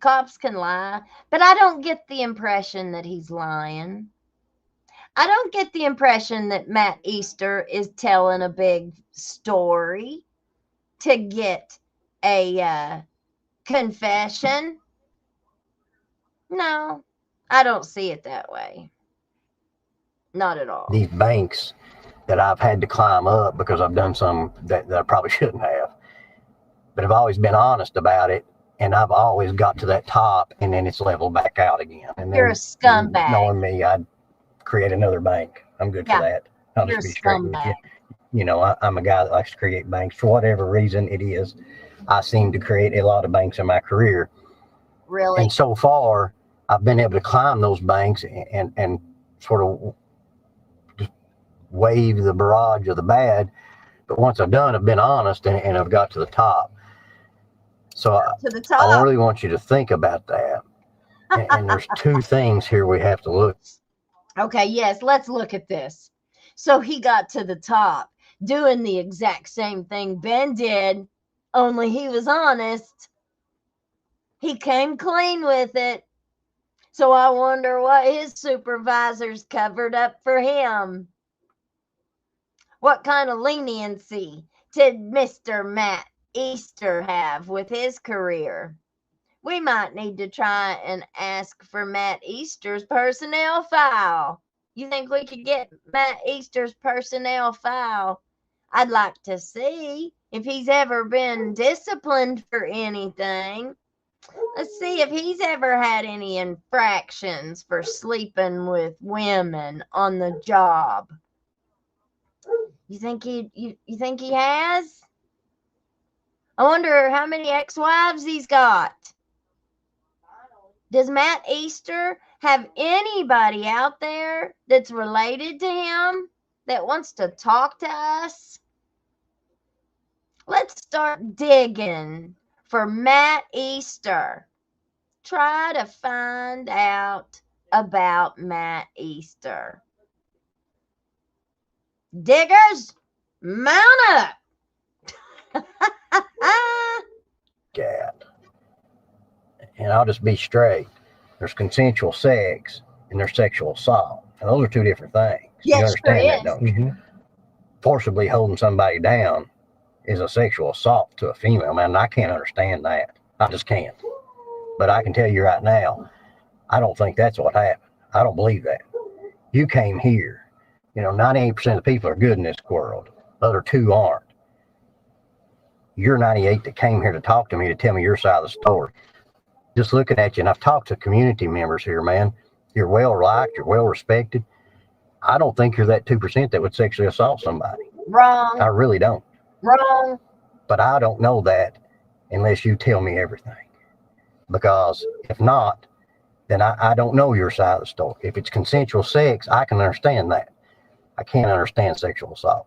Cops can lie, but I don't get the impression that he's lying. I don't get the impression that Matt Easter is telling a big story to get a confession. No, I don't see it that way. Not at all.
These banks that I've had to climb up because I've done some that I probably shouldn't have. But I've always been honest about it, and I've always got to that top, and then it's leveled back out again. And
You're a scumbag.
Knowing me, I'd create another bank. I'm good for that. I'll
You're
just be
a
straight with
scumbag.
you. You know, I'm a guy that likes to create banks. For whatever reason it is, I seem to create a lot of banks in my career.
Really?
And so far, I've been able to climb those banks and sort of just wave the barrage of the bad. But once I've done, I've been honest, and I've got to the top. So
To the
I
top.
really want you to think about that. And there's two things here we have to look.
Okay, yes, let's look at this. So he got to the top doing the exact same thing Ben did, only he was honest. He came clean with it. So I wonder what his supervisors covered up for him. What kind of leniency did Mr. Matt Easter have with his career? We might need to try and ask for Matt Easter's personnel file. You think we could get Matt Easter's personnel file? I'd like to see if he's ever been disciplined for anything. Let's see if he's ever had any infractions for sleeping with women on the job. You think he has? I wonder how many ex-wives he's got. Does Matt Easter have anybody out there that's related to him that wants to talk to us? Let's start digging for Matt Easter. Try to find out about Matt Easter. Diggers, mount up.
At. And I'll just be straight. There's consensual sex and there's sexual assault. And those are two different things.
Yes,
you understand
sure
that,
is.
don't you? Forcibly holding somebody down is a sexual assault to a female. Man, I can't understand that. I just can't. But I can tell you right now, I don't think that's what happened. I don't believe that. You came here. You know, 98% of the people are good in this world. The other 2 aren't. You're 98 that came here to talk to me, to tell me your side of the story. Just looking at you, and I've talked to community members here, man. You're well liked, you're well respected. I don't think you're that 2% that would sexually assault somebody.
Wrong.
I really don't.
Wrong.
But I don't know that unless you tell me everything. Because if not, then I don't know your side of the story. If it's consensual sex, I can understand that. I can't understand sexual assault.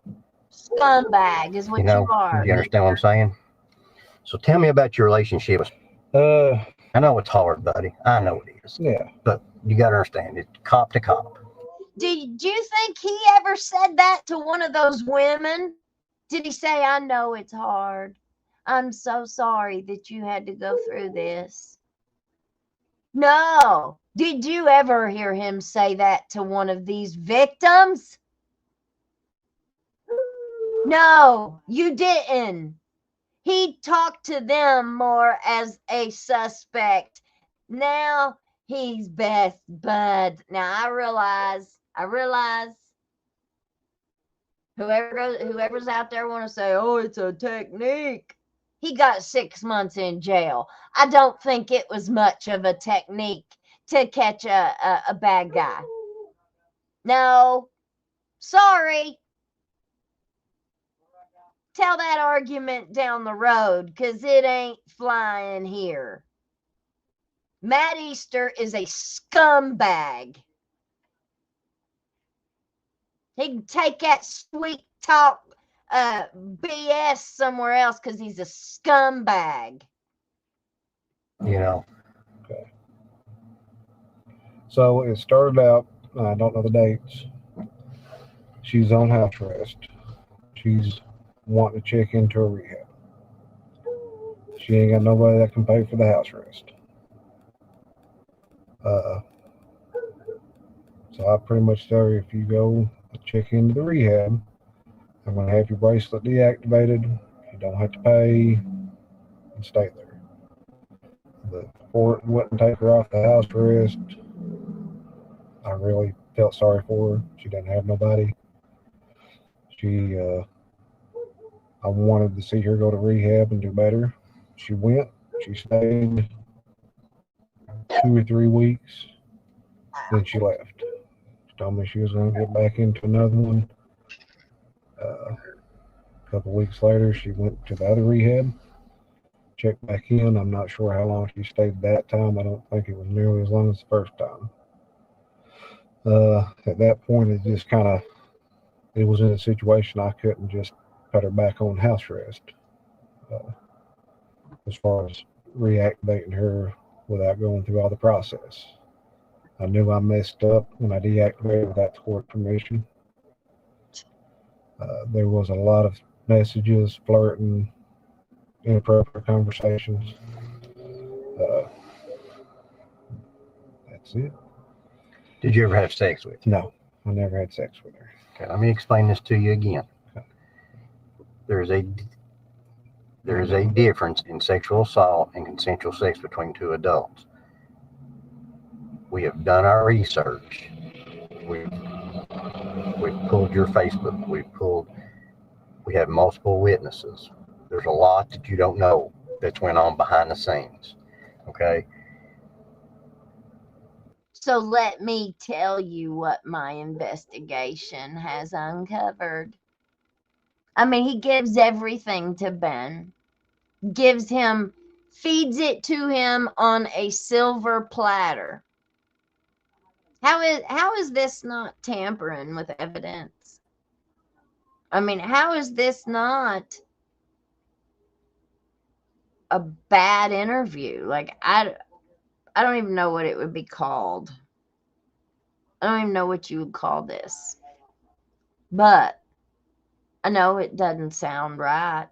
Scumbag is what you are.
You understand what I'm saying? So tell me about your relationship. I know it's hard, buddy. I know it is.
Yeah.
But you got to understand, it's cop to cop.
Did you think he ever said that to one of those women? Did he say, I know it's hard. I'm so sorry that you had to go through this. No. Did you ever hear him say that to one of these victims? No, you didn't. He talked to them more as a suspect. Now he's best buds. Now I realize whoever's out there want to say, oh, it's a technique. He got 6 months in jail. I don't think it was much of a technique to catch a bad guy. No, sorry. tell that argument down the road, because it ain't flying here. Matt Easter is a scumbag. He can take that sweet talk BS somewhere else, because he's a scumbag.
You know,
Okay. So it started out, I don't know the dates. She's on house arrest. She's wanting to check into a rehab. She ain't got nobody that can pay for the house arrest. So I pretty much tell her, if you go check into the rehab, I'm going to have your bracelet deactivated. You don't have to pay, and stay there. The court wouldn't take her off the house arrest. I really felt sorry for her. She didn't have nobody. I wanted to see her go to rehab and do better. She went. She stayed 2 or 3 weeks. Then she left. She told me she was going to get back into another one. A couple weeks later, she went to the other rehab. Checked back in. I'm not sure how long she stayed that time. I don't think it was nearly as long as the first time. At that point, it just kind of, it was in a situation I couldn't just put her back on house arrest. As far as reactivating her without going through all the process. I knew I messed up when I deactivated without the court permission. There was a lot of messages, flirting, inappropriate conversations. That's it.
did you ever have sex with her?
No, I never had sex with her.
Okay, let me explain this to you again.
Okay.
There is a difference in sexual assault and consensual sex between two adults. We have done our research. We've pulled your Facebook. We have multiple witnesses. There's a lot that you don't know that's went on behind the scenes. Okay.
So let me tell you what my investigation has uncovered. I mean, he gives everything to Ben. Feeds it to him on a silver platter. How is this not tampering with evidence? I mean, how is this not a bad interview? Like, I don't even know what it would be called. I don't even know what you would call this. But I know it doesn't sound right.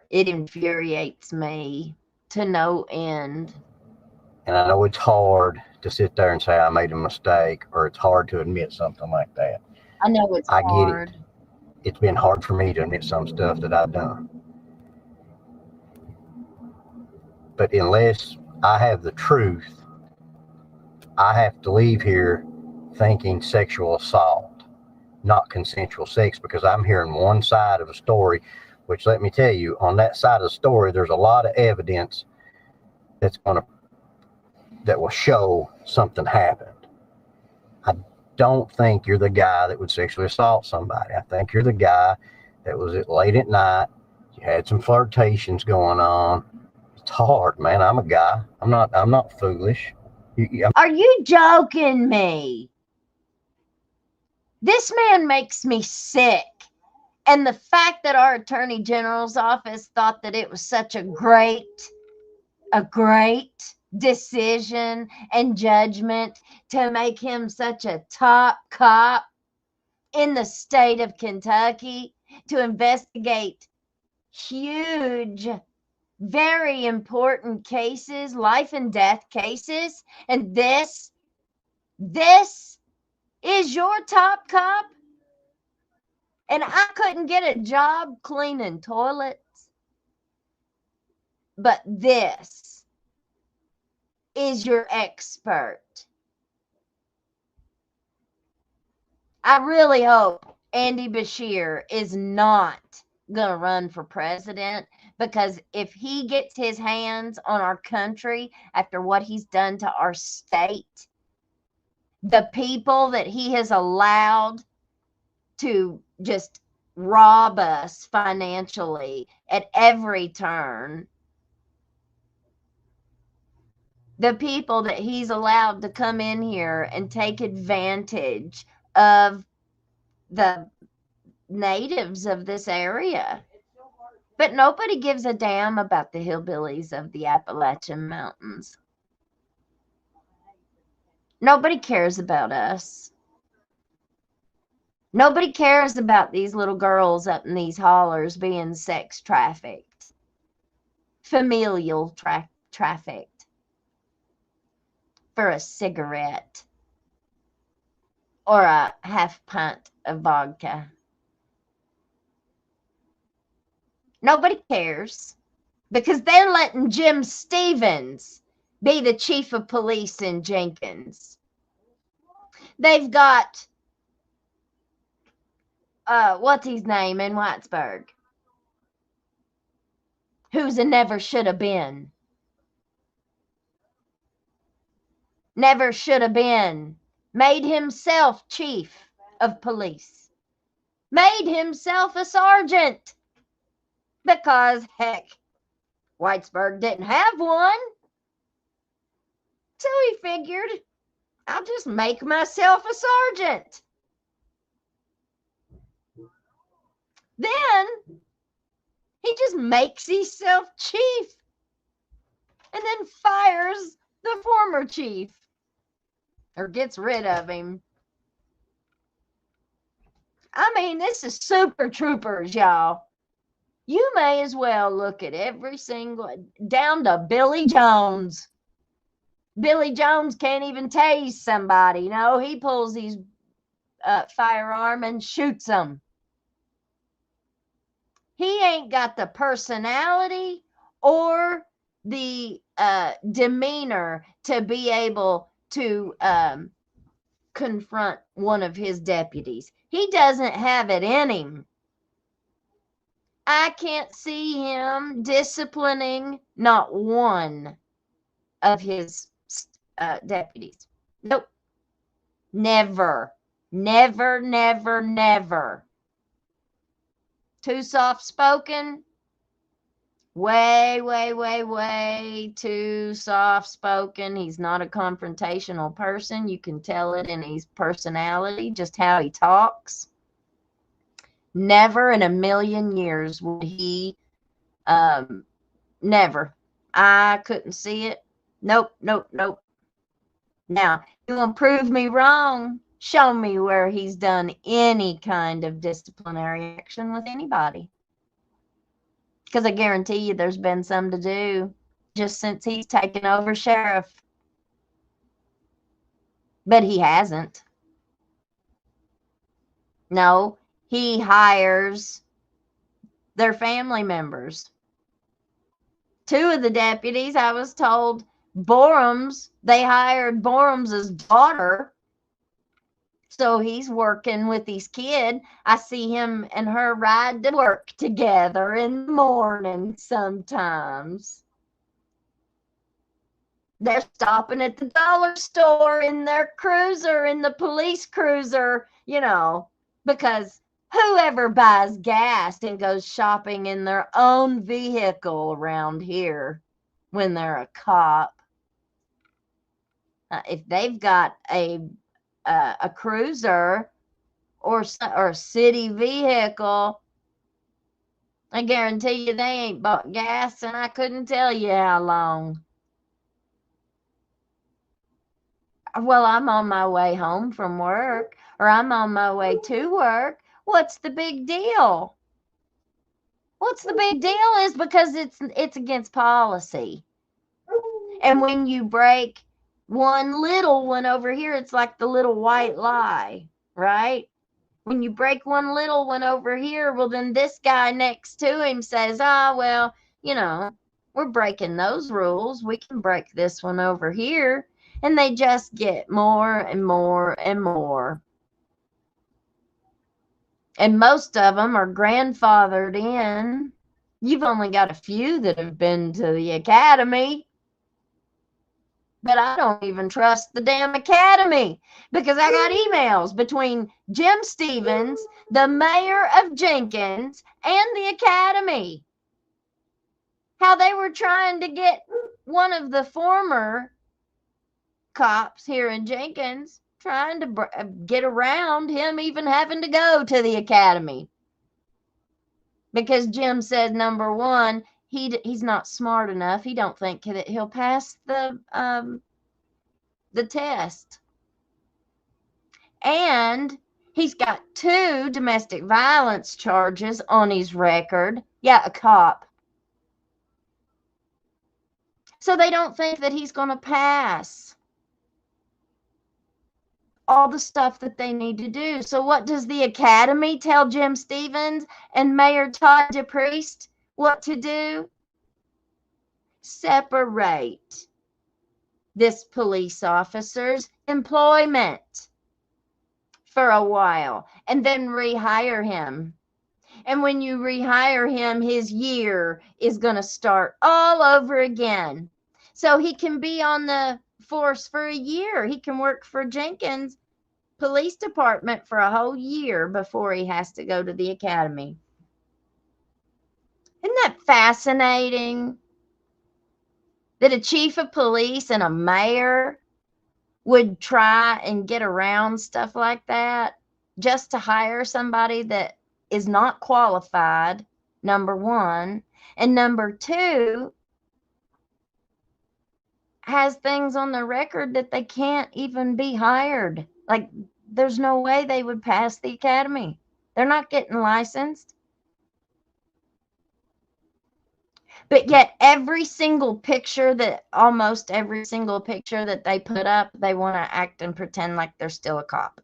It infuriates me to no end.
And I know it's hard to sit there and say I made a mistake, or it's hard to admit something like that.
I know it's hard.
Get it. It's been hard for me to admit some stuff that I've done. But unless I have the truth, I have to leave here thinking sexual assault, not consensual sex, because I'm hearing one side of a story, which, let me tell you, on that side of the story, there's a lot of evidence that will show something happened. I don't think you're the guy that would sexually assault somebody. I think you're the guy that was late at night. You had some flirtations going on. It's hard, man. I'm a guy. I'm not foolish.
Are you joking me? This man makes me sick. And the fact that our Attorney General's office thought that it was such a great decision and judgment to make him such a top cop in the state of Kentucky to investigate huge, very important cases, life and death cases. And this is your top cop? And I couldn't get a job cleaning toilets. But this is your expert. I really hope Andy Beshear is not going to run for president, because if he gets his hands on our country after what he's done to our state, the people that he has allowed to just rob us financially at every turn. The people that he's allowed to come in here and take advantage of the natives of this area. But nobody gives a damn about the hillbillies of the Appalachian Mountains. Nobody cares about us. Nobody cares about these little girls up in these hollers being sex trafficked, familial trafficked for a cigarette or a half pint of vodka. Nobody cares because they're letting Jim Stevens be the chief of police in Jenkins. They've got what's his name in Whitesburg, who's a never should have been. Never should have been. Made himself chief of police. Made himself a sergeant. Because, heck, Whitesburg didn't have one. So he figured, I'll just make myself a sergeant. Then he just makes himself chief and then fires the former chief or gets rid of him. I mean, this is Super Troopers, y'all. You may as well look at every single, down to Billy Jones. Billy Jones can't even tase somebody. No, he pulls his firearm and shoots them. He ain't got the personality or the demeanor to be able to confront one of his deputies. He doesn't have it in him. I can't see him disciplining not one of his deputies. Nope. Never. Never, never, never. Too soft-spoken. Way, way, way, way too soft-spoken. He's not a confrontational person. You can tell it in his personality, just how he talks. Never in a million years would he, never. I couldn't see it. Nope, nope, nope. Now, you want to prove me wrong? Show me where he's done any kind of disciplinary action with anybody. Because I guarantee you there's been some to do just since he's taken over sheriff. But he hasn't. No, he hires their family members. Two of the deputies, I was told, they hired Borum's daughter. So he's working with his kid. I see him and her ride to work together in the morning sometimes. They're stopping at the dollar store in their cruiser, in the police cruiser, you know, because whoever buys gas and goes shopping in their own vehicle around here when they're a cop, if they've got a cruiser or a city vehicle, I guarantee you they ain't bought gas, and I couldn't tell you how long. Well, I'm on my way home from work, or I'm on my way to work. What's the big deal? What's the big deal is because it's against policy. And when you break one little one over here, it's like the little white lie, right? When you break one little one over here, well, then this guy next to him says, well, you know, we're breaking those rules. We can break this one over here. And they just get more and more and more. And most of them are grandfathered in. You've only got a few that have been to the academy. But I don't even trust the damn academy because I got emails between Jim Stevens, the mayor of Jenkins, and the academy. How they were trying to get one of the former cops here in Jenkins, trying to get around him even having to go to the academy. Because Jim said, number one, he's not smart enough. He don't think that he'll pass the test. And he's got 2 domestic violence charges on his record. Yeah, a cop. So they don't think that he's going to pass all the stuff that they need to do. So what does the academy tell Jim Stevens and Mayor Todd DePriest what to do? Separate this police officer's employment for a while and then rehire him. And when you rehire him, his year is going to start all over again. So he can be on the force for a year. He can work for Jenkins Police Department for a whole year before he has to go to the academy. Isn't that fascinating? That a chief of police and a mayor would try and get around stuff like that just to hire somebody that is not qualified, number one, and number two, has things on the record that they can't even be hired. Like, there's no way they would pass the academy. They're not getting licensed. But yet almost every single picture that they put up, they want to act and pretend like they're still a cop.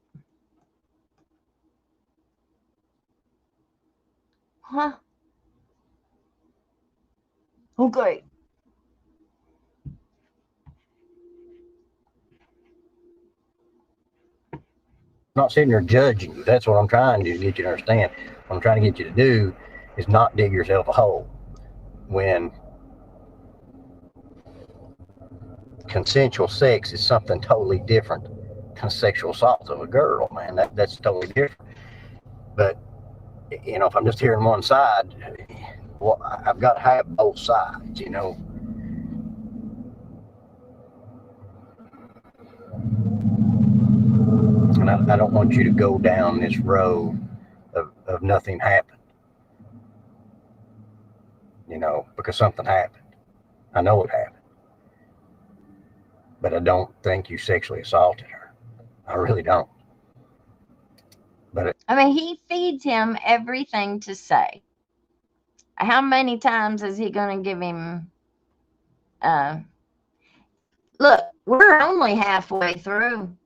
Huh? Okay.
Not sitting there judging you. That's what I'm trying to get you to understand. What I'm trying to get you to do is not dig yourself a hole. When consensual sex is something totally different than sexual assault of a girl, man. That's totally different. But, you know, if I'm just hearing one side, well, I've got to have both sides, you know. And I don't want you to go down this road of nothing happened, you know, because something happened. I know it happened. But I don't think you sexually assaulted her. I really don't. But
he feeds him everything to say. How many times is he going to give him? Look, we're only halfway through.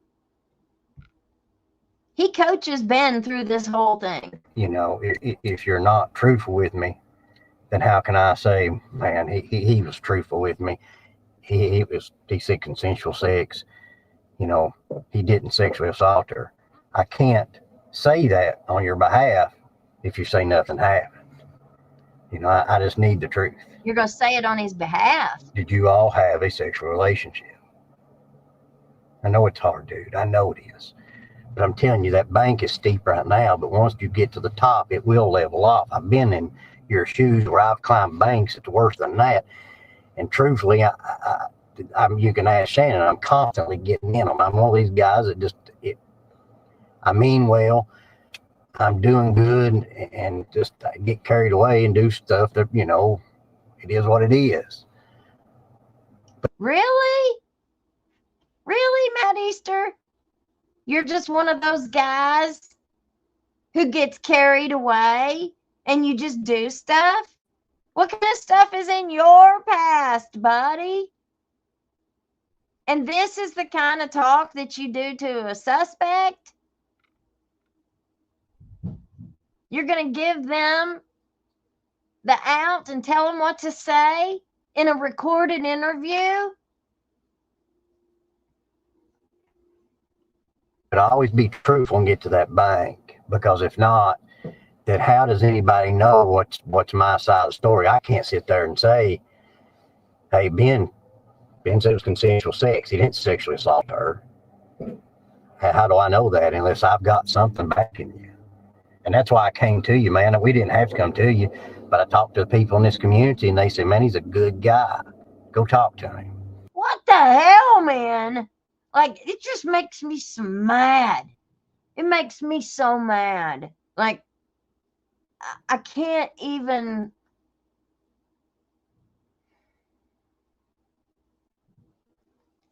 He coaches Ben through this whole thing.
You know, if you're not truthful with me, then how can I say, man, he was truthful with me? He said consensual sex. You know, he didn't sexually assault her. I can't say that on your behalf if you say nothing happened. You know, I just need the truth.
You're going to say it on his behalf.
Did you all have a sexual relationship? I know it's hard, dude. I know it is. But I'm telling you, that bank is steep right now, but once you get to the top, it will level off. I've been in your shoes where I've climbed banks that's worse than that. And truthfully, you can ask Shannon, I'm constantly getting in them. I'm one of these guys that I mean well, I'm doing good, and just get carried away and do stuff that, you know, it is what it is. But
really? Really, Matt Easter? You're just one of those guys who gets carried away and you just do stuff? What kind of stuff is in your past, buddy? And this is the kind of talk that you do to a suspect? You're going to give them the out and tell them what to say in a recorded interview?
But always be truthful and get to that bank, because if not, then how does anybody know what's my side of the story? I can't sit there and say, hey, Ben Ben said it was consensual sex. He didn't sexually assault her. How do I know that unless I've got something backing you? And that's why I came to you, man. We didn't have to come to you, but I talked to the people in this community, and they said, man, he's a good guy. Go talk to him.
What the hell, man? Like, it just makes me so mad. It makes me so mad. Like, I can't even.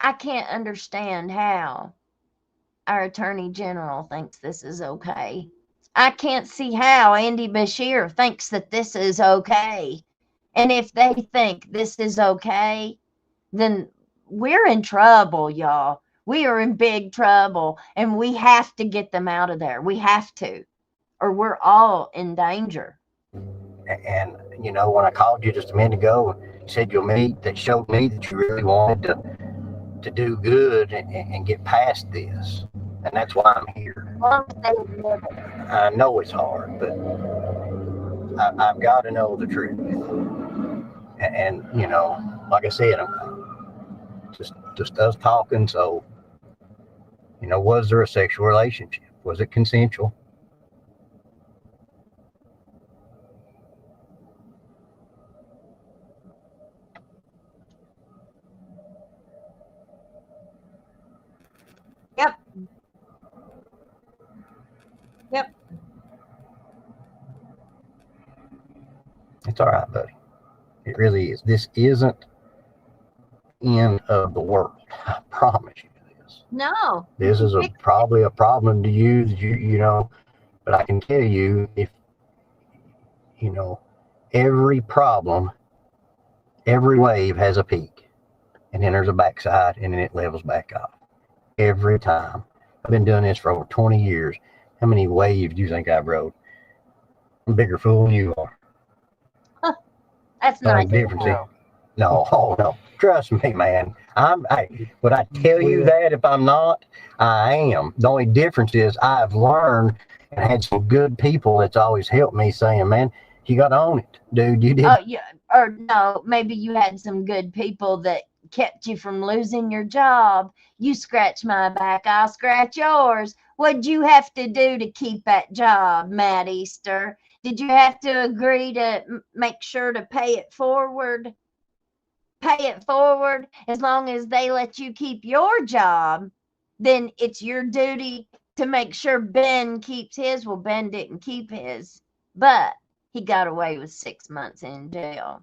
I can't understand how our Attorney General thinks this is okay. I can't see how Andy Bashir thinks that this is okay. And if they think this is okay, then we're in trouble, y'all. We are in big trouble, and we have to get them out of there. We have to, or we're all in danger.
And, you know, when I called you just a minute ago, you said you'll meet, that showed me that you really wanted to do good and get past this. And that's why I'm here. I know it's hard, but I've got to know the truth. And you know, like I said, I'm just us talking. So, you know, was there a sexual relationship? Was it consensual?
Yep. Yep.
It's all right, buddy. It really is. This isn't end of the world. I promise you this.
No.
This is probably a problem to you, you know, but I can tell you, if, you know, every problem, every wave has a peak, and then there's a backside, and then it levels back off. Every time. I've been doing this for over 20 years. How many waves do you think I've rode? I'm a bigger fool than you are.
That's
The only
not
difference is, no, no. Trust me, man. Would I tell you that if I'm not? I am. The only difference is I've learned and had some good people that's always helped me saying, man, you got to own it, dude. You did.
Oh, yeah. Or no, maybe you had some good people that kept you from losing your job. You scratch my back, I'll scratch yours. What'd you have to do to keep that job, Matt Easter? Did you have to agree to make sure to pay it forward? Pay it forward. As long as they let you keep your job, then it's your duty to make sure Ben keeps his. Well, Ben didn't keep his, but he got away with 6 months in jail.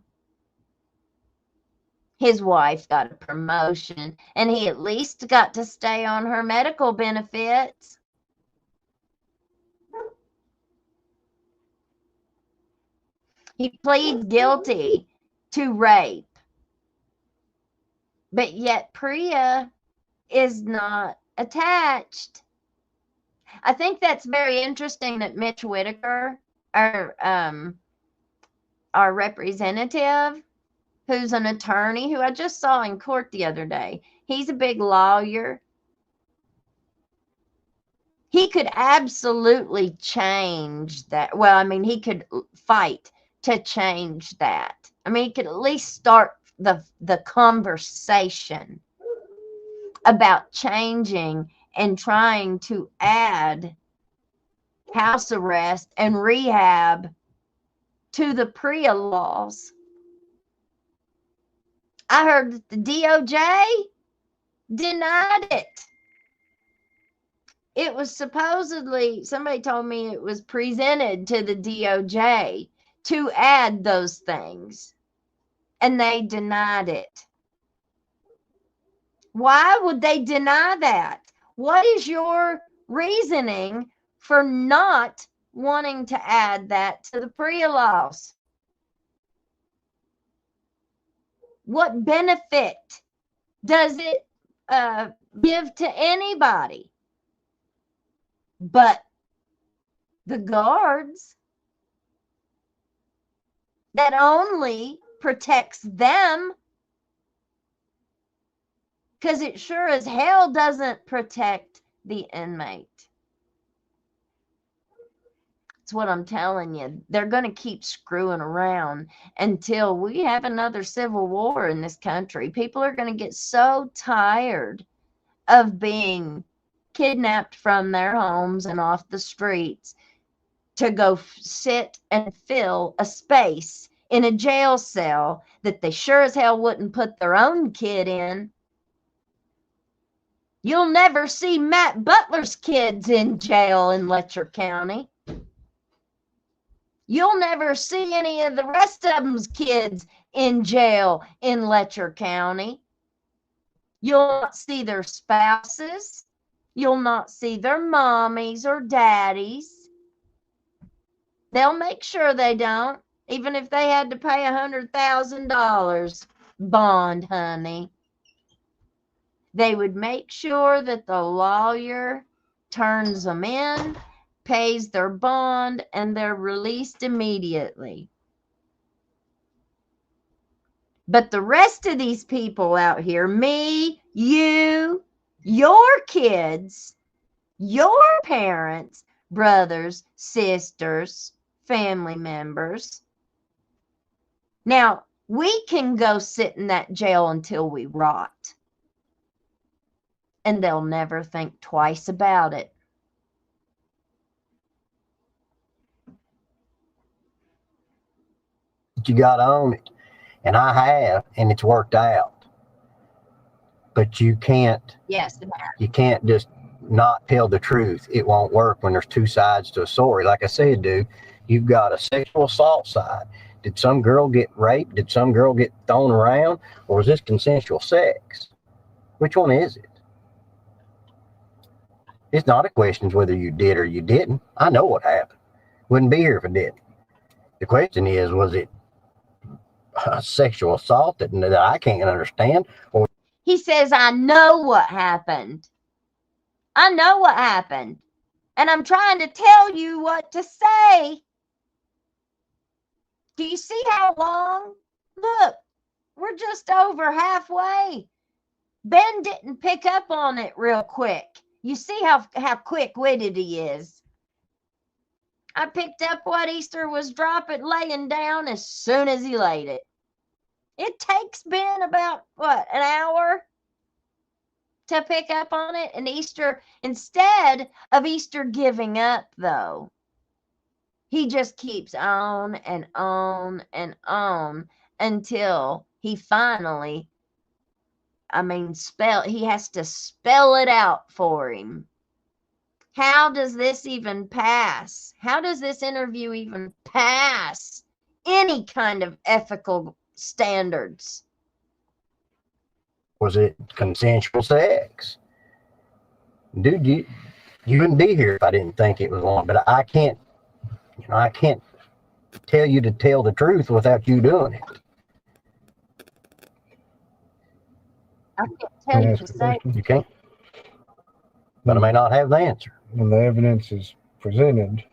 His wife got a promotion, and he at least got to stay on her medical benefits. He pleads guilty to rape, but yet Priya is not attached. I think that's very interesting that Mitch Whitaker, our representative, who's an attorney who I just saw in court the other day. He's a big lawyer. He could absolutely change that. Well, I mean, he could fight to change that. I mean, he could at least start the conversation about changing and trying to add house arrest and rehab to the Priya laws. I heard that the DOJ denied it. It was supposedly, somebody told me it was presented to the DOJ to add those things, and they denied it. Why would they deny that? What is your reasoning for not wanting to add that to the Priya laws? What benefit does it give to anybody but the guards? That only protects them, because it sure as hell doesn't protect the inmate. That's what I'm telling you. They're going to keep screwing around until we have another civil war in this country. People are going to get so tired of being kidnapped from their homes and off the streets to go sit and fill a space in a jail cell that they sure as hell wouldn't put their own kid in. You'll never see Matt Butler's kids in jail in Letcher County. You'll never see any of the rest of them's kids in jail in Letcher County. You'll not see their spouses. You'll not see their mommies or daddies. They'll make sure they don't, even if they had to pay $100,000 bond, honey. They would make sure that the lawyer turns them in, pays their bond, and they're released immediately. But the rest of these people out here, me, you, your kids, your parents, brothers, sisters, family members. Now, we can go sit in that jail until we rot. And they'll never think twice about it.
You got to own it. And I have, and it's worked out. But you can't.
Yes.
You can't just not tell the truth. It won't work when there's two sides to a story. Like I said, dude, you've got a sexual assault side. Did some girl get raped? Did some girl get thrown around? Or was this consensual sex? Which one is it? It's not a question of whether you did or you didn't. I know what happened. Wouldn't be here if it didn't. The question is, was it a sexual assault that I can't understand? Or
he says, I know what happened. I know what happened. And I'm trying to tell you what to say. Do you see how long? Look, we're just over halfway. Ben didn't pick up on it real quick. You see how quick-witted he is. I picked up what Easter was laying down as soon as he laid it. It takes Ben about, an hour to pick up on it? And Easter, instead of Easter giving up, though, he just keeps on and on and on until he finally, he has to spell it out for him. How does this even pass? How does this interview even pass any kind of ethical standards?
was it consensual sex? Dude, you wouldn't be here if I didn't think it was one. But I can't tell you to tell the truth without you doing it.
I can't tell you to say.
You can't. But I may not have the answer.
When the evidence is presented,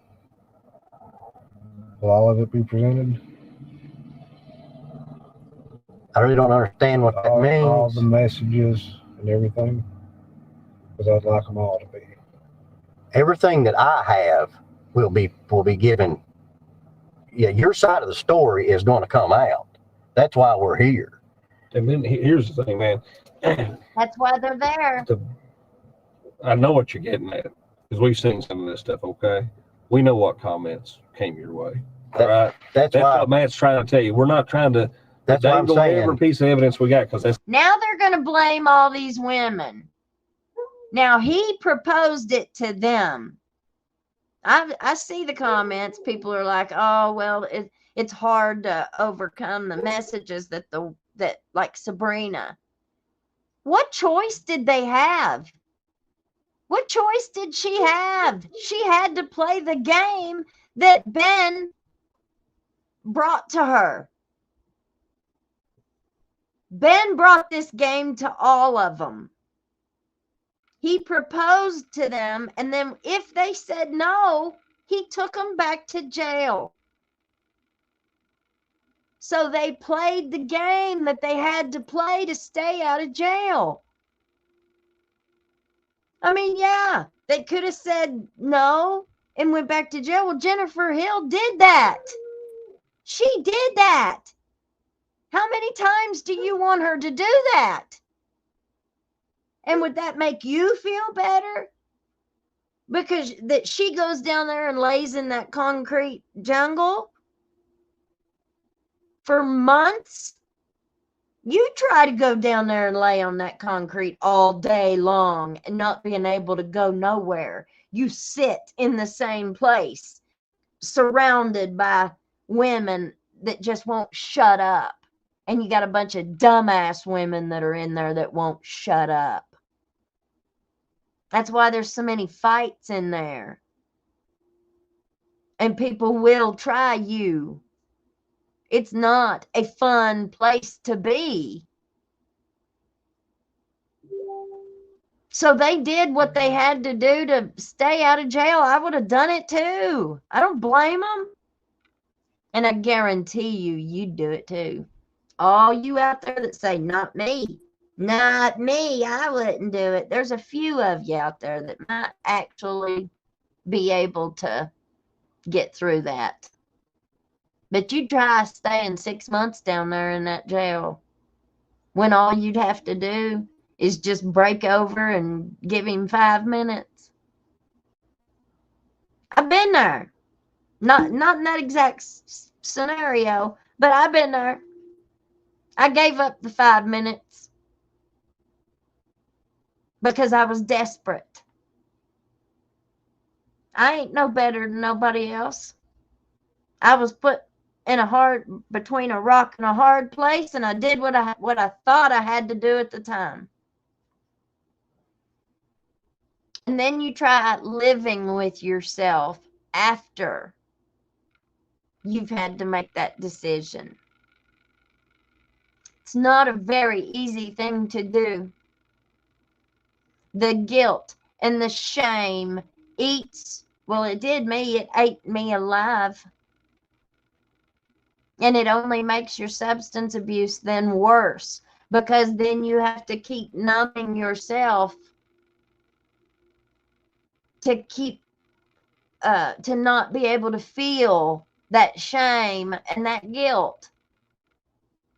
will all of it be presented?
I really don't understand what that means.
All the messages and everything? Because I'd like them all to be.
Everything that I have will be given. Yeah, your side of the story is going to come out. That's why we're here.
And then here's the thing, man.
That's why they're there.
I know what you're getting at, because we've seen some of this stuff, okay? We know what comments came your way. All right? That's what Matt's trying to tell you. We're not trying to
that's what I'm saying.
Every piece of evidence we got, because that's
now they're going to blame all these women. Now he proposed it to them. I see the comments. People are like, "Oh, well, it's hard to overcome the messages that like Sabrina." What choice did they have? What choice did she have? She had to play the game that Ben brought to her. Ben brought this game to all of them. He proposed to them, and then if they said no, he took them back to jail. So they played the game that they had to play to stay out of jail. I mean, yeah, they could have said no, and went back to jail. Well, Jennifer Hill did that. She did that. How many times do you want her to do that? And would that make you feel better? Because that she goes down there and lays in that concrete jungle for months? You try to go down there and lay on that concrete all day long and not being able to go nowhere. You sit in the same place, surrounded by women that just won't shut up. And you got a bunch of dumbass women that are in there that won't shut up. That's why there's so many fights in there. And people will try you. It's not a fun place to be. So they did what they had to do to stay out of jail. I would have done it too. I don't blame them. And I guarantee you, you'd do it too. All you out there that say, not me, not me, I wouldn't do it. There's a few of you out there that might actually be able to get through that. But you try staying 6 months down there in that jail when all you'd have to do is just break over and give him 5 minutes. I've been there. Not in that exact scenario, but I've been there. I gave up the 5 minutes because I was desperate. I ain't no better than nobody else. I was put in between a rock and a hard place, and I did what I thought I had to do at the time. And then you try living with yourself after you've had to make that decision. It's not a very easy thing to do. The guilt and the shame it did me, it ate me alive. And it only makes your substance abuse then worse, because then you have to keep numbing yourself to not be able to feel that shame and that guilt,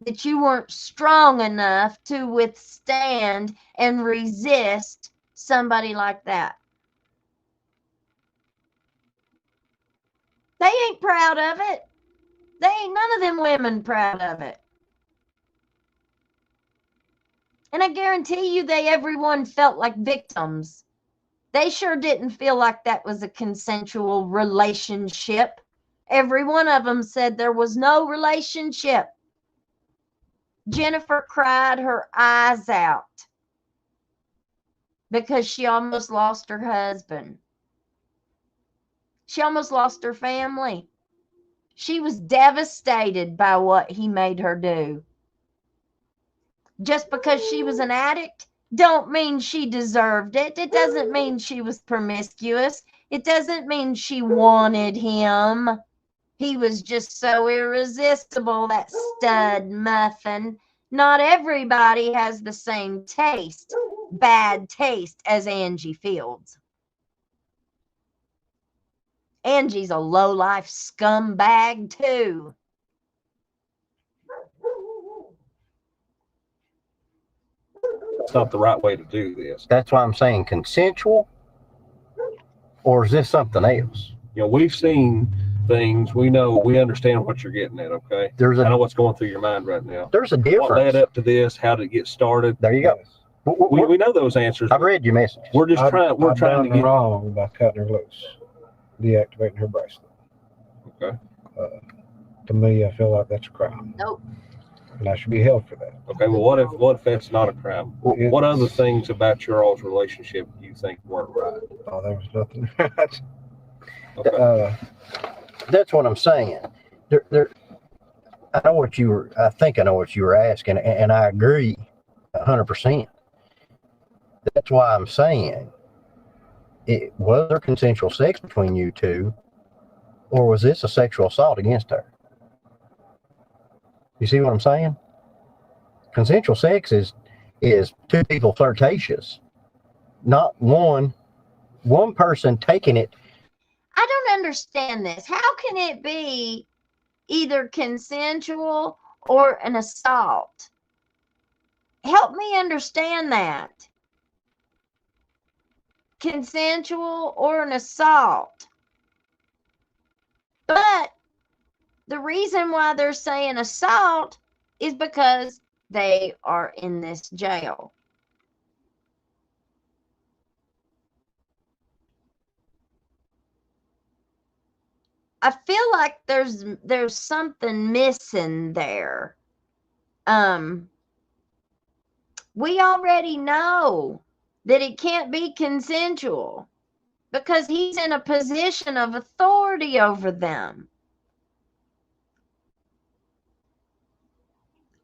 that you weren't strong enough to withstand and resist somebody like that. They ain't proud of it. They ain't none of them women proud of it. And I guarantee you everyone felt like victims. They sure didn't feel like that was a consensual relationship. Every one of them said there was no relationship. Jennifer cried her eyes out because she almost lost her husband. She almost lost her family. She was devastated by what he made her do. Just because she was an addict don't mean she deserved it. It doesn't mean she was promiscuous. It doesn't mean she wanted him. He was just so irresistible, that stud muffin. Not everybody has the same taste, bad taste, as Angie Fields. Angie's a low-life scumbag, too.
It's not the right way to do this.
That's why I'm saying consensual, or is this something else?
You know, we've seen things. We understand what you're getting at, okay? I know what's going through your mind right now.
There's a difference.
What led up to this? How did it get started?
There you go.
We know those answers.
I've read your message.
We're trying to get
wrong by cutting her loose, deactivating her bracelet.
Okay.
To me, I feel like that's a crime.
Nope.
And I should be held for that.
Okay, well, what if that's not a crime? What other things about your all's relationship do you think weren't right?
Oh, there was nothing right.
Okay.
That's what I'm saying. I think I know what you were asking, and I agree 100%. That's why I'm saying, was there consensual sex between you two, or was this a sexual assault against her? You see what I'm saying? Consensual sex is two people flirtatious, not one person taking it.
I don't understand this. How can it be either consensual or an assault? Help me understand that. Consensual or an assault. But the reason why they're saying assault is because they are in this jail. I feel like there's something missing there. We already know that it can't be consensual because he's in a position of authority over them.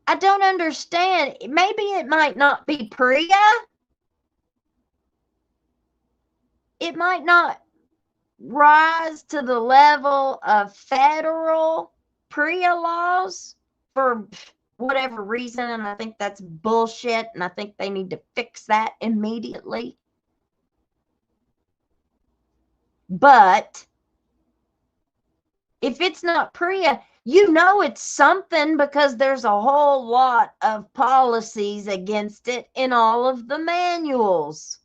I don't understand. Maybe it might not be PREA. It might not rise to the level of federal PREA laws for whatever reason, and I think that's bullshit, and I think they need to fix that immediately. But if it's not PREA, you know it's something because there's a whole lot of policies against it in all of the manuals.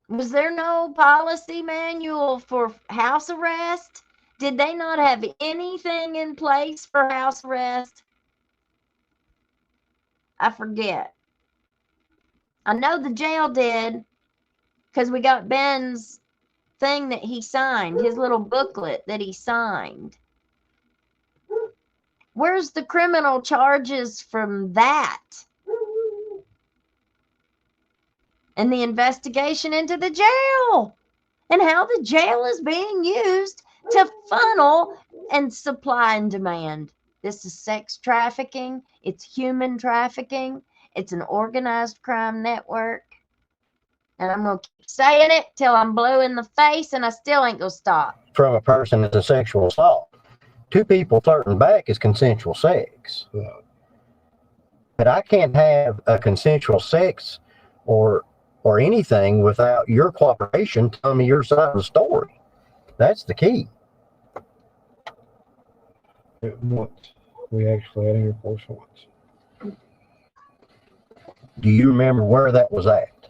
Was there no policy manual for house arrest? Did they not have anything in place for house arrest? I forget. I know the jail did because we got Ben's thing that he signed, his little booklet that he signed. Where's the criminal charges from that? And the investigation into the jail and how the jail is being used to funnel and supply and demand. This is sex trafficking. It's human trafficking. It's an organized crime network. And I'm going to keep saying it till I'm blue in the face, and I still ain't going to stop.
From a person that's a sexual assault. Two people flirting back is consensual sex. But I can't have a consensual sex or anything without your cooperation telling me your side of the story. That's the key.
Once. We actually had intercourse once.
Do you remember where that was at?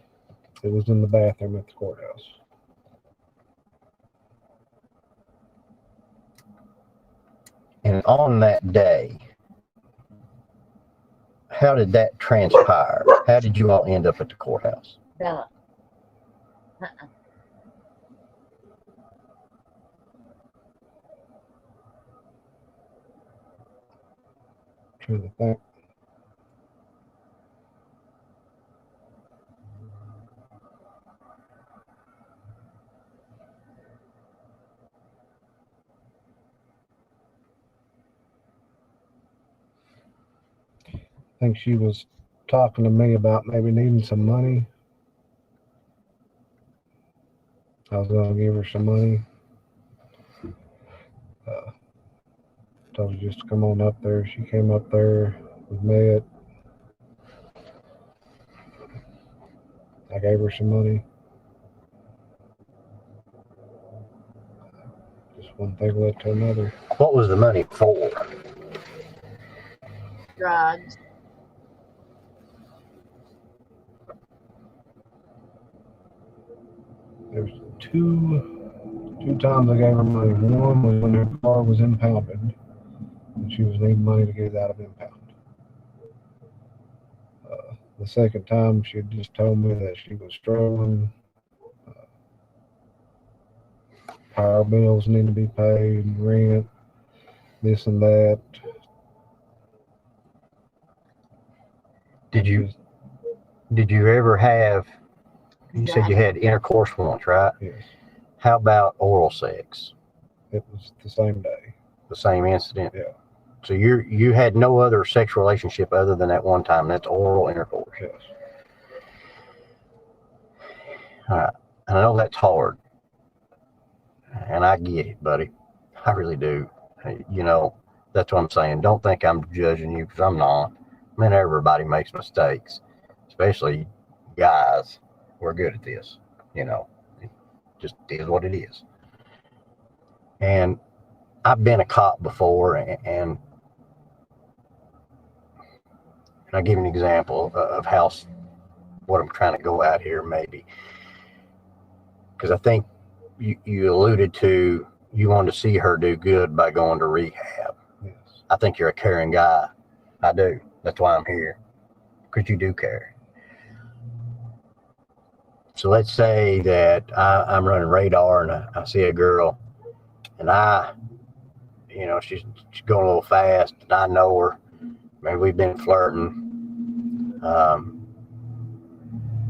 It was in the bathroom at the courthouse.
And on that day, how did that transpire? How did you all end up at the courthouse?
Bella.
Trying to think. I think she was talking to me about maybe needing some money. I was going to give her some money. Told her just to come on up there. She came up there. We met. I gave her some money. Just one thing led to another.
What was the money for?
Drugs.
There's two times I gave her money. One was when her car was impounded, and she was needing money to get it out of impound. The second time, she had just told me that she was struggling. Power bills need to be paid, rent, this and that.
Did you ever have, you said you had intercourse once, right?
Yes.
How about oral sex?
It was the same day.
The same incident?
Yeah.
So you had no other sexual relationship other than that one time. That's oral intercourse.
Yes.
All right. I know that's hard. And I get it, buddy. I really do. You know, that's what I'm saying. Don't think I'm judging you, because I'm not. I mean, everybody makes mistakes, especially guys, we're good at this. You know, it just is what it is. And I've been a cop before, and I'll give you an example of how what I'm trying to go at here, maybe. Because I think you alluded to you wanted to see her do good by going to rehab.
Yes.
I think you're a caring guy. I do. That's why I'm here. Because you do care. So let's say that I'm running radar and I see a girl and she's going a little fast and I know her. Maybe we've been flirting.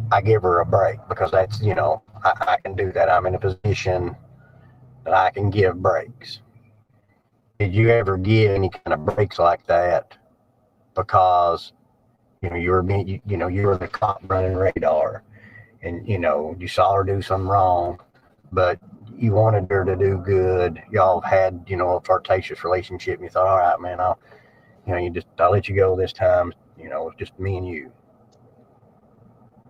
I give her a break because that's, I can do that. I'm in a position that I can give breaks. Did you ever give any kind of breaks like that because, you were the cop running radar and, you saw her do something wrong, but you wanted her to do good. Y'all had, a flirtatious relationship and you thought, all right, man, I'll let you go this time. It's just me and you.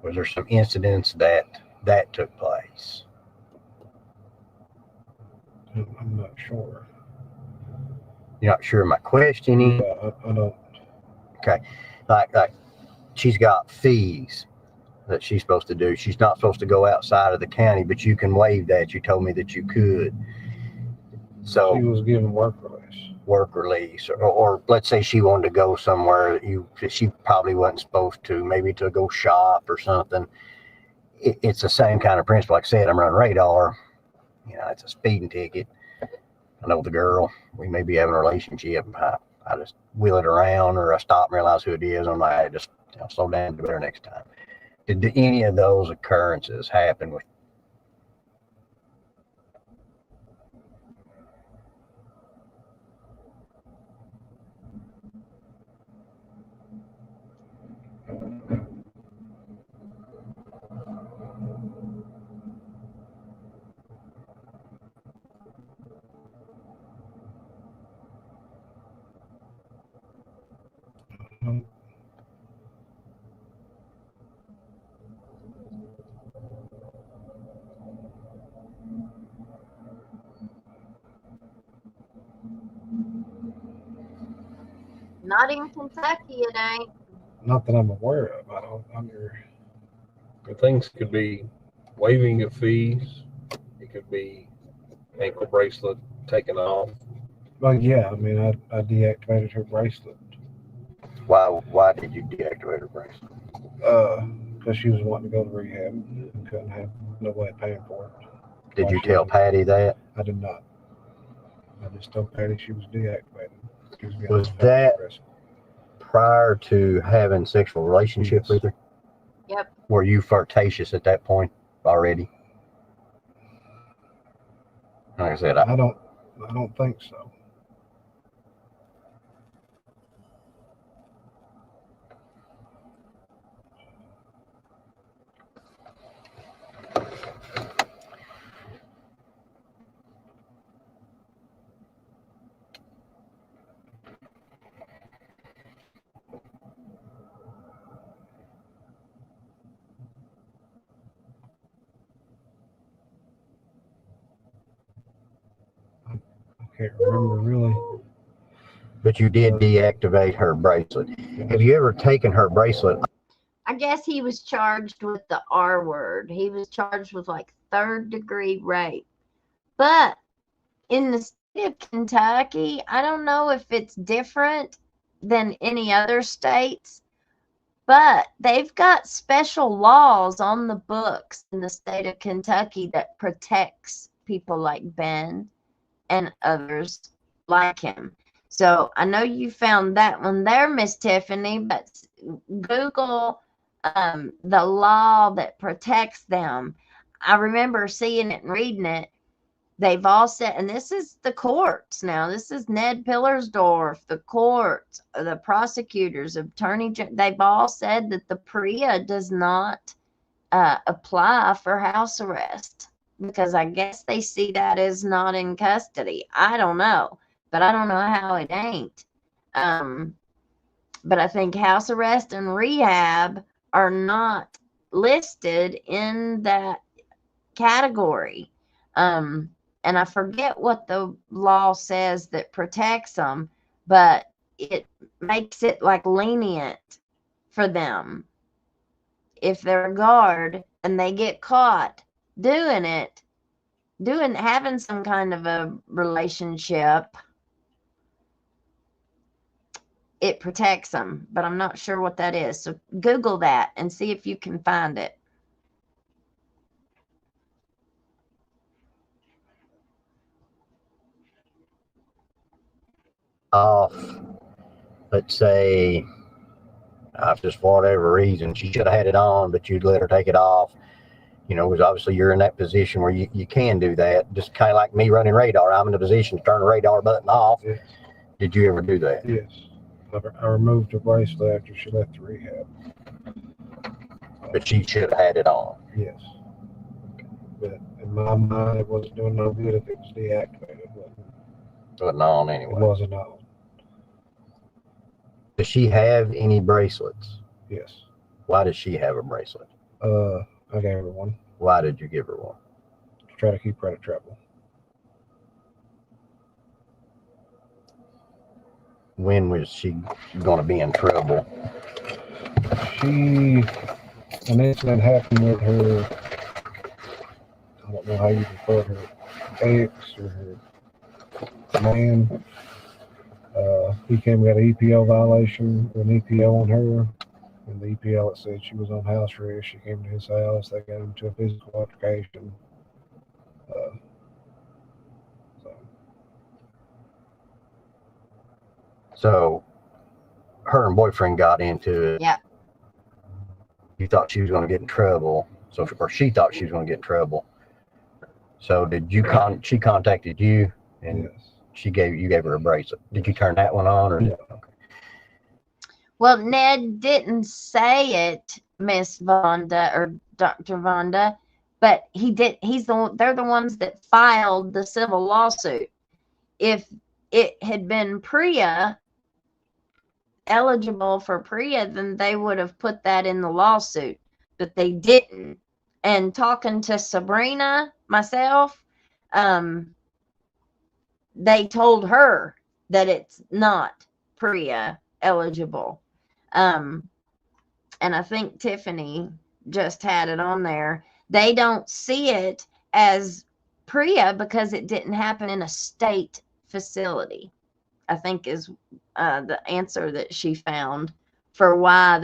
Was there some incidents that took place?
I'm not sure.
You're not sure of my questioning?
Yeah, I don't.
Okay. Like she's got fees that she's supposed to do. She's not supposed to go outside of the county, but you can waive that. You told me that you could. So
she was given work release.
Work release, or let's say she wanted to go somewhere she probably wasn't supposed to, maybe to go shop or something. It's the same kind of principle. Like I said, I'm running radar. It's a speeding ticket. I know the girl. We may be having a relationship. I just wheel it around, or I stop and realize who it is. I'm like, just slow down, do better next time. Did any of those occurrences happen with?
Not in Kentucky, it ain't.
Not that I'm aware of. I don't under.
Things could be waiving of fees. It could be ankle bracelet taken off.
Well, yeah. I mean, I deactivated her bracelet.
Why did you deactivate her bracelet?
Because she was wanting to go to rehab and couldn't have no way of paying for it.
Did you tell Patty that?
I did not. I just told Patty she was deactivated.
Was that prior to having sexual relationships with her?
Yep.
Were you flirtatious at that point already? Like I said,
I don't think so. Can't remember really.
But you did deactivate her bracelet. Have you ever taken her bracelet?
I guess he was charged with the R word. He was charged with like 3rd-degree rape. But in the state of Kentucky, I don't know if it's different than any other states, but they've got special laws on the books in the state of Kentucky that protects people like Ben and others like him. So I know you found that one there, Miss Tiffany, but Google the law that protects them. I remember seeing it and reading it. They've all said, and this is the courts now. This is Ned Pillersdorf, the courts, the prosecutors, attorney. They've all said that the PREA does not apply for house arrest, because I guess they see that as not in custody. I don't know, but I don't know how it ain't. But I think house arrest and rehab are not listed in that category. And I forget what the law says that protects them, but it makes it like lenient for them. If they're a guard and they get caught having some kind of a relationship, it protects them, but I'm not sure what that is. So Google that and see if you can find it.
Off, let's say, just for whatever reason, she should have had it on, but you'd let her take it off. You know, because obviously you're in that position where you can do that. Just kind of like me running radar. I'm in a position to turn the radar button off.
Yes.
Did you ever do that?
Yes. I removed her bracelet after she left the rehab.
But she should have had it on.
Yes. But in my mind, it wasn't doing no good if it was deactivated.
It wasn't on
It
anyway.
wasn't on.
Does she have any bracelets?
Yes.
Why does she have a bracelet?
I gave her one
Why did you give her one?
to try to keep her out of trouble.
When was she going to be in trouble?
An incident happened with her, I don't know how you refer her ex or her man. He came and got an EPO violation, an EPO on her. And the EPO, it said she was on house arrest. She came to his house. They got into a physical altercation.
So her and boyfriend got into it.
Yeah.
You thought she was going to get in trouble. Or she thought she was going to get in trouble. So did you she contacted you and
Yes.
you gave her a bracelet. Did you turn that one on or?
Yeah.
Okay.
Well, Ned didn't say it, Miss Vonda or Dr. Vonda, but he did. They're the ones that filed the civil lawsuit. If it had been Priya, eligible for Priya, then they would have put that in the lawsuit, but they didn't. And talking to Sabrina, myself, they told her that it's not Priya eligible. And I think Tiffany just had it on there. They don't see it as Priya because it didn't happen in a state facility, I think is the answer that she found for why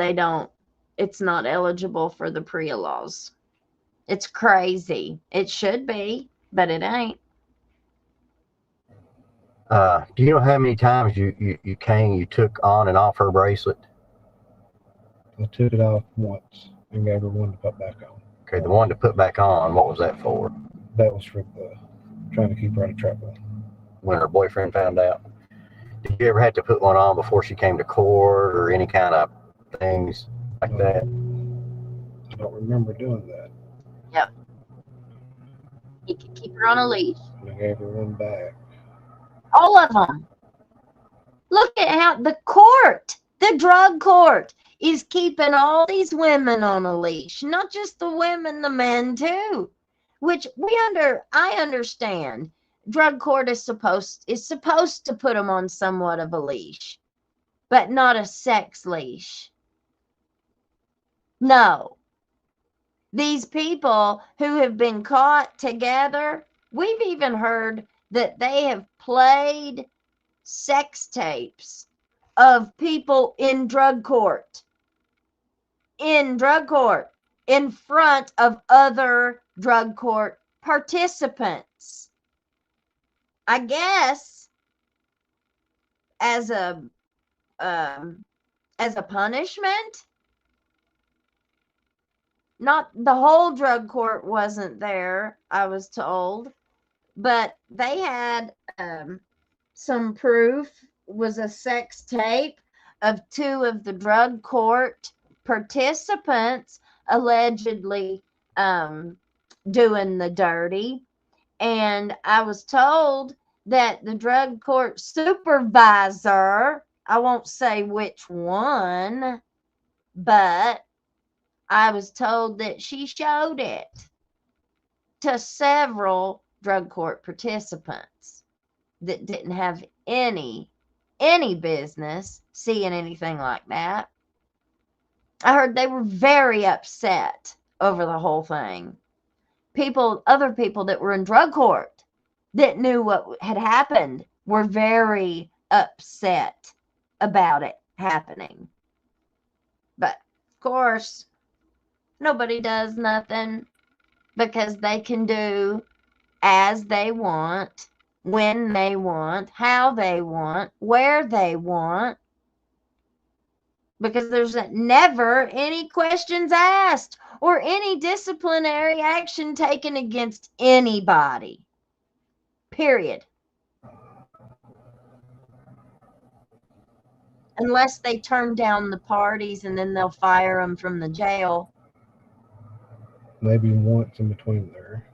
it's not eligible for the Priya laws. It's crazy. It should be, but it ain't.
Do you know how many times you took on and off her bracelet?
I took it off once and gave her one to put back on.
Okay, the one to put back on, what was that for?
That was for trying to keep her out of trouble.
When her boyfriend found out? Did you ever have to put one on before she came to court or any kind of things like that?
I don't remember doing that.
Yep. He could keep her on a leash.
And I gave her one back.
All of them. Look at how the drug court, is keeping all these women on a leash. Not just the women, the men too. Which I understand. Drug court is supposed to put them on somewhat of a leash, but not a sex leash. No. These people who have been caught together, we've even heard that they have played sex tapes of people in drug court. In front of other drug court participants. I guess as a punishment. Not the whole drug court wasn't there, I was told, but they had some proof, was a sex tape of two of the drug court participants allegedly doing the dirty. And I was told that the drug court supervisor, I won't say which one, but I was told that she showed it to several drug court participants that didn't have any business seeing anything like that. I heard they were very upset over the whole thing. Other people that were in drug court that knew what had happened were very upset about it happening. But of course, nobody does nothing because they can do as they want, when they want, how they want, where they want, because there's never any questions asked or any disciplinary action taken against anybody. Period. Unless they turn down the parties and then they'll fire them from the jail.
Maybe once in between there.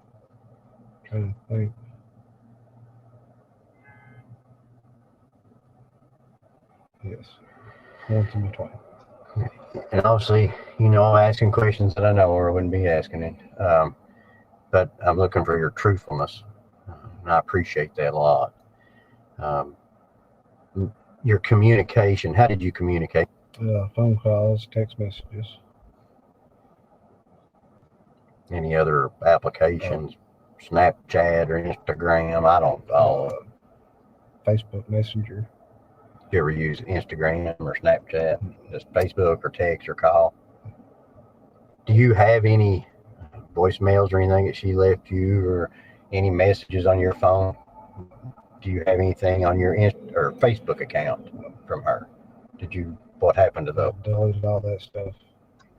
I'm trying to think. Yes. Once in between.
And obviously, I'm asking questions that I know or I wouldn't be asking it. But I'm looking for your truthfulness. And I appreciate that a lot. Your communication, how did you communicate?
Phone calls, text messages.
Any other applications? Snapchat or Instagram? I don't know.
Facebook Messenger.
Do you ever use Instagram or Snapchat? Just Facebook or text or call? Do you have any voicemails or anything that she left you or any messages on your phone? Do you have anything on your or Facebook account from her? What happened to those?
Deleted all that stuff.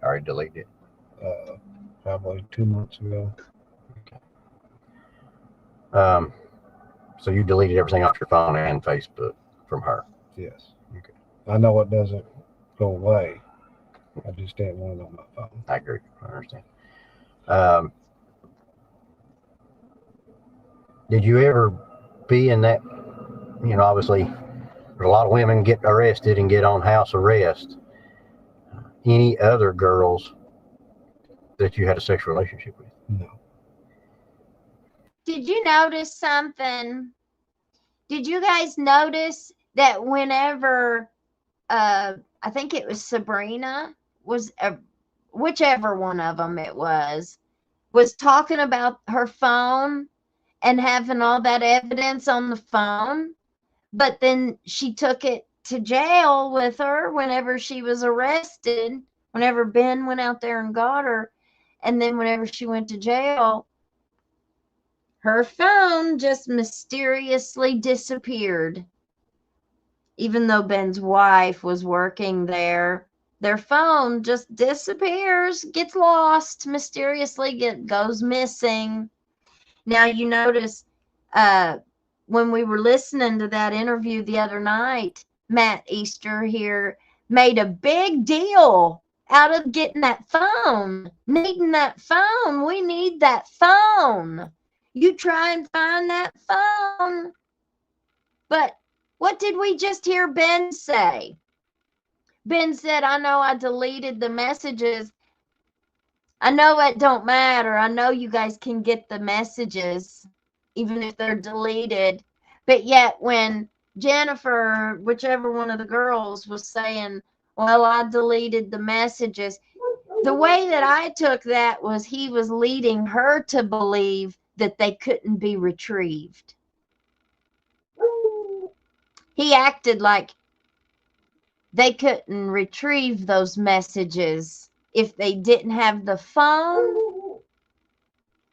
I already deleted it.
Probably 2 months ago.
So you deleted everything off your phone and Facebook from her?
Yes.
Okay.
I know it doesn't go away. I just didn't want it on my phone.
I agree. I understand. Did you ever be in that, obviously there's a lot of women get arrested and get on house arrest. Any other girls that you had a sexual relationship with?
No.
Did you notice something? Did you guys notice that whenever, I think it was Sabrina, whichever one of them it was talking about her phone and having all that evidence on the phone, but then she took it to jail with her whenever she was arrested, whenever Ben went out there and got her, and then whenever she went to jail, her phone just mysteriously disappeared. Even though Ben's wife was working there, their phone just disappears, gets lost, mysteriously goes missing. Now, you notice when we were listening to that interview the other night, Matt Easter here made a big deal out of getting that phone, needing that phone. We need that phone. You try and find that phone. But what did we just hear Ben say? Ben said, I know I deleted the messages. I know it don't matter. I know you guys can get the messages, even if they're deleted. But yet when Jennifer, whichever one of the girls, was saying, well, I deleted the messages, the way that I took that was he was leading her to believe that they couldn't be retrieved. He acted like they couldn't retrieve those messages if they didn't have the phone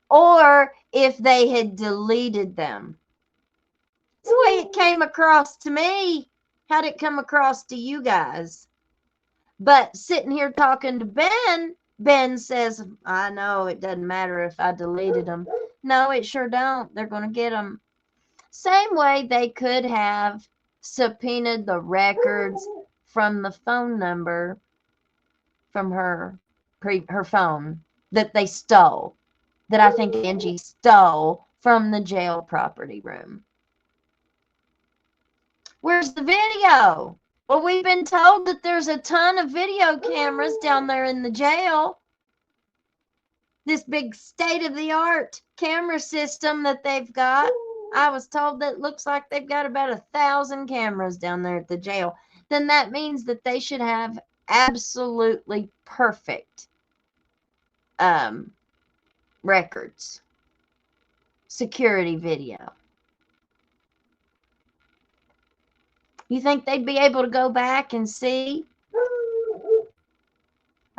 or if they had deleted them. That's the way it came across to me. How'd it come across to you guys? But sitting here talking to Ben, Ben says, I know it doesn't matter if I deleted them. No, it sure don't. They're going to get them. Same way they could have subpoenaed the records from the phone number from her phone that they stole, that I think Angie stole from the jail property room. Where's the video? Well, we've been told that there's a ton of video cameras down there in the jail. this big state-of-the-art camera system that they've got. I was told that looks like they've got about 1,000 cameras down there at the jail. Then that means that they should have absolutely perfect records, security video. You think they'd be able to go back and see?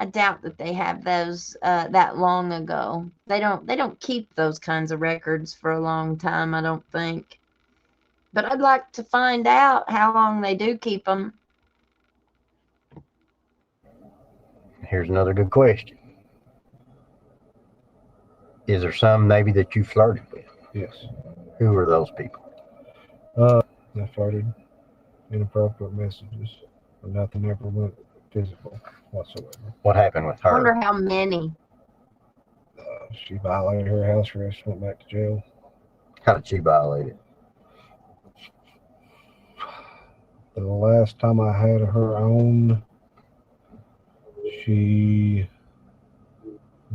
I doubt that they have those that long ago. They don't keep those kinds of records for a long time, I don't think. But I'd like to find out how long they do keep them.
Here's another good question. Is there some maybe that you flirted with?
Yes.
Who are those people?
I flirted, inappropriate messages, but nothing ever went physical whatsoever.
What happened with
I wonder
her?
how many.
She violated her house arrest, went back to jail.
How did she violate it?
The last time I had her on, she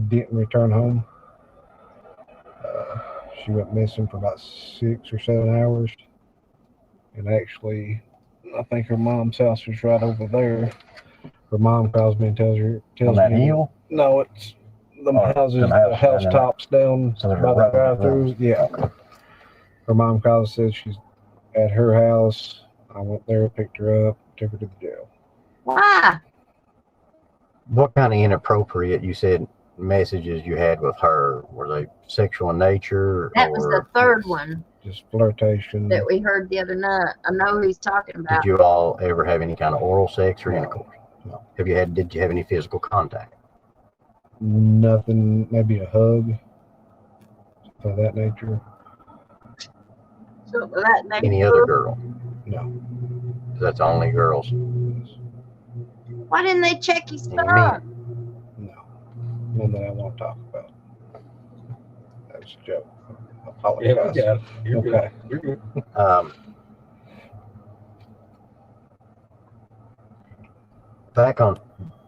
didn't return home. She went missing for about 6 or 7 hours. And actually, I think her mom's house was right over there. Her mom calls me and tells
On that
me.
hill?
No, it's the houses,
them
the house tops down
So there's
by
a
the
road,
drive-throughs. Yeah. Her mom calls and says she's at her house. I went there, picked her up, took her to the jail.
Why?
What kind of inappropriate, you said, messages you had with her? Were they sexual in nature?
That was the
or
third one
Just flirtation.
that we heard the other night. I know who he's talking about.
Did you all ever have any kind of oral sex or intercourse?
No.
Did you have any physical contact?
Nothing, maybe a hug of that nature.
So that name
Any other girl?
No.
That's only girls.
Why didn't they check his
And you
phone?
No. None that I want to talk about. That was a joke. I apologize.
Yeah, we got it. You're
Okay.
good. You're good.
Back on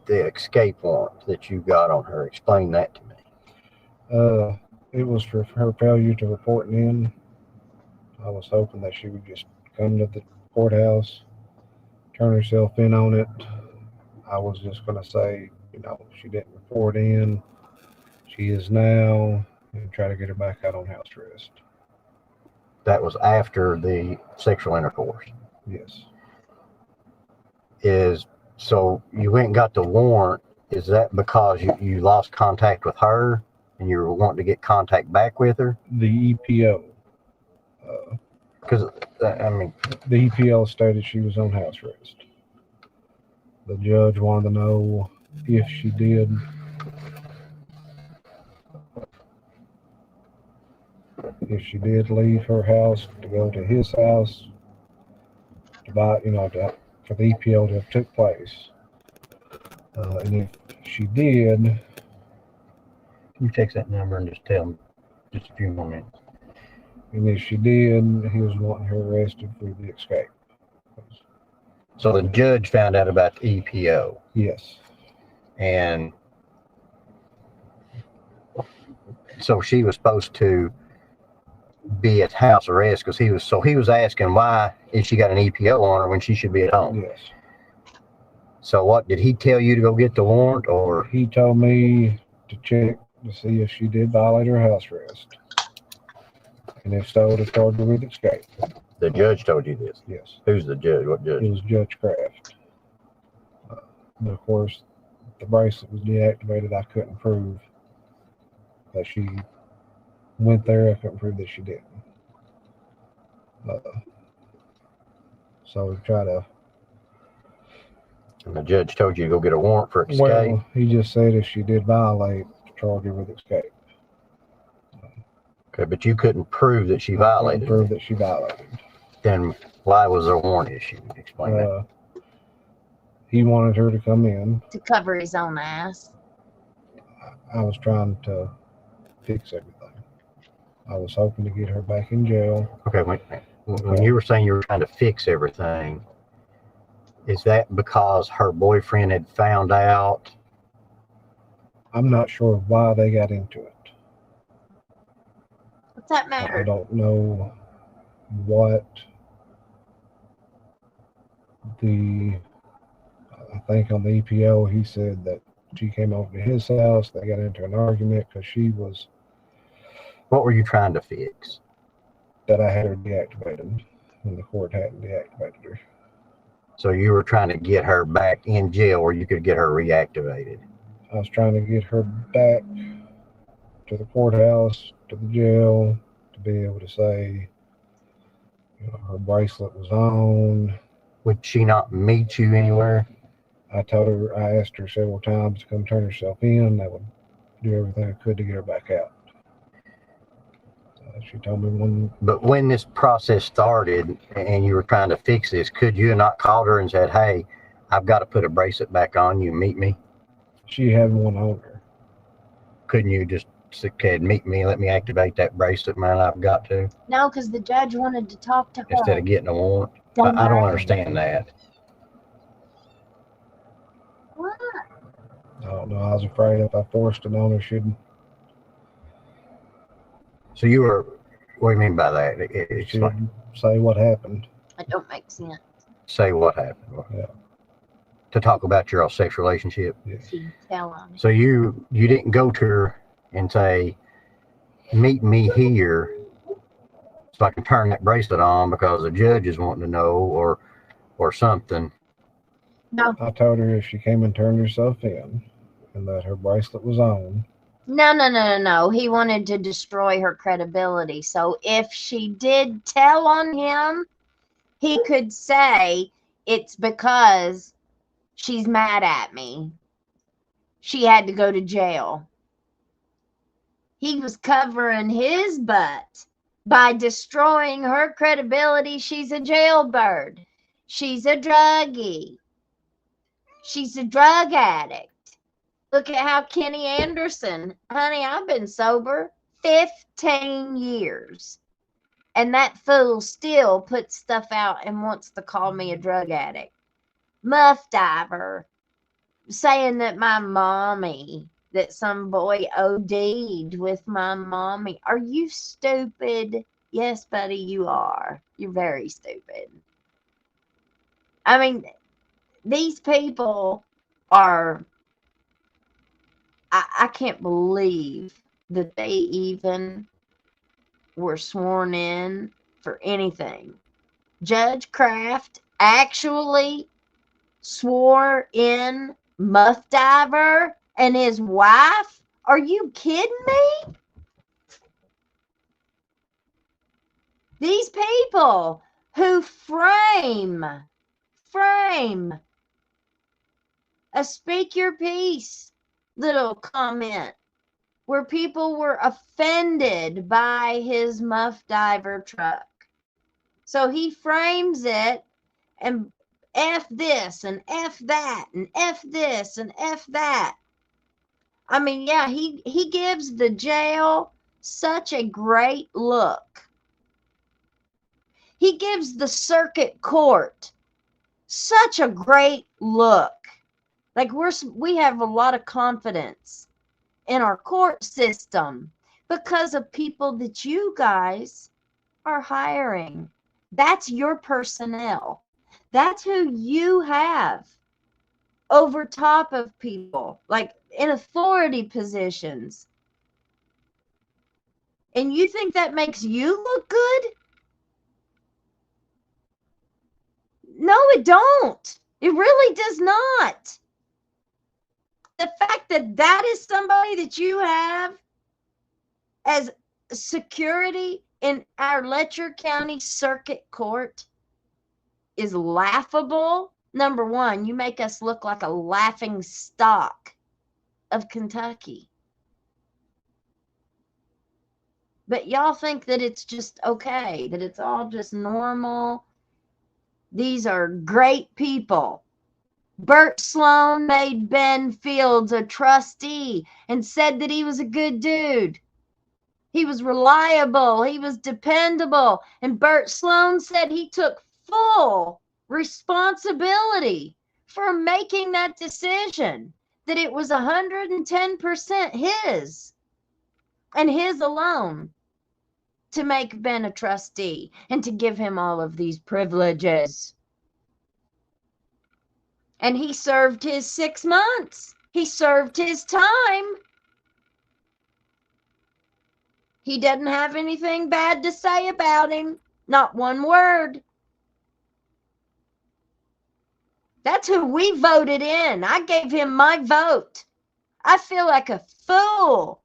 the escape warrant that you got on her, explain that to me.
It was for her failure to report in. I was hoping that she would just come to the courthouse, turn herself in on it. I was just going to say, she didn't report in. She is now, and try to get her back out on house arrest.
That was after the sexual intercourse.
Yes.
So you went and got the warrant. Is that because you lost contact with her and you were wanting to get contact back with her?
The EPO.
Because,
the EPO stated she was on house arrest. The judge wanted to know if she did leave her house to go to his house to buy, for the EPO to have took place. And if she did,
can you text that number and just tell me just a few more minutes?
and if she did, he was wanting her arrested for the escape.
So the judge found out about the EPO.
Yes.
And so she was supposed to be at house arrest because he was asking why is she got an EPO on her when she should be at home.
Yes.
So what did he tell you to go get the warrant, or
He told me to check to see if she did violate her house arrest, and if so, to charge her with escape.
the judge told you this?
Yes.
Who's the judge? What judge?
It was Judge Kraft. But of course, the bracelet was deactivated. I couldn't prove that she went there. I couldn't prove that she didn't. So we try to.
And the judge told you to go get a warrant for escape.
Well, he just said if she did violate, to charge her with escape.
Okay, but you couldn't prove that she violated.
Prove that she violated.
Then why was there a warrant issued? Explain that.
He wanted her to come in.
To cover his own ass.
I was trying to fix everything. I was hoping to get her back in jail.
Okay, when you were saying you were trying to fix everything, is that because her boyfriend had found out?
I'm not sure why they got into it.
What's that
I
matter?
don't know what I think on the EPO, he said that she came over to his house. They got into an argument because she was.
What were you trying to fix?
That I had her deactivated, and the court hadn't deactivated her.
So you were trying to get her back in jail where you could get her reactivated.
I was trying to get her back to the courthouse, to the jail, to be able to say, her bracelet was on.
Would she not meet you anywhere?
I asked her several times to come turn herself in. I would do everything I could to get her back out. She told me one.
But when this process started and you were trying to fix this, could you have not called her and said, hey, I've got to put a bracelet back on, you meet me?
She had one on her.
Couldn't you just say, meet me, let me activate that bracelet, man, I've got to?
No, because the judge wanted to talk to her.
Instead of getting a warrant? I don't understand that.
What?
I don't know. I was afraid if I forced it on her, she'd.
So you were, what do you mean by that? It's
She'd
like,
say what happened.
That don't make sense.
say what happened?
Yeah.
To talk about your sexual relationship?
Yes.
She tell on me.
So you didn't go to her and say, meet me here so I can turn that bracelet on because the judge is wanting to know or something.
No.
I told her if she came and turned herself in and that her bracelet was on.
No. He wanted to destroy her credibility. So if she did tell on him, he could say it's because she's mad at me. She had to go to jail. He was covering his butt by destroying her credibility. She's a jailbird. She's a druggie. She's a drug addict. Look at how Kenny Anderson, honey, I've been sober 15 years. And that fool still puts stuff out and wants to call me a drug addict. Muff diver, saying that my mommy, that some boy OD'd with my mommy. Are you stupid? Yes, buddy, you are. You're very stupid. I mean, these people are, I can't believe that they even were sworn in for anything. Judge Kraft actually swore in Muff Diver and his wife? Are you kidding me? These people who frame a speak your piece little comment where people were offended by his Muff Diver truck. So he frames it and F this and F that and F this and F that. I mean, yeah, he gives the jail such a great look. He gives the circuit court such a great look. Like we have a lot of confidence in our court system because of people that you guys are hiring. That's your personnel. That's who you have over top of people, like in authority positions. And you think that makes you look good? No, it don't. It really does not. The fact that that is somebody that you have as security in our Letcher County Circuit Court is laughable. Number one, you make us look like a laughing stock of Kentucky. But y'all think that it's just okay, that it's all just normal. These are great people. Bert Sloan made Ben Fields a trustee and said that he was a good dude. He was reliable. He was dependable. And Bert Sloan said he took full responsibility for making that decision. that it was 110% his and his alone to make Ben a trustee and to give him all of these privileges. And he served his 6 months. He served his time. He doesn't have anything bad to say about him. Not one word. That's who we voted in. I gave him my vote. I feel like a fool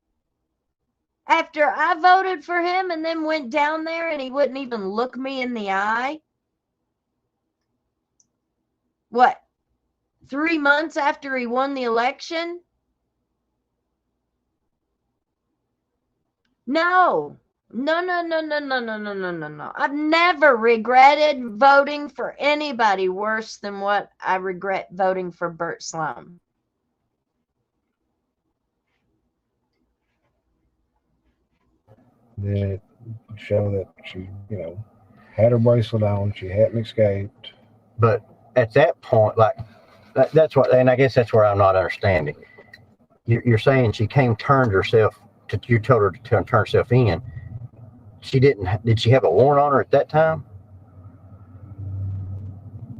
after I voted for him and then went down there and he wouldn't even look me in the eye. What? 3 months after he won the election? No. No. I've never regretted voting for anybody worse than what I regret voting for Bert Sloan.
That show that she, had her bracelet on. She hadn't escaped.
But at that point, like, that's what, and I guess that's where I'm not understanding. You're saying she you told her to turn herself in. Did she have a warrant on her at that time?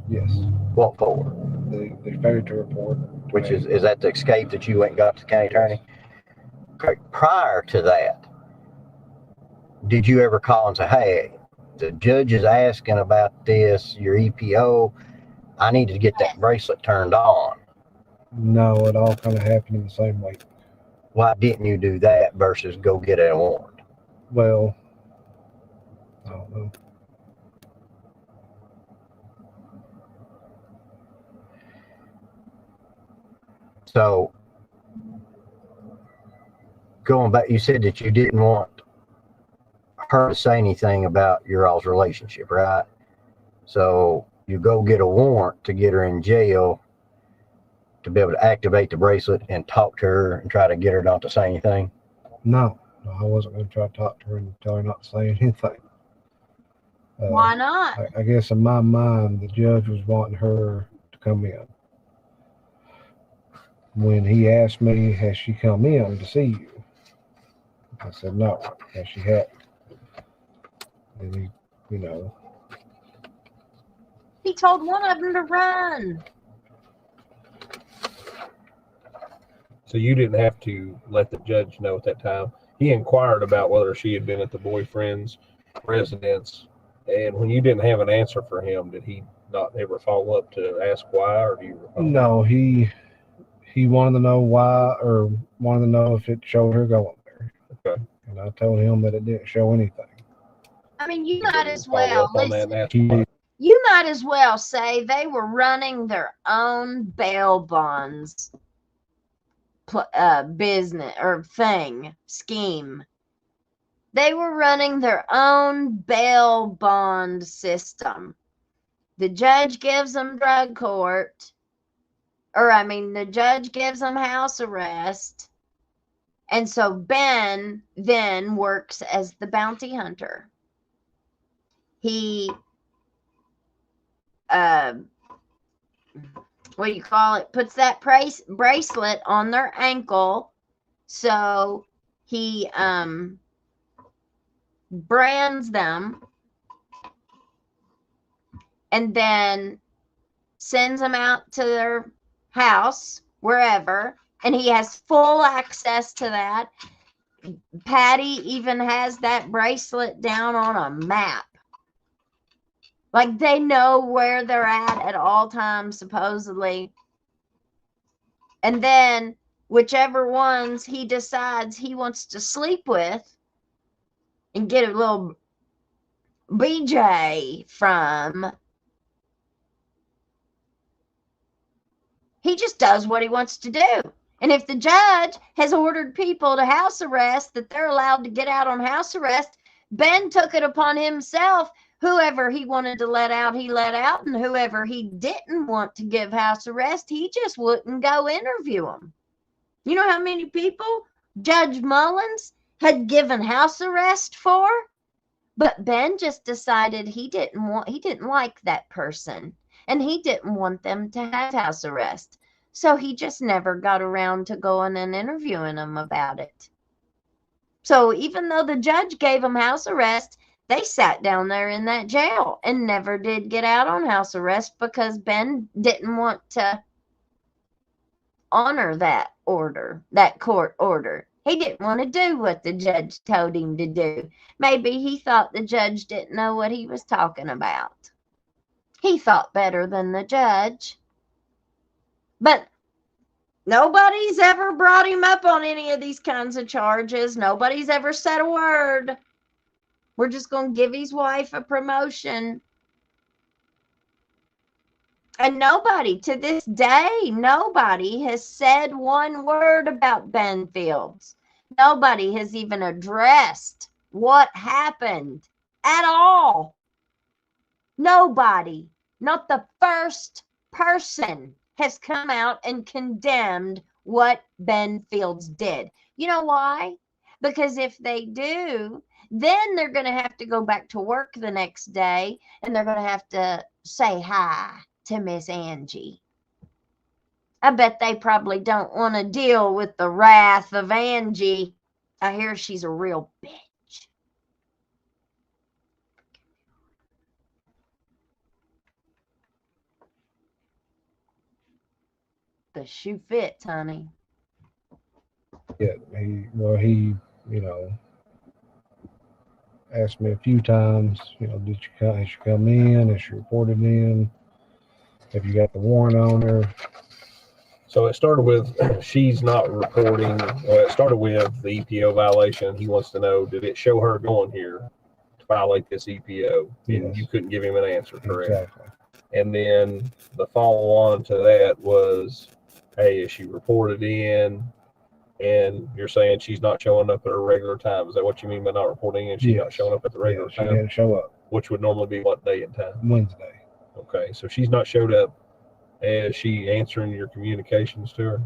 Yes.
What for?
The failure to report.
Which is that the escape that you went and got to the county attorney? Okay. Prior to that, did you ever call and say, hey, the judge is asking about this, your EPO, I needed to get that bracelet turned on?
No, it all kind of happened in the same way.
Why didn't you do that versus go get a warrant?
Well, I don't know.
So, going back, you said that you didn't want her to say anything about your all's relationship, right? So, you go get a warrant to get her in jail to be able to activate the bracelet and talk to her and try to get her not to say anything?
No, I wasn't going to try to talk to her and tell her not to say anything.
Why not?
I guess in my mind, the judge was wanting her to come in. When he asked me, has she come in to see you? I said, no, and she hadn't. And
He told one of them to run.
So you didn't have to let the judge know at that time. He inquired about whether she had been at the boyfriend's residence. And when you didn't have an answer for him, did he not ever follow up to ask why? Or do you recall?
No, he wanted to know why, or wanted to know if it showed her going there.
Okay.
And I told him that it didn't show anything.
I mean, you might as well
listen.
You might as well say they were running their own bail bonds business or scheme. They were running their own bail bond system. The judge gives them drug court, the judge gives them house arrest. And so Ben then works as the bounty hunter. He, puts that bracelet on their ankle. So he brands them and then sends them out to their house, wherever, and he has full access to that. Patty even has that bracelet down on a map. Like, they know where they're at all times, supposedly. And then whichever ones he decides he wants to sleep with and get a little BJ from, he just does what he wants to do. And if the judge has ordered people to house arrest, that they're allowed to get out on house arrest, Ben took it upon himself. Whoever he wanted to let out, he let out. And whoever he didn't want to give house arrest, he just wouldn't go interview them. You know how many people Judge Mullins had given house arrest for? But Ben just decided he didn't like that person. And he didn't want them to have house arrest. So he just never got around to going and interviewing him about it. So even though the judge gave him house arrest, they sat down there in that jail and never did get out on house arrest because Ben didn't want to honor that order, that court order. He didn't want to do what the judge told him to do. Maybe he thought the judge didn't know what he was talking about. He thought better than the judge. But nobody's ever brought him up on any of these kinds of charges. Nobody's ever said a word. We're just going to give his wife a promotion. And nobody, to this day, nobody has said one word about Ben Fields. Nobody has even addressed what happened at all. Nobody, not the first person, has come out and condemned what Ben Fields did. You know why? Because if they do, then they're going to have to go back to work the next day and they're going to have to say hi to Miss Angie. I bet they probably don't want to deal with the wrath of Angie. I hear she's a real bitch. The shoe fits, honey.
Yeah, he asked me a few times, has she come in? Has she reported in? Have you got the warrant on her?
So it started with she's not reporting. Well, it started with the EPO violation. He wants to know, did it show her going here to violate this EPO? And
Yes.
you couldn't give him an answer, correct?
Exactly.
And then the follow-on to that was, hey, is she reported in? And you're saying she's not showing up at her regular time. Is that what you mean by not reporting in? She's not
Yes.
showing up at the regular
She
time,
didn't show up
which would normally be what day and time?
Wednesday.
Okay, so she's not showed up. Is she answering your communications to her?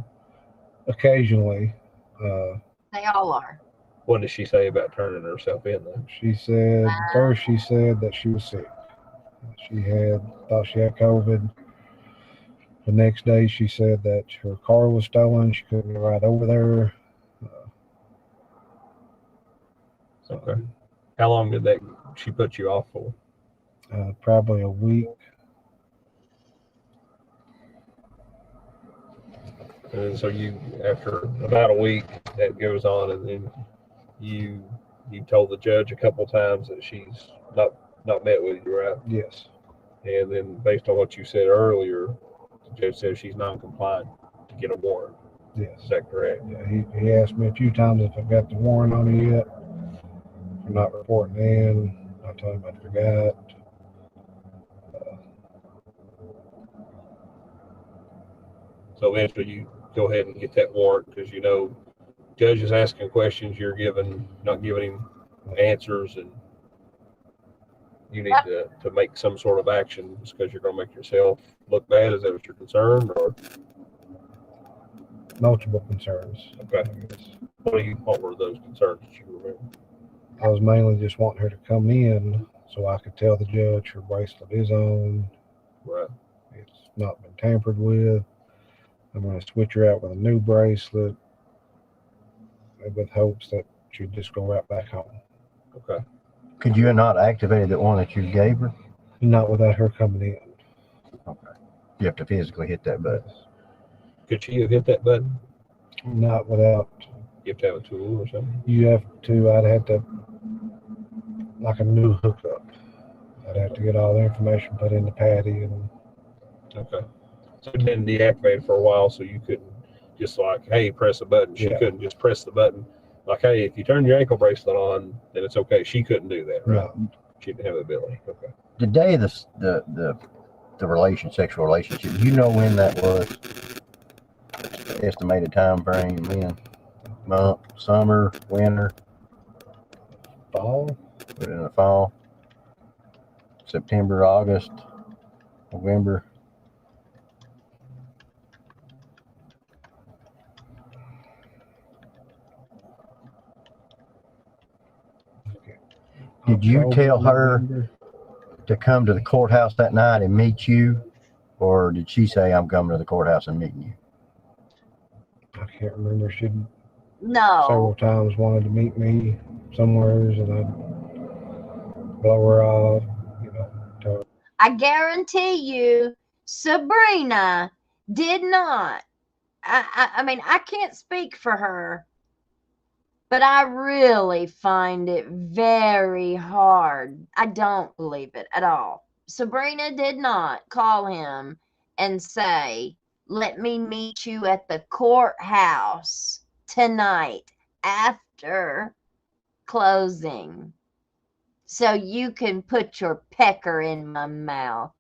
Occasionally,
They all are.
What did she say about turning herself in then?
she said that she was sick. Thought she had COVID. The next day, she said that her car was stolen. She couldn't get right over there.
Okay. How long did she put you off for?
Probably a week.
And so after about a week, that goes on, and then you told the judge a couple times that she's not met with you, right?
Yes.
And then based on what you said earlier, the judge says she's non-compliant to get a warrant.
Yes.
Is that correct?
Yeah, he asked me a few times if I've got the warrant on her yet. For not reporting in. I told him I forgot.
So eventually you go ahead and get that warrant because judge is asking questions, you're not giving him answers, and you need to make some sort of action because you're going to make yourself look bad. Is that what you're concerned, or?
Multiple concerns.
Okay. What were those concerns that you remember?
I was mainly just wanting her to come in so I could tell the judge her bracelet is on.
Right.
It's not been tampered with. I'm going to switch her out with a new bracelet with hopes that she'd just go right back home.
Okay.
Could you have not activated the one that you gave her?
Not without her coming in.
Okay. You have to physically hit that button.
Could she have hit that button?
Not without.
You have to have a tool or something?
I'd have to, like a new hookup. I'd have to get all the information put in the Patty and.
Okay. So it didn't deactivate for a while, so you couldn't just hey, press a button. She
Yeah.
couldn't just press the button. Hey, if you turn your ankle bracelet on, then it's okay. She couldn't do that, right?
No.
She didn't have the ability. Okay.
The day of the sexual relationship, you know when that was? Estimated time frame, when? Month, summer, winter,
Fall?
put it in the fall, September, August, November. Did you tell her
November.
to come to the courthouse that night and meet you, or did she say, I'm coming to the courthouse and meeting you?
can't remember. She
No.
several times wanted to meet me somewheres, and I'd blow her off, you know. Tell her,
I guarantee you, Sabrina did not. I mean, I can't speak for her, but I really find it very hard. I don't believe it at all. Sabrina did not call him and say, let me meet you at the courthouse tonight after closing so you can put your pecker in my mouth,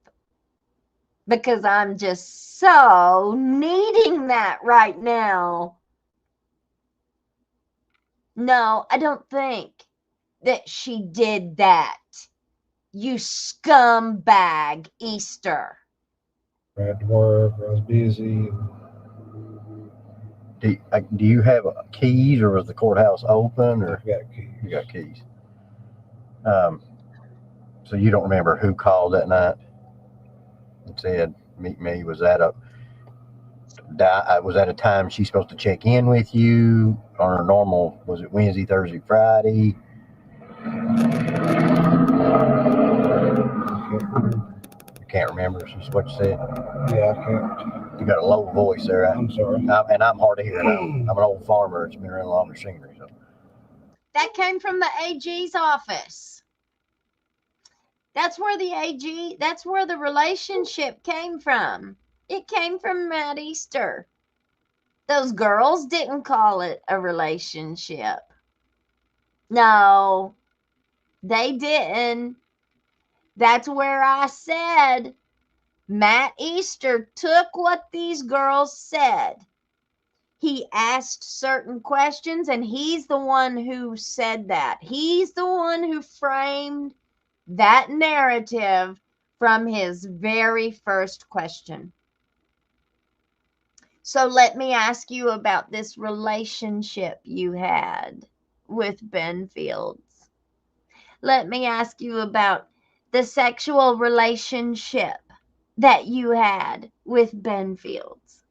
because I'm just so needing that right now. No, I don't think that she did that. You scumbag, Easter.
I had to work, or I was busy.
Do you have keys, or was the courthouse open, or
I got keys.
you got keys? So you don't remember who called that night and said, meet me? Was that a time she's supposed to check in with you on her normal? Was it Wednesday, Thursday, Friday? You can't remember. She's what you said.
Yeah, I can't.
You got a low voice there.
I'm sorry.
And I'm hard to hear. I'm an old farmer. It's been around a lot of machinery. So.
That came from the AG's office. That's where the relationship came from. It came from Matt Easter. Those girls didn't call it a relationship. No, they didn't. That's where I said Matt Easter took what these girls said. He asked certain questions, and he's the one who said that. He's the one who framed that narrative from his very first question. So let me ask you about this relationship you had with Ben Fields. Let me ask you about the sexual relationship that you had with Ben Fields.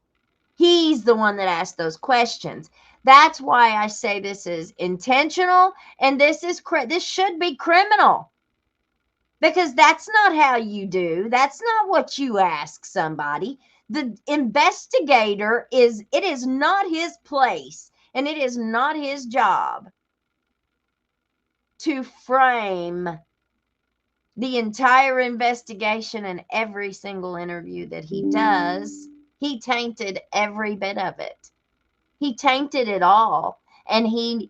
He's the one that asked those questions. That's why I say this is intentional, and this should be criminal. Because that's not how you do. That's not what you ask somebody. The investigator it is not his place, and it is not his job to frame the entire investigation and every single interview that he does. He tainted every bit of it. He tainted it all. And he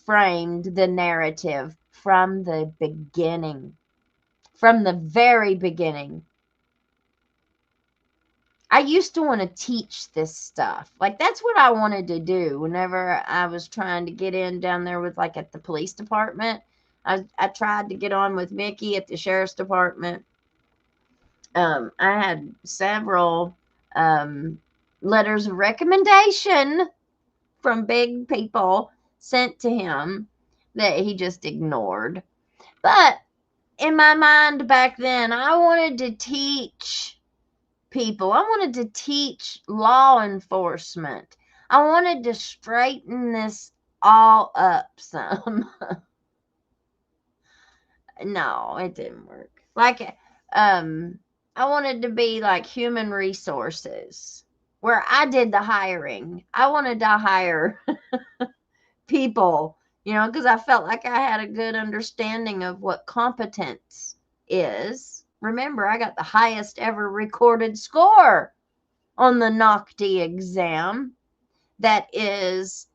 framed the narrative from the beginning. From the very beginning. I used to want to teach this stuff. Like, that's what I wanted to do whenever I was trying to get in down there with, like, at the police department. I tried to get on with Mickey at the sheriff's department. I had several letters of recommendation from big people sent to him that he just ignored. But in my mind back then, I wanted to teach people. I wanted to teach law enforcement. I wanted to straighten this all up some. No, it didn't work. Like, I wanted to be like human resources, where I did the hiring. I wanted to hire people, because I felt like I had a good understanding of what competence is. Remember, I got the highest ever recorded score on the NOCD exam. That is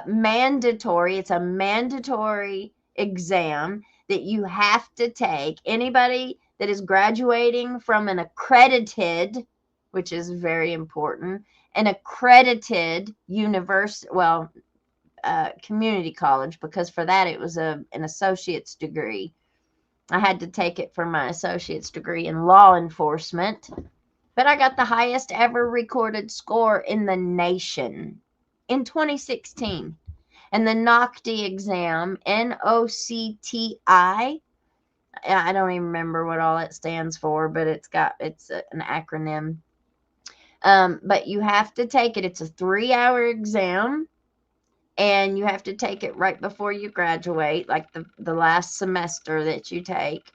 mandatory. It's a mandatory exam that you have to take. Anybody that is graduating from an accredited, which is very important, an accredited community college, because for that it was an associate's degree. I had to take it for my associate's degree in law enforcement, but I got the highest ever recorded score in the nation in 2016. And the NOCD exam, NOCTI, I don't even remember what all it stands for, but it's an acronym. But you have to take it. It's a 3-hour exam, and you have to take it right before you graduate, like the last semester that you take.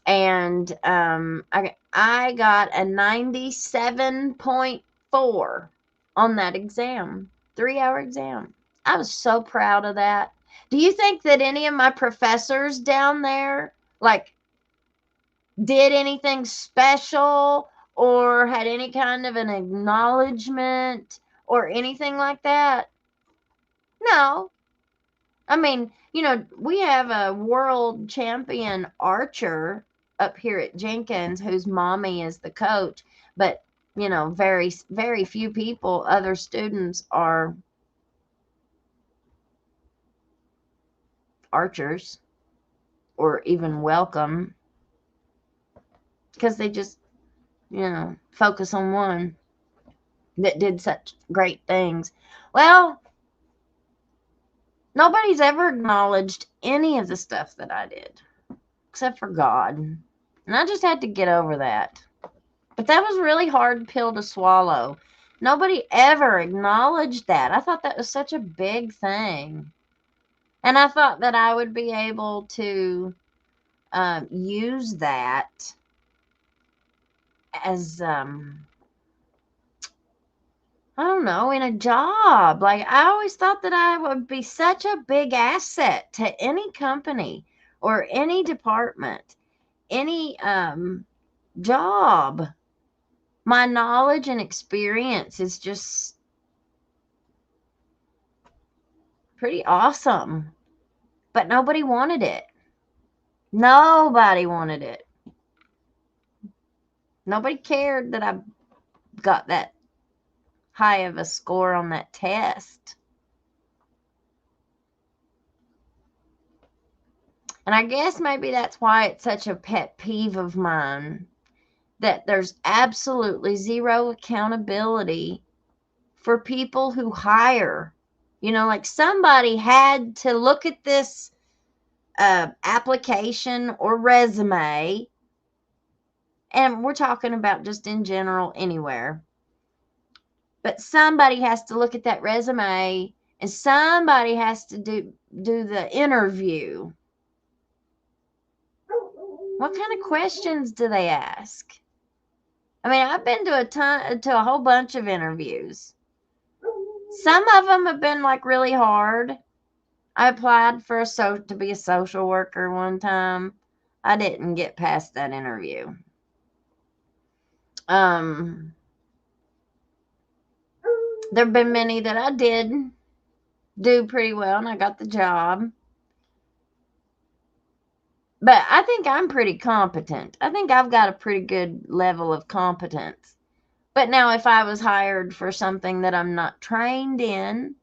And I got a 97.4 on that exam, 3-hour exam. I was so proud of that. Do you think that any of my professors down there, like, did anything special or had any kind of an acknowledgement or anything like that? No. I mean, we have a world champion archer up here at Jenkins whose mommy is the coach, but very, very few people, other students, are archers or even welcome, because they just, focus on one that did such great things. Well, nobody's ever acknowledged any of the stuff that I did, except for God. And I just had to get over that. But that was a really hard pill to swallow. Nobody ever acknowledged that. I thought that was such a big thing. And I thought that I would be able to use that as, I don't know, in a job. Like, I always thought that I would be such a big asset to any company or any department, any job. My knowledge and experience is just pretty awesome. But nobody wanted it. Nobody wanted it. Nobody cared that I got that high of a score on that test. And I guess maybe that's why it's such a pet peeve of mine, that there's absolutely zero accountability for people who hire. Like, somebody had to look at this application or resume, and we're talking about just in general anywhere. But somebody has to look at that resume, and somebody has to do the interview. What kind of questions do they ask? I mean, I've been to a whole bunch of interviews. Some of them have been like really hard. I applied for to be a social worker one time. I didn't get past that interview. There've been many that I did do pretty well, and I got the job. But I think I'm pretty competent. I think I've got a pretty good level of competence. But now, if I was hired for something that I'm not trained in,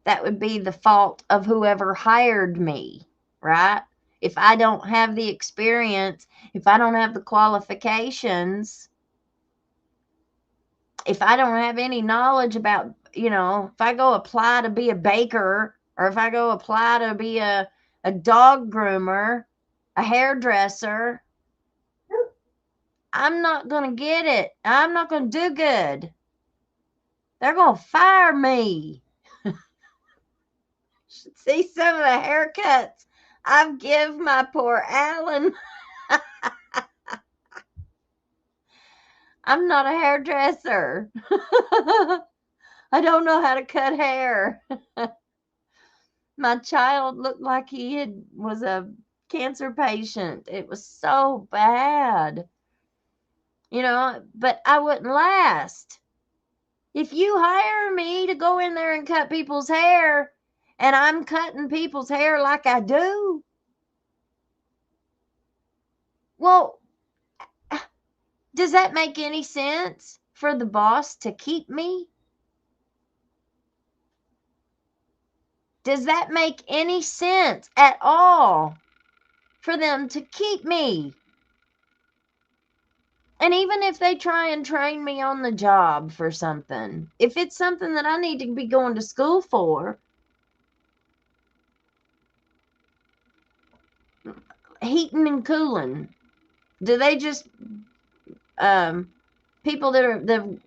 that would be the fault of whoever hired me, right? If I don't have the experience, if I don't have the qualifications, if I don't have any knowledge about, if I go apply to be a baker, or if I go apply to be a dog groomer, a hairdresser, I'm not going to get it. I'm not going to do good. They're going to fire me. Should see some of the haircuts I've given my poor Alan. I'm not a hairdresser. I don't know how to cut hair. My child looked like he was a cancer patient. It was so bad. But I wouldn't last. If you hire me to go in there and cut people's hair, and I'm cutting people's hair like I do, well, does that make any sense for the boss to keep me? Does that make any sense at all for them to keep me? And even if they try and train me on the job for something, if it's something that I need to be going to school for, heating and cooling, do they just people that are the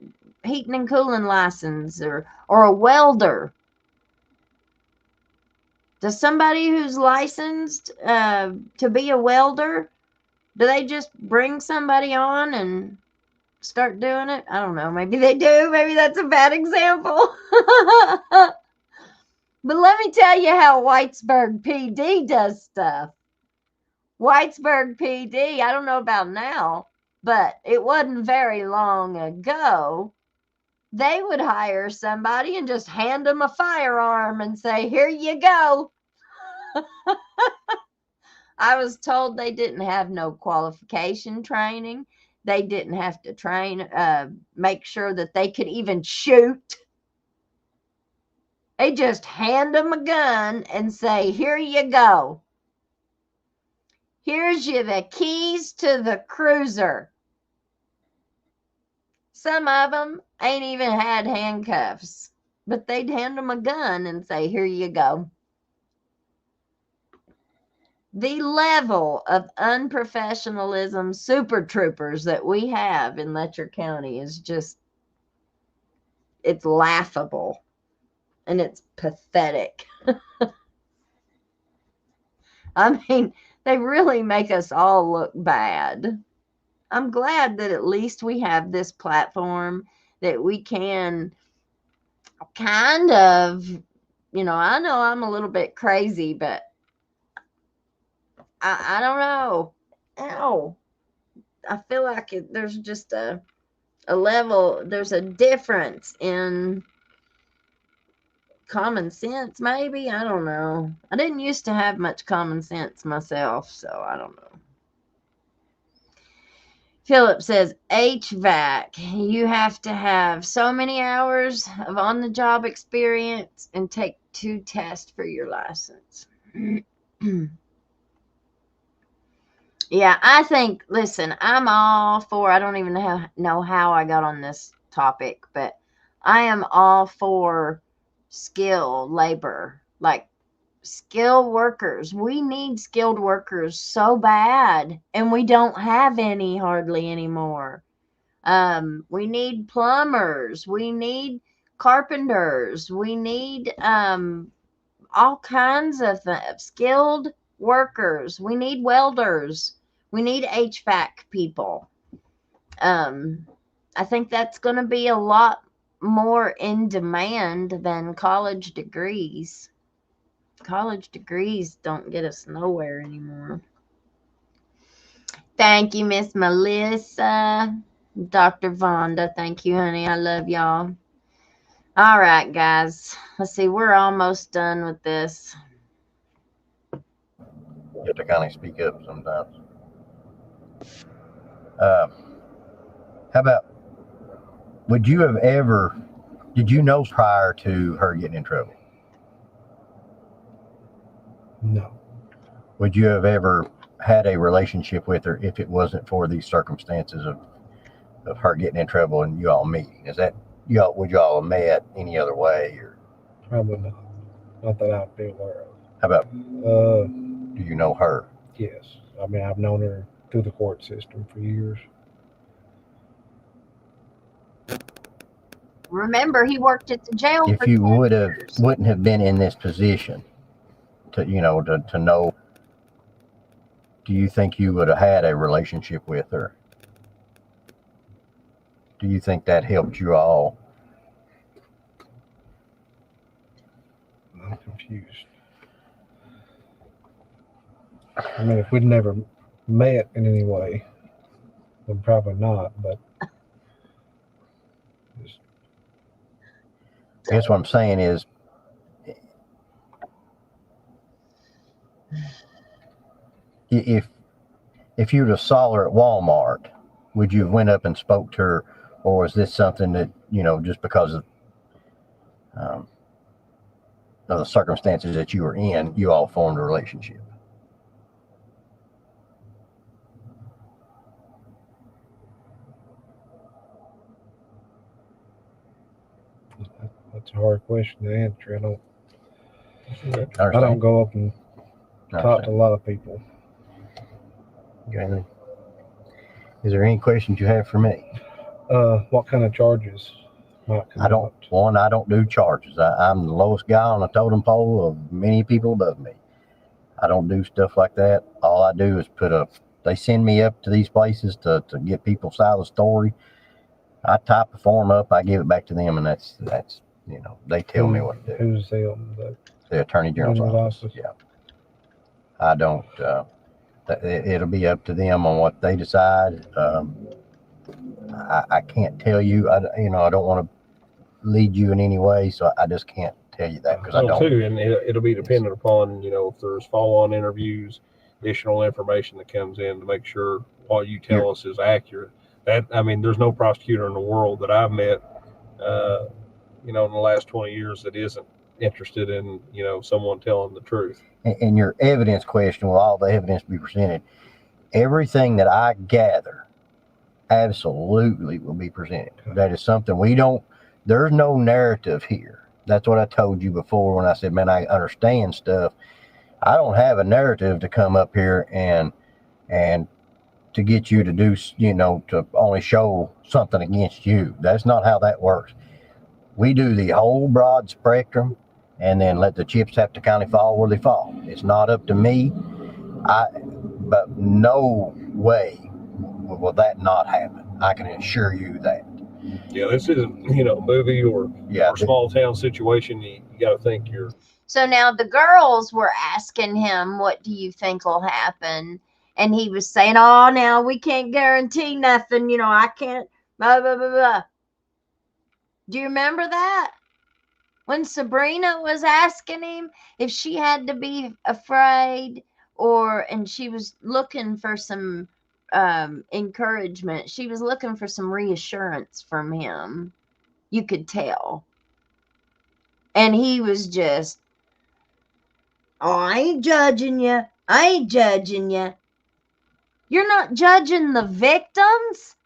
heating and cooling license or a welder. Does somebody who's licensed to be a welder, do they just bring somebody on and start doing it? I don't know. Maybe they do. Maybe that's a bad example. But let me tell you how Whitesburg PD does stuff. Whitesburg PD, I don't know about now, but it wasn't very long ago. They would hire somebody and just hand them a firearm and say, here you go. I was told they didn't have no qualification training. They didn't have to train, make sure that they could even shoot. They just hand them a gun and say, here you go. Here's you the keys to the cruiser. Some of them ain't even had handcuffs, but they'd hand them a gun and say, here you go. The level of unprofessionalism super troopers that we have in Letcher County is just, it's laughable and it's pathetic. I mean, they really make us all look bad. I'm glad that at least we have this platform that we can kind of, I know I'm a little bit crazy, but I don't know. Ow. I feel like there's just a level, there's a difference in common sense, maybe. I don't know. I didn't used to have much common sense myself, so I don't know. Philip says, HVAC, you have to have so many hours of on-the-job experience and take 2 tests for your license. Yeah, I think, listen, I'm all for, I don't even know how I got on this topic, but I am all for skilled labor, like skilled workers. We need skilled workers so bad, and we don't have any hardly anymore. We need plumbers. We need carpenters. We need all kinds of skilled workers. We need welders. We need HVAC people. I think that's going to be a lot more in demand than college degrees. College degrees don't get us nowhere anymore. Thank you, Miss Melissa. Dr. Vonda, thank you, honey. I love y'all. All right, guys. Let's see. We're almost done with this.
You have to kind of speak up sometimes. How about, did you know prior to her getting in trouble?
No.
Would you have ever had a relationship with her if it wasn't for these circumstances of her getting in trouble and you all meeting? Would you all have met any other way? Or
Probably not. Not that I'd be aware of.
how about, do you know her?
Yes. I mean, I've known her through the court system for years.
Remember, he worked at the jail.
If you wouldn't have been in this position to know, do you think you would have had a relationship with her? Do you think that helped you all?
I'm confused. I mean, if we'd never met in any way, then probably not, but
I guess what I'm saying is, if you'd have saw her at Walmart, would you have went up and spoke to her, or is this something that, just because of the circumstances that you were in, you all formed a relationship?
that's a hard question to answer.
I
I don't go up and talk to a lot of people.
Is there any questions you have for me?
What kind of charges might come
I don't do charges. I'm the lowest guy on the totem pole of many people above me. I don't do stuff like that. All I do is they send me up to these places to get people's side of the story. I type a form up, I give it back to them, and that's they tell me what to do.
Who's the
Attorney General's office. Yeah. I don't, it'll be up to them on what they decide. I can't tell you, I don't want to lead you in any way, so I just can't tell you that because I don't.
Too, and it'll be dependent upon, if there's follow-on interviews, additional information that comes in to make sure what you tell us is accurate. There's no prosecutor in the world that I've met, in the last 20 years that isn't interested in, someone telling the truth.
And your evidence question, will all the evidence be presented? Everything that I gather absolutely will be presented. Okay. That is something there's no narrative here. That's what I told you before when I said, man, I understand stuff. I don't have a narrative to come up here and to get you to do, to only show something against you. That's not how that works. We do the whole broad spectrum and then let the chips have to kind of fall where they fall. It's not up to me. But no way will that not happen. I can assure you that.
Yeah, this isn't, movie or small town situation. You got to think
So now the girls were asking him, what do you think will happen? And he was saying, oh, now we can't guarantee nothing. I can't, blah, blah, blah, blah. Do you remember that? When Sabrina was asking him if she had to be afraid and she was looking for some encouragement. She was looking for some reassurance from him. You could tell. And he was just, oh, I ain't judging you. I ain't judging you. You're not judging the victims,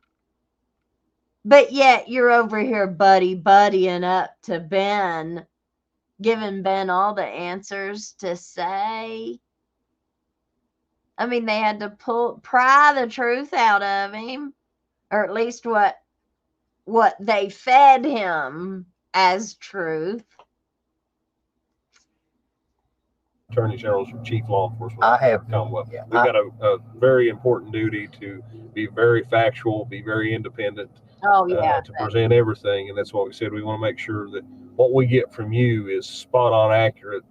but yet you're over here buddying up to Ben, giving Ben all the answers to say. They had to pry the truth out of him, or at least what they fed him as truth.
Attorney General's chief law enforcement.
I have.
We've got a very important duty to be very factual, be very independent.
Oh, yeah.
To present everything, and that's what we said. We want to make sure that what we get from you is spot on accurate,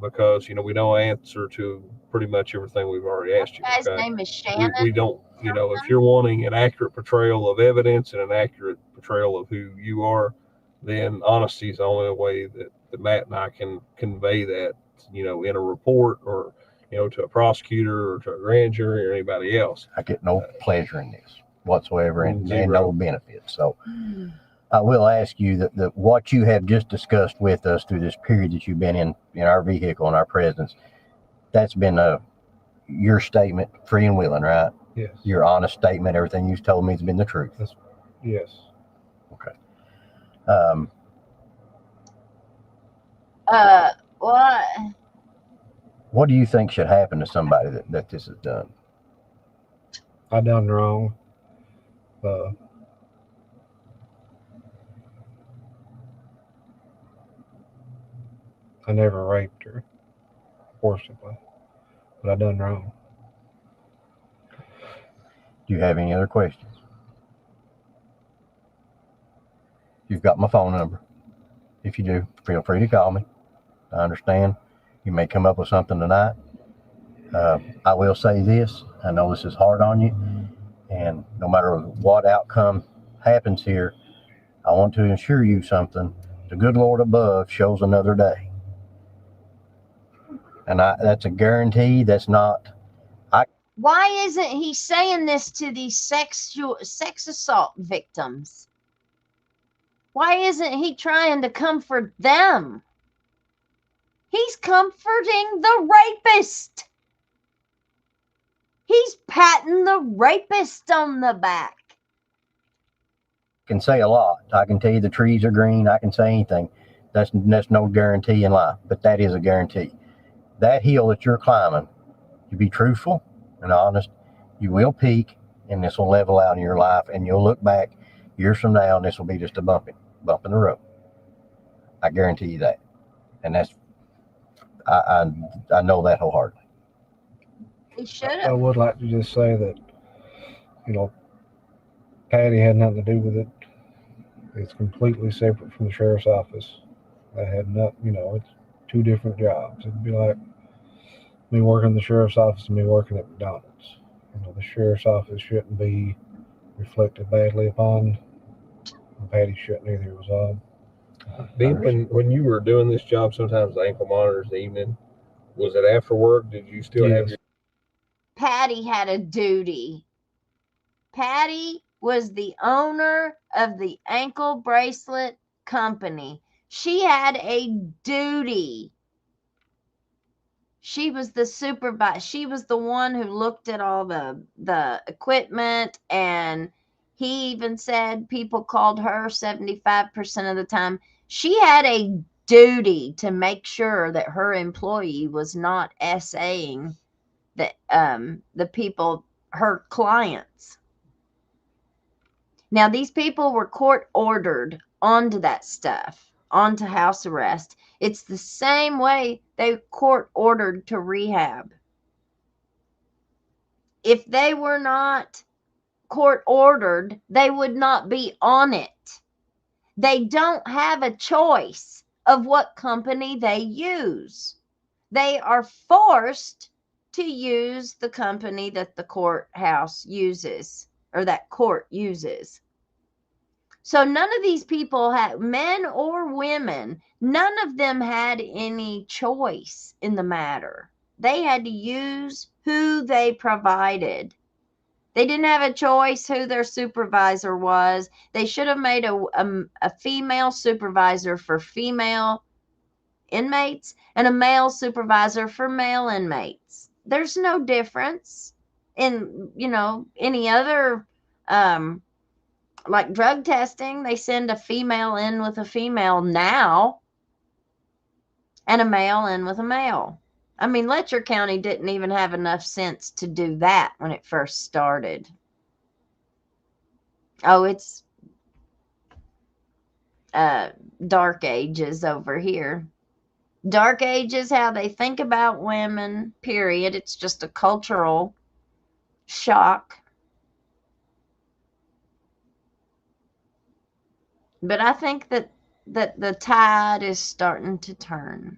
because we know answer to pretty much everything we've already asked you.
His name is Shannon.
We don't, if you're wanting an accurate portrayal of evidence and an accurate portrayal of who you are, then honesty is the only way that Matt and I can convey that, in a report or, to a prosecutor or to a grand jury or anybody else.
I get no pleasure in this whatsoever and no benefit. So I will ask you that what you have just discussed with us through this period that you've been in our vehicle and our presence, that's been your statement, free and willing, right?
Yes.
Your honest statement, everything you've told me has been the truth.
Yes.
Okay.
What?
What do you think should happen to somebody that this is done?
I done wrong. I never raped her forcibly, but I done wrong.
Do you have any other questions? You've got my phone number. If you do, feel free to call me. I understand you may come up with something tonight. I will say this. I know this is hard on you, and no matter what outcome happens here, I want to assure you something. The good Lord above shows another day. And that's a guarantee. That's not.
Why isn't he saying this to these sex assault victims? Why isn't he trying to comfort them? He's comforting the rapist. He's patting the rapist on the back.
I can say a lot. I can tell you the trees are green. I can say anything. That's no guarantee in life, but that is a guarantee. That hill that you're climbing, you be truthful and honest. You will peak. and this will level out in your life, and you'll look back years from now, and this will be just a bump in the road. I guarantee you that. And that's, I know that wholeheartedly.
He should
I
have.
would like to just say that, Patty had nothing to do with it. It's completely separate from the sheriff's office. That had nothing, it's two different jobs. It'd be like me working in the sheriff's office and me working at McDonald's. The sheriff's office shouldn't be reflected badly upon. Patty shouldn't either. It was all.
When you were doing this job, sometimes the ankle monitors in the evening, was it after work? Did you still have your?
Patty had a duty. Patty was the owner of the ankle bracelet company. She had a duty. She was the supervisor. She was the one who looked at all the equipment, and he even said people called her 75% of the time. She had a duty to make sure that her employee was not essaying the people, her clients. Now, these people were court ordered onto that stuff, onto house arrest. It's the same way they court ordered to rehab. If they were not court ordered, they would not be on it. They don't have a choice of what company they use. They are forced to use the company that the courthouse uses, or that court uses. So none of these people had, men or women, none of them had any choice in the matter. They had to use who they provided. They didn't have a choice who their supervisor was. They should have made a female supervisor for female inmates and a male supervisor for male inmates. There's no difference in, any other, like drug testing. They send a female in with a female now and a male in with a male. I mean, Letcher County didn't even have enough sense to do that when it first started. Oh, it's dark ages over here. Dark ages, how they think about women, period. It's just a cultural shock. But I think that the tide is starting to turn.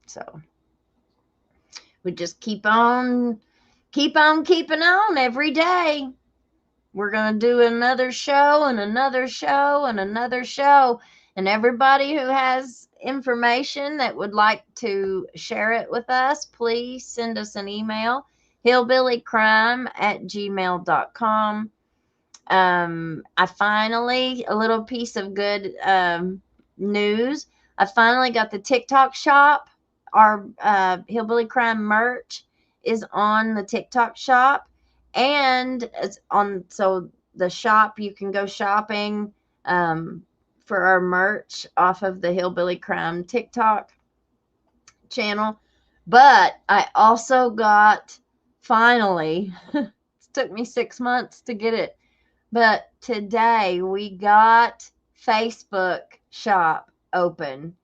So we just keep on keeping on every day. We're going to do another show and another show and another show. And everybody who has information that would like to share it with us, please send us an email, hillbillycrime@gmail.com. I finally, a little piece of good news. I finally got the TikTok shop. Our Hillbilly Crime merch is on the TikTok shop, and it's on, so the shop, you can go shopping for our merch off of the Hillbilly Crime TikTok channel. But I also got, finally, it took me 6 months to get it, but today we got Facebook shop open.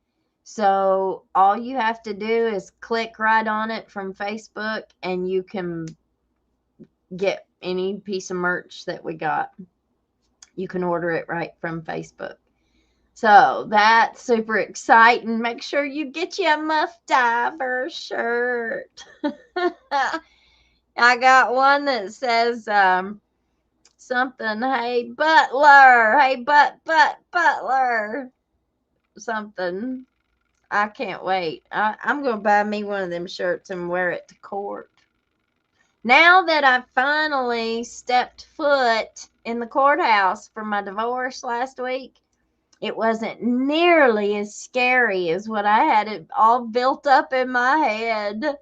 So all you have to do is click right on it from Facebook, and you can get any piece of merch that we got. You can order it right from Facebook. So that's super exciting. Make sure you get you a Muff Diver shirt. I got one that says something, hey Butler, hey Butler, something. I can't wait. I'm going to buy me one of them shirts and wear it to court. Now that I finally stepped foot in the courthouse for my divorce last week, it wasn't nearly as scary as what I had it all built up in my head.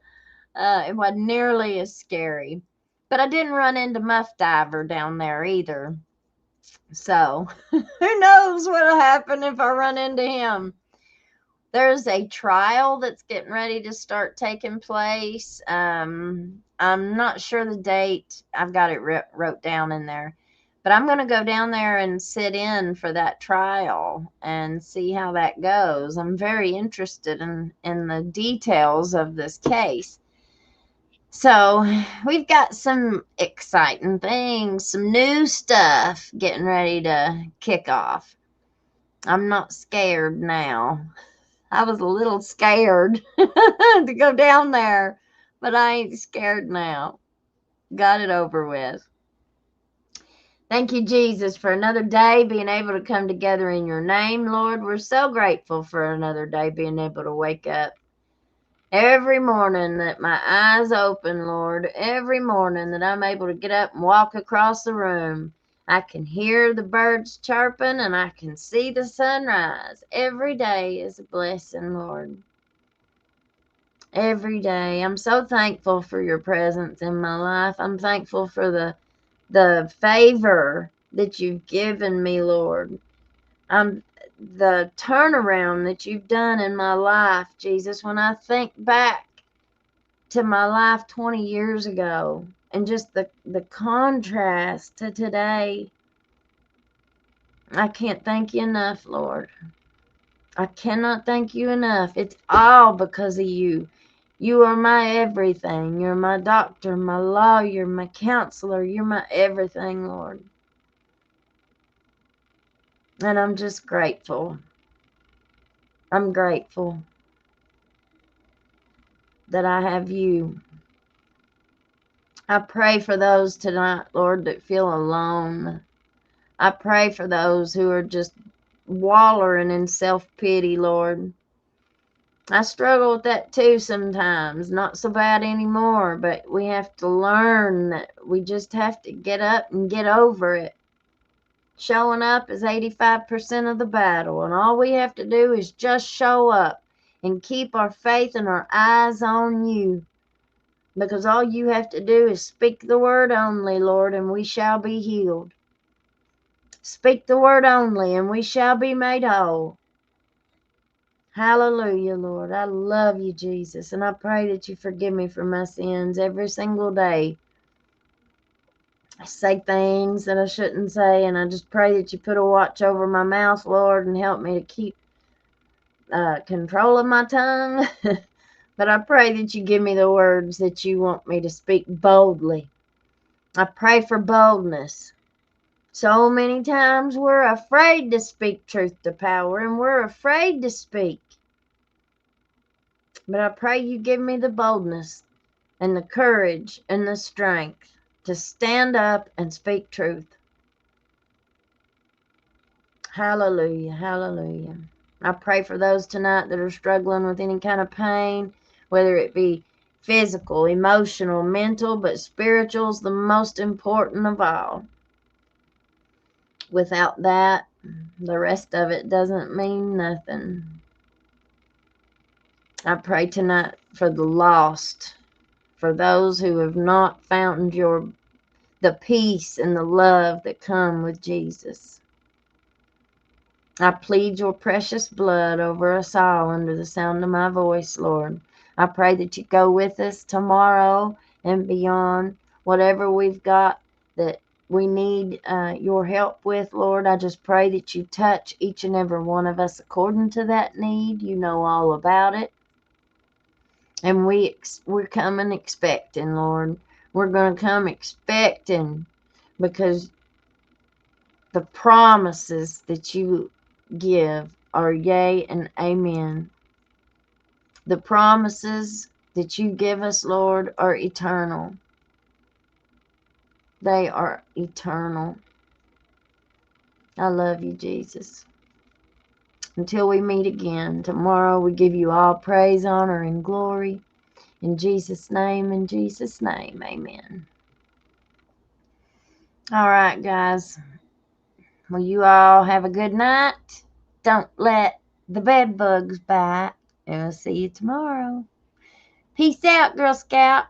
It wasn't nearly as scary. But I didn't run into Muff Diver down there either. So, who knows what'll happen if I run into him. There's a trial that's getting ready to start taking place. I'm not sure the date. I've got it wrote down in there. But I'm going to go down there and sit in for that trial and see how that goes. I'm very interested in the details of this case. So we've got some exciting things, some new stuff getting ready to kick off. I'm not scared now. I was a little scared to go down there, but I ain't scared now. Got it over with. Thank you, Jesus, for another day being able to come together in your name, Lord. We're so grateful for another day being able to wake up. Every morning that my eyes open, Lord, every morning that I'm able to get up and walk across the room, I can hear the birds chirping and I can see the sunrise. Every day is a blessing, Lord. Every day. I'm so thankful for your presence in my life. I'm thankful for the favor that you've given me, Lord. The turnaround that you've done in my life, Jesus. When I think back to my life 20 years ago and just the contrast to today, I can't thank you enough, Lord. I cannot thank you enough. It's all because of you. You are my everything. You're my doctor, my lawyer, my counselor. You're my everything, Lord. And I'm just grateful. I'm grateful that I have you. I pray for those tonight, Lord, that feel alone. I pray for those who are just wallowing in self-pity, Lord. I struggle with that too sometimes. Not so bad anymore, but we have to learn that we just have to get up and get over it. Showing up is 85% of the battle, and all we have to do is just show up and keep our faith and our eyes on you. Because all you have to do is speak the word only, Lord, and we shall be healed. Speak the word only, and we shall be made whole. Hallelujah, Lord. I love you, Jesus, and I pray that you forgive me for my sins every single day. I say things that I shouldn't say, and I just pray that you put a watch over my mouth, Lord, and help me to keep control of my tongue. But I pray that you give me the words that you want me to speak boldly. I pray for boldness. So many times we're afraid to speak truth to power, and we're afraid to speak. But I pray you give me the boldness and the courage and the strength to stand up and speak truth. Hallelujah, hallelujah. I pray for those tonight that are struggling with any kind of pain, whether it be physical, emotional, mental, but spiritual is the most important of all. Without that, the rest of it doesn't mean nothing. I pray tonight for the lost, for those who have not found the peace and the love that come with Jesus. I plead your precious blood over us all under the sound of my voice, Lord. I pray that you go with us tomorrow and beyond. Whatever we've got that we need your help with, Lord, I just pray that you touch each and every one of us according to that need. You know all about it. And we're coming expecting, Lord. We're going to come expecting because the promises that you give are yea and amen. The promises that you give us, Lord, are eternal. They are eternal. I love you, Jesus. Until we meet again tomorrow, we give you all praise, honor, and glory. In Jesus' name, amen. All right, guys. Well, you all have a good night. Don't let the bed bugs bite. And I'll see you tomorrow. Peace out, Girl Scout.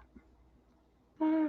Bye.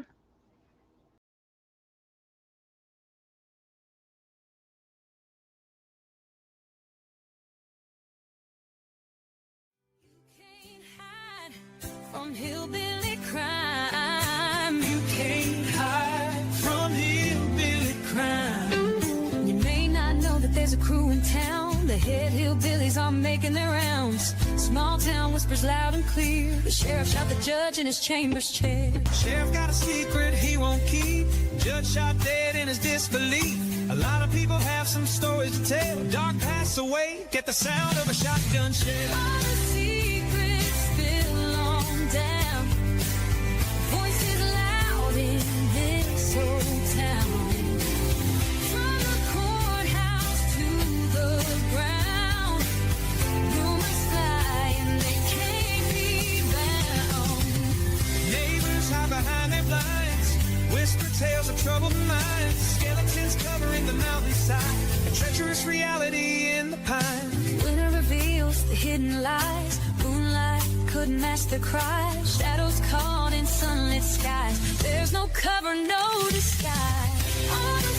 from hillbilly crime.
You can't hide from hillbilly crime.
You may not know that there's a crew in town. The head hillbillies are making their rounds. Small town whispers loud and clear. The sheriff shot the judge in his chambers chair.
Sheriff got a secret he won't keep. Judge shot dead in his disbelief. A lot of people have some stories to tell. Dark pass away, get the sound of a shotgun shell.
All the secrets spill on down. Voices loud in this old town. From the courthouse to the ground. Rumors fly and they can't be bound.
Neighbors hide behind their blinds. Whisper tales of troubled minds. Skeletons covering the mountainside. A treacherous reality in the pines.
Winter reveals the hidden lies. Moonlight couldn't mask the cries. Shadows caught in sunlit skies. There's no cover, no disguise. All the